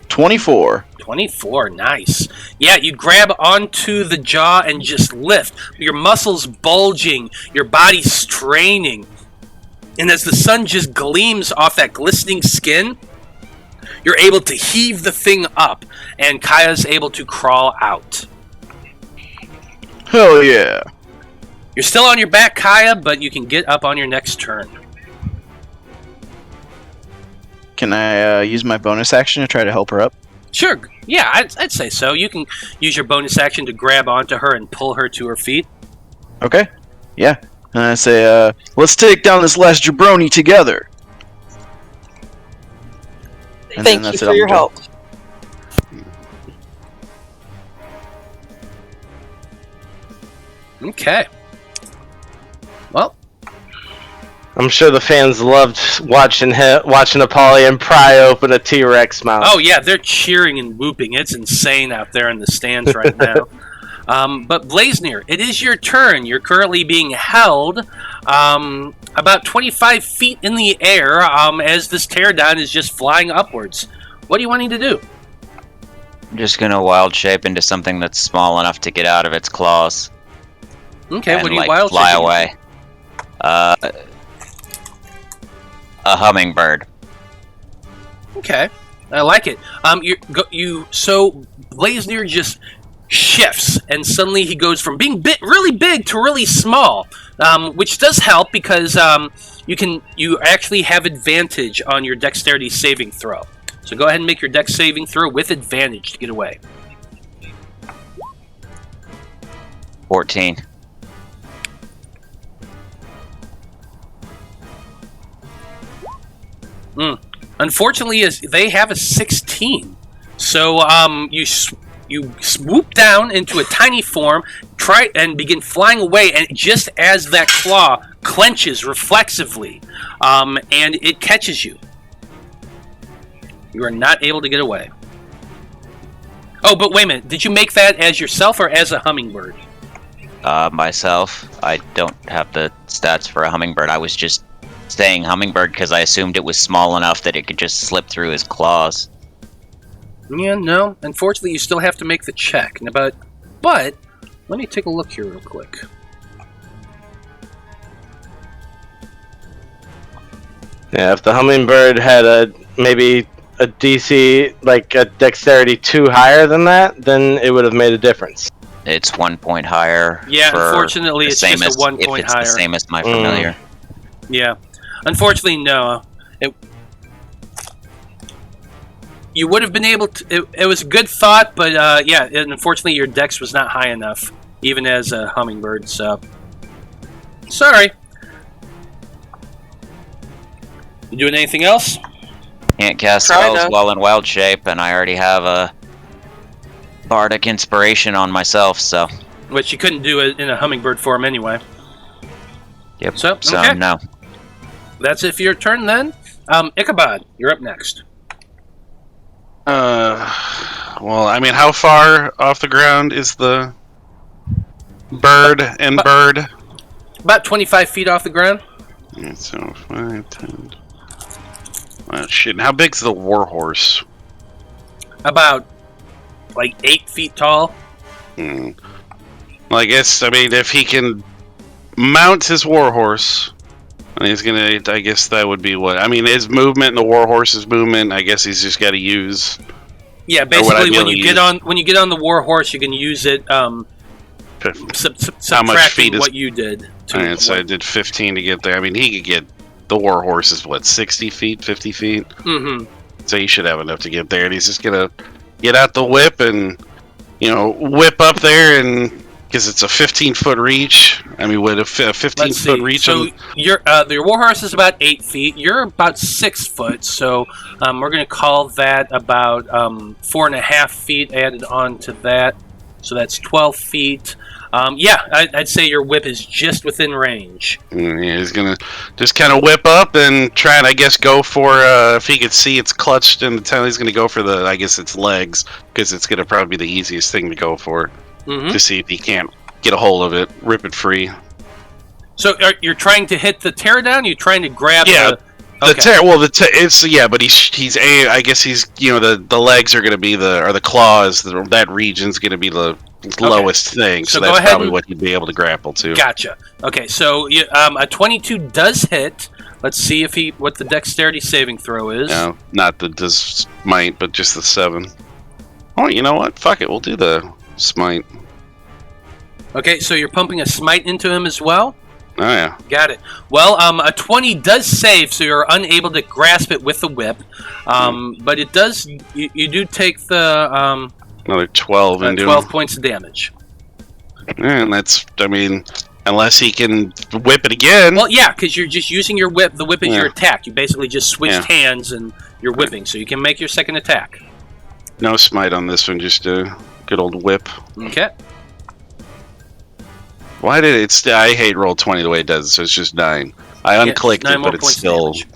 24. 24, nice. Yeah, you grab onto the jaw and just lift. Your muscles bulging, your body straining. And as the sun just gleams off that glistening skin, you're able to heave the thing up, and Caia's able to crawl out. Hell yeah. You're still on your back, Caia, but you can get up on your next turn. Can I use my bonus action to try to help her up? Sure, yeah, I'd say so. You can use your bonus action to grab onto her and pull her to her feet. Okay. Yeah. And I say, let's take down this last jabroni together. And Thank you for your help. Okay. Well, I'm sure the fans loved watching Apollyon pry open a T-Rex mouth. Oh yeah, they're cheering and whooping. It's insane out there in the stands right now. But Blaznir, it is your turn. You're currently being held about 25 feet in the air as this teardown is just flying upwards. What are you wanting to do? I'm just gonna wild shape into something that's small enough to get out of its claws. Okay, And, what do you like, wild fly shaping away. A hummingbird. into? Okay, I like it. So Blaznir just shifts, and suddenly he goes from being really big to really small, which does help because you actually have advantage on your dexterity saving throw. So go ahead and make your dex saving throw with advantage to get away. 14. Unfortunately, they have a 16. So you swoop down into a tiny form, try and begin flying away, and just as that claw clenches reflexively, and it catches you. You are not able to get away. Oh, but wait a minute. Did you make that as yourself or as a hummingbird? Myself. I don't have the stats for a hummingbird. I was just saying hummingbird because I assumed it was small enough that it could just slip through his claws. Yeah, no. Unfortunately, you still have to make the check. But let me take a look here real quick. Yeah, if the hummingbird had maybe a DC, like a dexterity 2 higher than that, then it would have made a difference. It's 1 point higher. Yeah, unfortunately, it's just a 1 point higher. If it's the same as my familiar. Yeah. Unfortunately, no. You would have been able to... It was a good thought, but yeah, unfortunately your dex was not high enough, even as a hummingbird, so... Sorry. You doing anything else? Can't cast Try spells to. while in wild shape, and I already have a bardic inspiration on myself, so... Which you couldn't do it in a hummingbird form anyway. Yep. So okay. No. That's it for your turn then. Ichabod, you're up next. Well, I mean, how far off the ground is the bird and bird? About 25 feet off the ground. Yeah, so 5, 10. Well, shit. And how big's the warhorse? About, 8 feet tall. Well, I guess, if he can mount his warhorse, and he's gonna, I guess that would be what... his movement and the warhorse's movement, I guess he's just got to use... Yeah, basically when you get on the warhorse, you can use it, subtracting what you did. Alright, so I did 15 to get there. He could get... The warhorse is, 60 feet, 50 feet? Mm-hmm. So he should have enough to get there, and he's just gonna get out the whip and, whip up there, and... Because it's a 15-foot reach. With a 15-foot reach... So your warhorse is about 8 feet. You're about 6 foot, so we're going to call that about 4.5 feet added on to that. So that's 12 feet. I'd say your whip is just within range. Yeah, he's going to just kind of whip up and try and, I guess, go for... if he could see it's clutched in the tail, he's going to go for its legs, because it's going to probably be the easiest thing to go for. Mm-hmm. To see if he can't get a hold of it, rip it free. So you're trying to hit the teardown? You're trying to grab the okay. But he's I guess he's the legs are going to be the claws. That region's going to be the lowest thing. So that's probably what he'd be able to grapple to. Gotcha. Okay, so a 22 does hit. Let's see what the dexterity saving throw is. No, not the smite, but just the 7. Oh, you know what? Fuck it, we'll do the smite. Okay, so you're pumping a smite into him as well? Oh, yeah. Got it. Well, a 20 does save, so you're unable to grasp it with the whip. But it does... You do take the... Another 12 into 12 points of damage. And that's... unless he can whip it again. Well, yeah, because you're just using your whip. The whip is your attack. You basically just switched hands and you're whipping, so you can make your second attack. No smite on this one, just a good old whip. Okay. Why did it... I hate roll 20 the way it does, so it's just 9. I Yeah, unclicked 9 it, more but it's points of still. damage.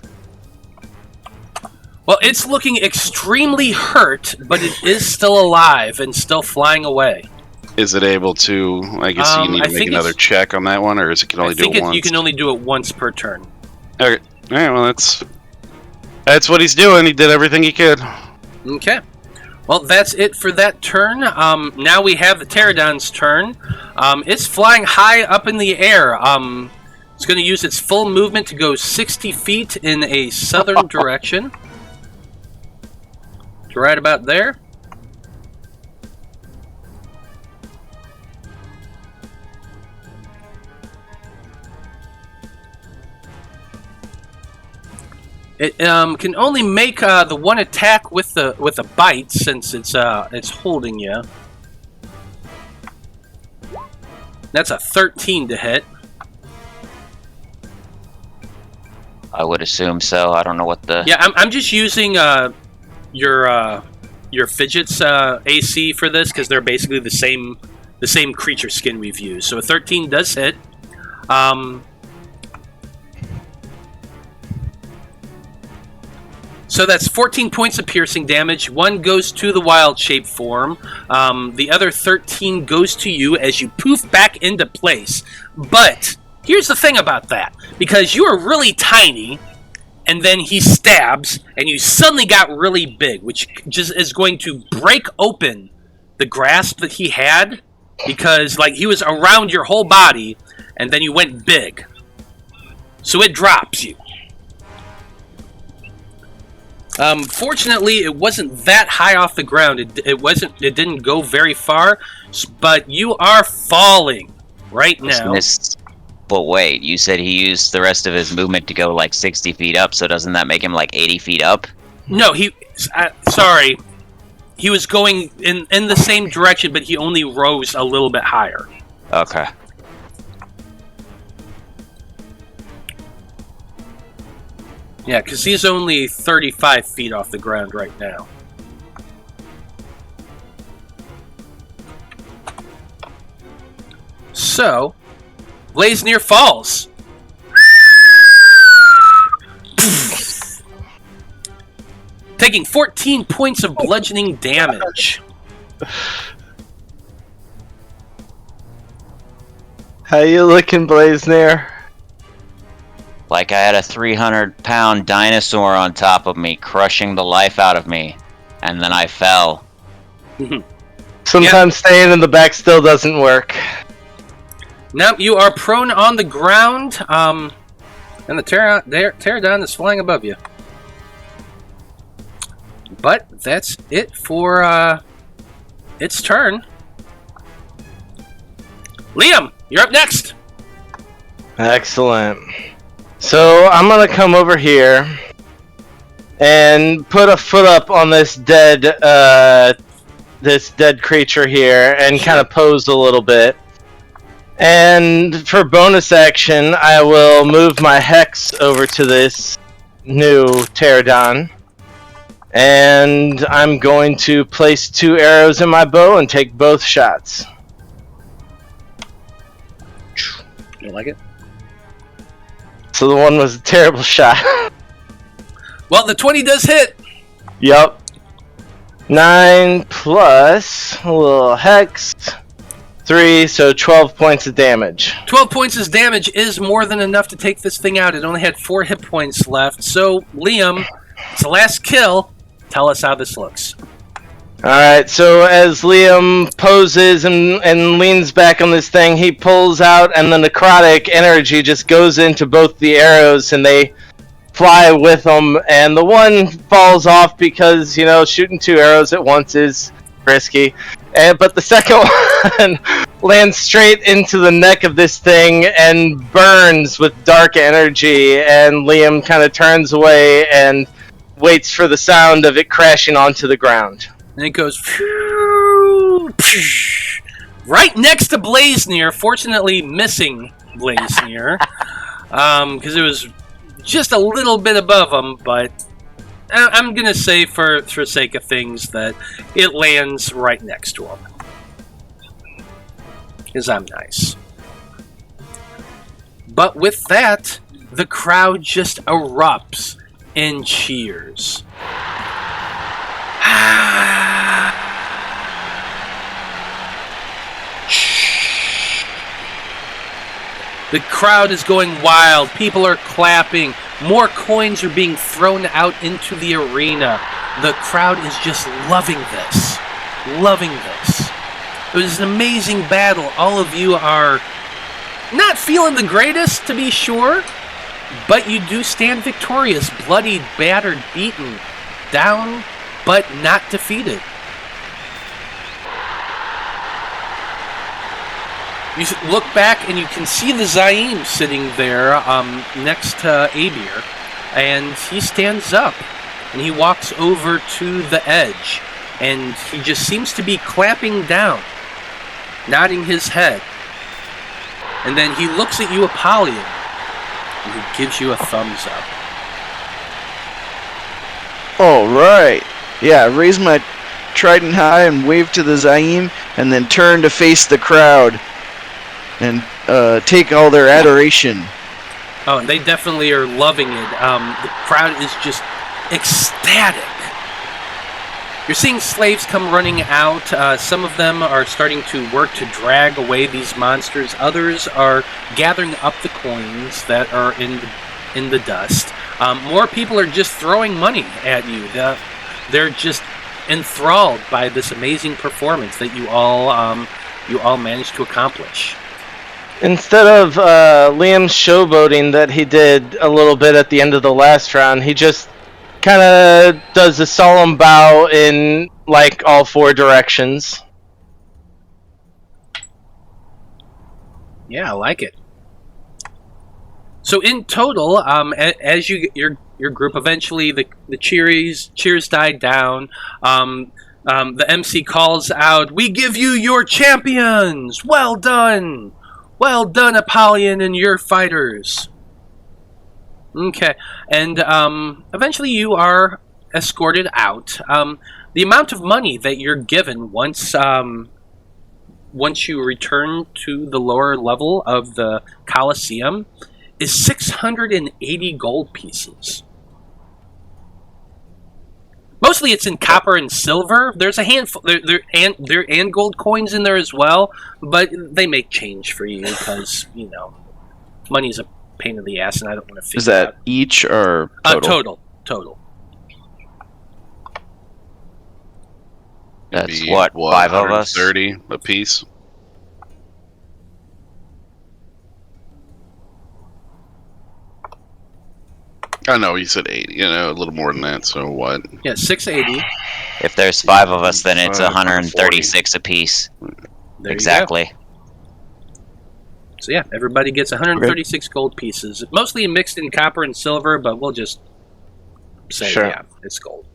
Well, it's looking extremely hurt, but it is still alive and still flying away. Is it able to? I guess you need I to make think another it's- check on that one, or is it can only do it once? You can only do it once per turn. Okay. All right. Well, that's what he's doing. He did everything he could. Okay. Well, that's it for that turn. Now we have the Pterodon's turn. It's flying high up in the air. It's going to use its full movement to go 60 feet in a southern direction. Right about there. It can only make the one attack with a bite since it's holding you. That's a 13 to hit. I would assume so. I don't know what the... Yeah, I'm just using your fidgets AC for this because they're basically the same creature skin we've used. So a 13 does hit. So that's 14 points of piercing damage. 1 goes to the wild shape form. The other 13 goes to you as you poof back into place. But here's the thing about that. Because you are really tiny, and then he stabs, and you suddenly got really big, which just is going to break open the grasp that he had. Because like he was around your whole body, and then you went big. So it drops you. Fortunately, it wasn't that high off the ground. It didn't go very far, but you are falling right now. But wait, you said he used the rest of his movement to go like 60 feet up, so doesn't that make him like 80 feet up? No, sorry. He was going in the same direction, but he only rose a little bit higher. Okay. Yeah, because he's only 35 feet off the ground right now. So, Blaznir falls. Taking 14 points of bludgeoning damage. How you looking, Blaznir? Like I had a 300-pound dinosaur on top of me, crushing the life out of me, and then I fell. Sometimes staying in the back still doesn't work. Now you are prone on the ground, and the Pterodon is flying above you. But that's it for its turn. Liam, you're up next. Excellent. So I'm gonna come over here and put a foot up on this dead creature here and kind of pose a little bit. And for bonus action, I will move my hex over to this new Pterodon. And I'm going to place 2 arrows in my bow and take both shots. You like it? So the one was a terrible shot. Well, the 20 does hit. Yup. 9 plus a little hex. 3, so 12 points of damage. 12 points of damage is more than enough to take this thing out. It only had 4 hit points left. So, Liam, it's the last kill. Tell us how this looks. Alright, so as Liam poses and leans back on this thing, he pulls out, and the necrotic energy just goes into both the arrows, and they fly with them. And the one falls off because, you know, shooting 2 arrows at once is risky. But the second one lands straight into the neck of this thing and burns with dark energy. And Liam kind of turns away and waits for the sound of it crashing onto the ground. And it goes right next to Blaznir, fortunately missing Blaznir, because it was just a little bit above him, but I'm going to say for sake of things that it lands right next to him. Because I'm nice. But with that, the crowd just erupts in cheers. The crowd is going wild. People are clapping. More coins are being thrown out into the arena. The crowd is just loving this. Loving this. It was an amazing battle. All of you are not feeling the greatest, to be sure, but you do stand victorious. Bloodied, battered, beaten, down, but not defeated. You look back and you can see the Zaim sitting there next to Abir, and he stands up and he walks over to the edge, and he just seems to be clapping down, nodding his head. And then he looks at you, Apollyon, and he gives you a thumbs up. All right. Yeah, I raise my trident high and wave to the Zaim, and then turn to face the crowd and take all their adoration. Oh, and they definitely are loving it. The crowd is just ecstatic. You're seeing slaves come running out. Some of them are starting to work to drag away these monsters. Others are gathering up the coins that are in the dust. More people are just throwing money at you. They're just enthralled by this amazing performance that you all managed to accomplish. Instead of Liam's showboating that he did a little bit at the end of the last round, he just kind of does a solemn bow in like all four directions. Yeah, I like it. So in total, as your group eventually the cheers died down. The MC calls out, "We give you your champions! Well done! Well done, Apollyon and your fighters!" Okay, and eventually you are escorted out. The amount of money that you're given once you return to the lower level of the Colosseum is 680 gold pieces. Mostly it's in copper and silver. There's a handful, there and gold coins in there as well, but they make change for you because, you know, money's a pain in the ass and I don't want to figure Is that out. each or total? Total. That's Be, what, 5 of us? 30 a piece. I know you said 80. You know, a little more than that. So what? Yeah, 680. If there's 5 of us, then it's 5, 136 apiece. There Exactly. You go. So yeah, everybody gets 136 gold pieces. Mostly mixed in copper and silver, but we'll just say, Sure. yeah, it's gold.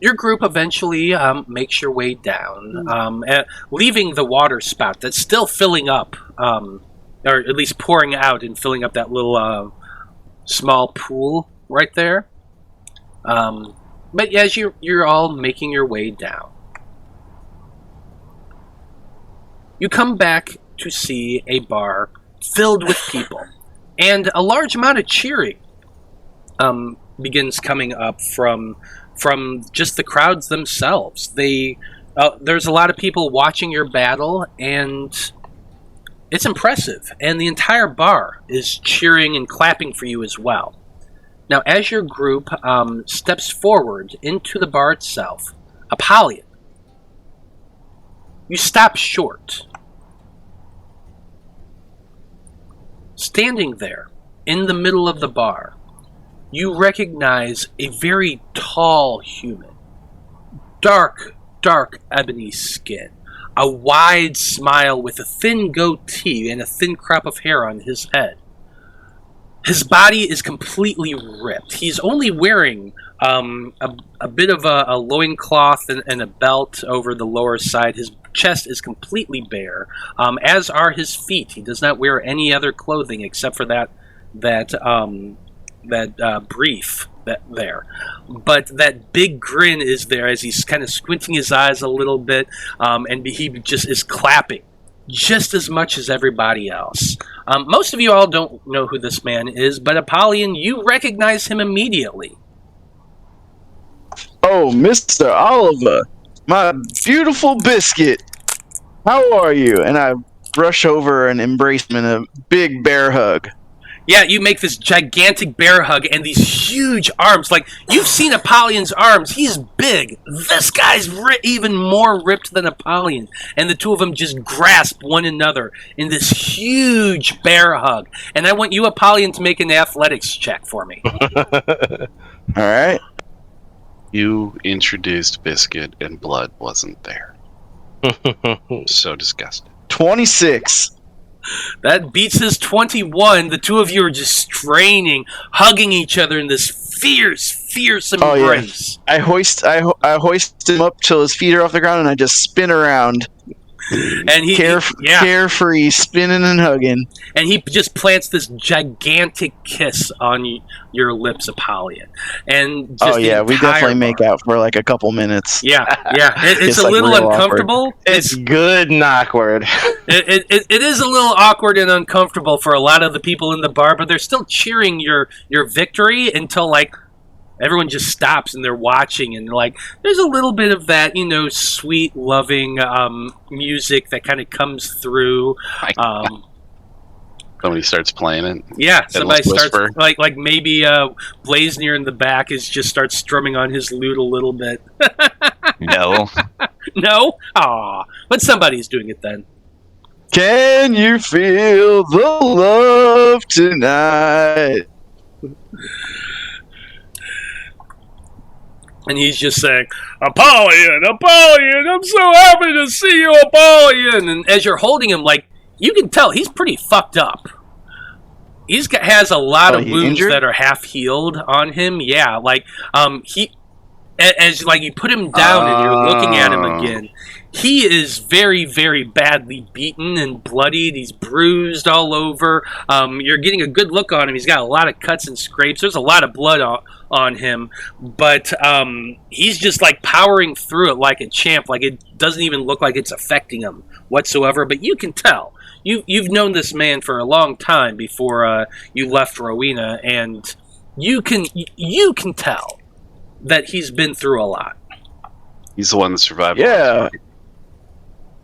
Your group eventually makes your way down, leaving the water spout that's still filling up, or at least pouring out and filling up that little small pool right there. But as you're all making your way down, you come back to see a bar filled with people, and a large amount of cheering begins coming up from just the crowds themselves. There's a lot of people watching your battle, and it's impressive. And the entire bar is cheering and clapping for you as well. Now, as your group steps forward into the bar itself, Apollyon, you stop short. Standing there in the middle of the bar, you recognize a very tall human. Dark ebony skin. A wide smile with a thin goatee and a thin crop of hair on his head. His body is completely ripped. He's only wearing a bit of a loincloth and a belt over the lower side. His chest is completely bare, as are his feet. He does not wear any other clothing except for that brief there. But that big grin is there as he's kind of squinting his eyes a little bit, and he just is clapping just as much as everybody else. Most of you all don't know who this man is, but Apollyon, you recognize him immediately. Oh, Mr. Oliver, my beautiful biscuit. How are you? And I rush over and embrace him in a big bear hug. Yeah, you make this gigantic bear hug and these huge arms. Like, you've seen Apollyon's arms. He's big. This guy's even more ripped than Apollyon. And the two of them just grasp one another in this huge bear hug. And I want you, Apollyon, to make an athletics check for me. All right. You introduced Biscuit and blood wasn't there. So disgusting. 26. That beats his 21. The two of you are just straining, hugging each other in this fierce embrace. I hoist him up till his feet are off the ground, and I just spin around. And carefree, spinning and hugging. And he just plants this gigantic kiss on your lips, Apollyon. And just we definitely make out for like a couple minutes. Yeah. It's a like little real uncomfortable. Awkward. It's good and awkward. It is a little awkward and uncomfortable for a lot of the people in the bar, but they're still cheering your victory until like everyone just stops and they're watching, and like there's a little bit of that, sweet, loving music that kind of comes through. Somebody starts playing it. Yeah, somebody starts whisper. like maybe Blaznir in the back just starts strumming on his lute a little bit. No. No? Aw, but somebody's doing it then. Can you feel the love tonight? And he's just saying, Apollyon, I'm so happy to see you, Apollyon. And as you're holding him, like, you can tell he's pretty fucked up. Has a lot of wounds injured? that are half healed on him. Yeah, like, as like you put him down and you're looking at him again, he is very, very badly beaten and bloodied. He's bruised all over. You're getting a good look on him. He's got a lot of cuts and scrapes. There's a lot of blood on him, but he's just like powering through it like a champ. Like it doesn't even look like it's affecting him whatsoever. But you can tell. You've known this man for a long time before you left Rowena, and you can tell that he's been through a lot. He's the one that survived. Yeah.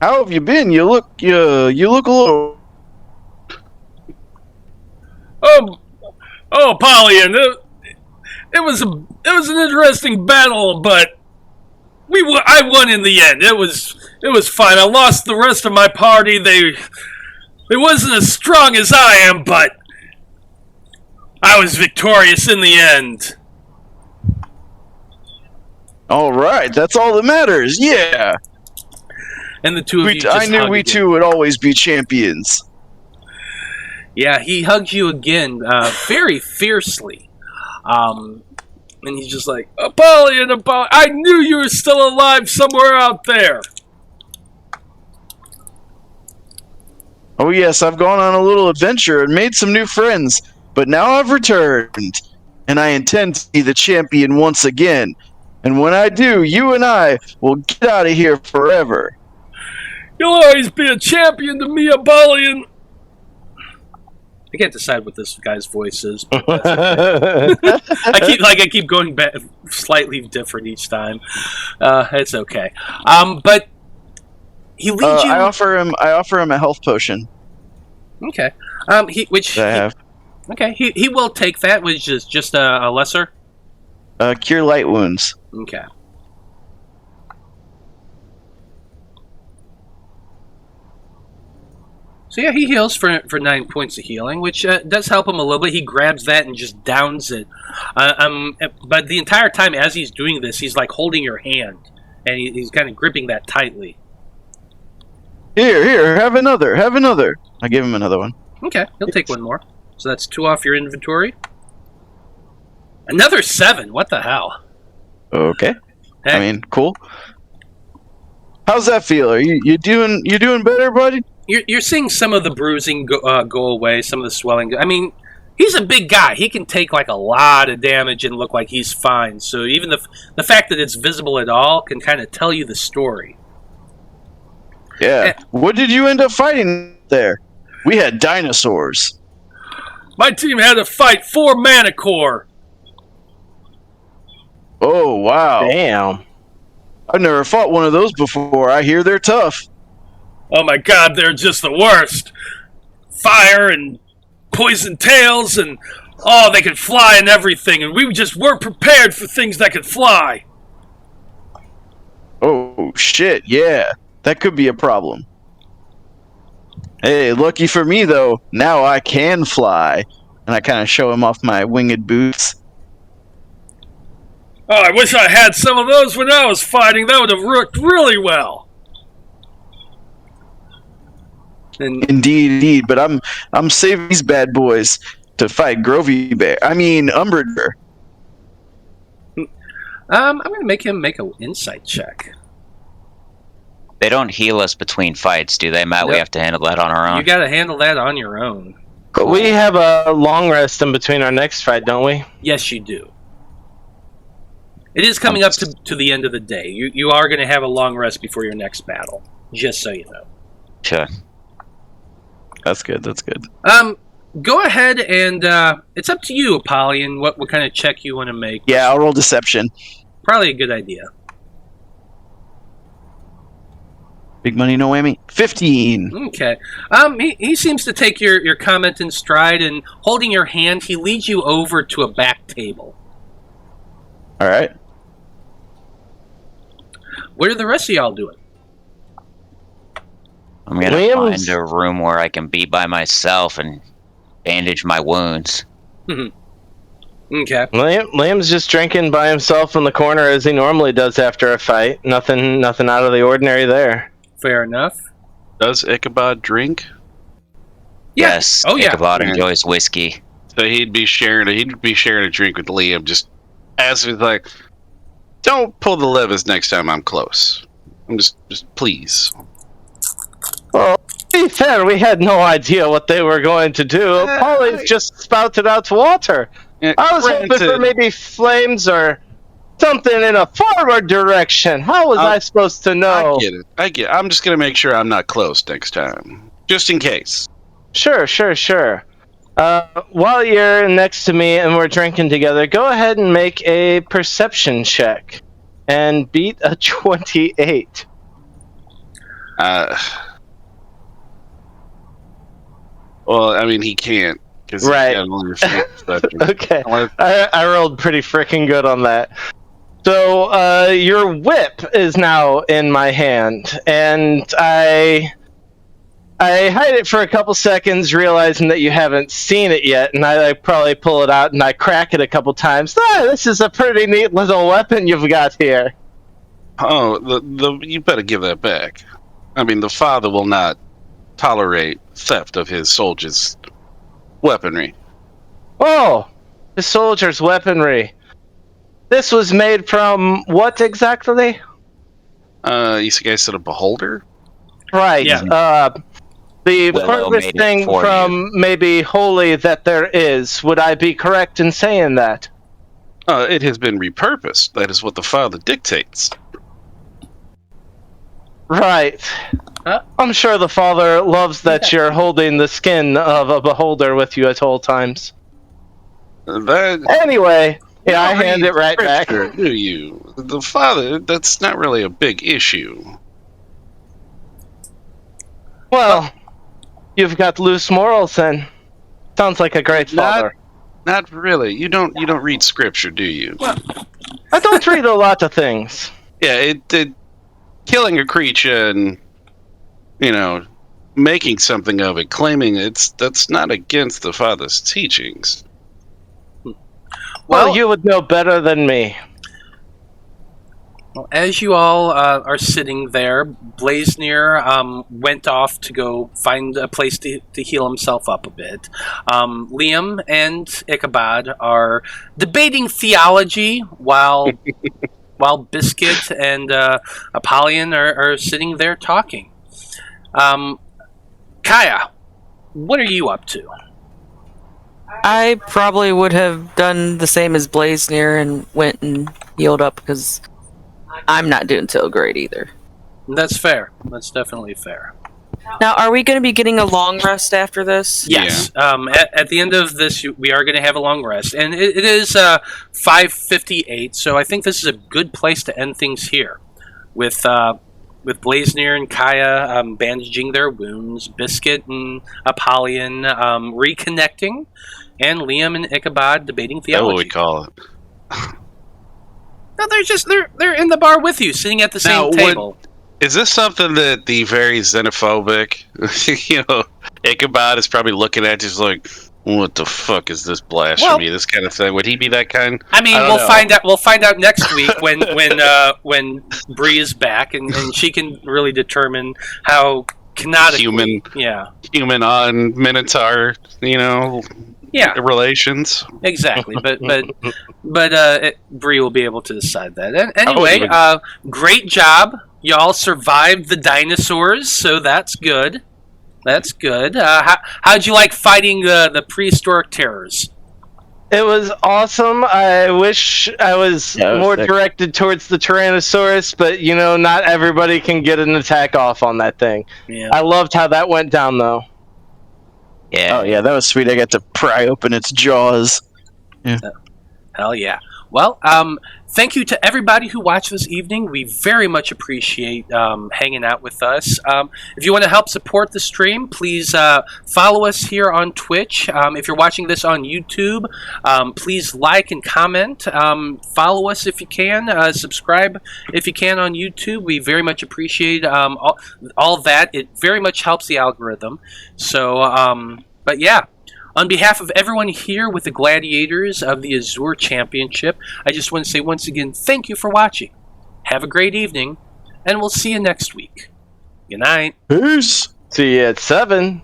How have you been? You look a little. Oh, Apollyon, it was an interesting battle, but I won in the end. It was fine. I lost the rest of my party. They wasn't as strong as I am, but I was victorious in the end. All right, that's all that matters. Yeah. And the two of you just I knew hug we again. two would always be champions. Yeah, he hugs you again, very fiercely. And he's just like, Apollyon, I knew you were still alive somewhere out there. Oh yes, I've gone on a little adventure and made some new friends, but now I've returned, and I intend to be the champion once again. And when I do, you and I will get out of here forever. You'll always be a champion to me, Apollyon. I can't decide what this guy's voice is. But I keep going back slightly different each time. It's okay. But he leads you. I offer him a health potion. Okay. He will take that, which is just a lesser. Cure light wounds. Okay. So yeah, he heals for 9 points of healing, which does help him a little bit. He grabs that and just downs it. But the entire time as he's doing this, he's like holding your hand, and he's kind of gripping that tightly. Here, have another. I give him another one. Okay, he'll take one more. So that's 2 off your inventory. Another 7. What the hell? Okay. Heck. I mean, cool. How's that feel? Are you doing better, buddy? You're seeing some of the bruising go away, some of the swelling. I mean, he's a big guy. He can take like a lot of damage and look like he's fine. So even the fact that it's visible at all can kind of tell you the story. Yeah. What did you end up fighting there? We had dinosaurs. My team had to fight 4 Manticore. Oh, wow. Damn. I've never fought one of those before. I hear they're tough. Oh my god, they're just the worst. Fire and poison tails and... Oh, they could fly and everything, and we just weren't prepared for things that could fly. Oh, shit, yeah. That could be a problem. Hey, lucky for me, though, now I can fly. And I kind of show him off my winged boots. Oh, I wish I had some of those when I was fighting. That would have worked really well. And Indeed, but I'm saving these bad boys to fight Grovy Bear. I mean, Umbrager. I'm going to make him make an insight check. They don't heal us between fights, do they, Matt? Nope. We have to handle that on our own. You got to handle that on your own. But we have a long rest in between our next fight, don't we? Yes, you do. It is coming up to the end of the day. You are going to have a long rest before your next battle, just so you know. Sure. That's good, that's good. Go ahead and it's up to you, Apollyon, what kind of check you want to make. Yeah, I'll roll deception. Probably a good idea. Big money, no whammy. 15. Okay. He seems to take your comment in stride, and holding your hand, he leads you over to a back table. All right. What are the rest of y'all doing? I'm gonna Liam's- find a room where I can be by myself and bandage my wounds. Okay. Liam's just drinking by himself in the corner as he normally does after a fight. Nothing out of the ordinary there. Fair enough. Does Ichabod drink? Yeah. Yes. Oh, yeah. Ichabod Yeah. enjoys whiskey. So he'd be sharing a drink with Liam, just as he's like, "Don't pull the levers next time I'm close. I'm just please." Well, to be fair, we had no idea what they were going to do. Polly's just spouted out water. Yeah, I was hoping for granted- maybe flames or something in a forward direction. How was I supposed to know? I get it. I'm just gonna make sure I'm not close next time, just in case. Sure. While you're next to me and we're drinking together, go ahead and make a perception check and beat a 28. Well, I mean, he can't because Right. he's got only perception. Okay, I rolled pretty freaking good on that. So your whip is now in my hand, and I hide it for a couple seconds, realizing that you haven't seen it yet, and I probably pull it out and I crack it a couple times. This is a pretty neat little weapon you've got here. Oh, you better give that back. I mean, the father will not tolerate theft of his soldiers' weaponry. Oh, the soldier's weaponry. This was made from what exactly? You guys said a beholder? Right. Yeah. The Willow furthest made it thing for from maybe holy that there is. Would I be correct in saying that? It has been repurposed. That is what the father dictates. Right. I'm sure the father loves that you're holding the skin of a beholder with you at all times. Anyway, yeah, I hand it right back. Scripture, do you? The father, that's not really a big issue. Well, you've got loose morals then. Sounds like a great father. Not really. You don't read scripture, do you? I don't read a lot of things. Yeah, killing a creature and making something of it, claiming that's not against the father's teachings. Well, you would know better than me. Well, as you all are sitting there, Blaznir went off to go find a place to heal himself up a bit. Liam and Ichabod are debating theology while Biscuit and Apollyon are sitting there talking. Caia, what are you up to? I probably would have done the same as Blaznir and went and healed up because I'm not doing so great either. That's fair. That's definitely fair. Now, are we going to be getting a long rest after this? Yes. At the end of this, we are going to have a long rest, and it is 5:58. So I think this is a good place to end things here, with Blaznir and Caia bandaging their wounds, Biscuit and Apollyon reconnecting, and Liam and Ichabod debating That's what theology. we call it. No, they're in the bar with you, sitting at the same table. Is this something that the very xenophobic, Ichabod is probably looking at, just like, what the fuck is this blasphemy? This kind of thing. Would he be that kind? I mean, we'll find out. We'll find out next week when Brie is back, and she can really determine how canonically human on Minotaur, relations. Exactly, but Brie will be able to decide that. And anyway, great job. Y'all survived the dinosaurs, so that's good. That's good. How'd you like fighting the prehistoric terrors? It was awesome. I wish I was more directed towards the Tyrannosaurus, but not everybody can get an attack off on that thing. Yeah. I loved how that went down, though. Yeah. Oh yeah, that was sweet. I got to pry open its jaws. Yeah. Hell yeah. Well, thank you to everybody who watched this evening. We very much appreciate hanging out with us. If you want to help support the stream, please follow us here on Twitch. If you're watching this on YouTube, please like and comment. Follow us if you can. Subscribe if you can on YouTube. We very much appreciate all that. It very much helps the algorithm. So, but yeah. On behalf of everyone here with the Gladiators of the Azure Championship, I just want to say once again, thank you for watching. Have a great evening, and we'll see you next week. Good night. Peace. See you at 7.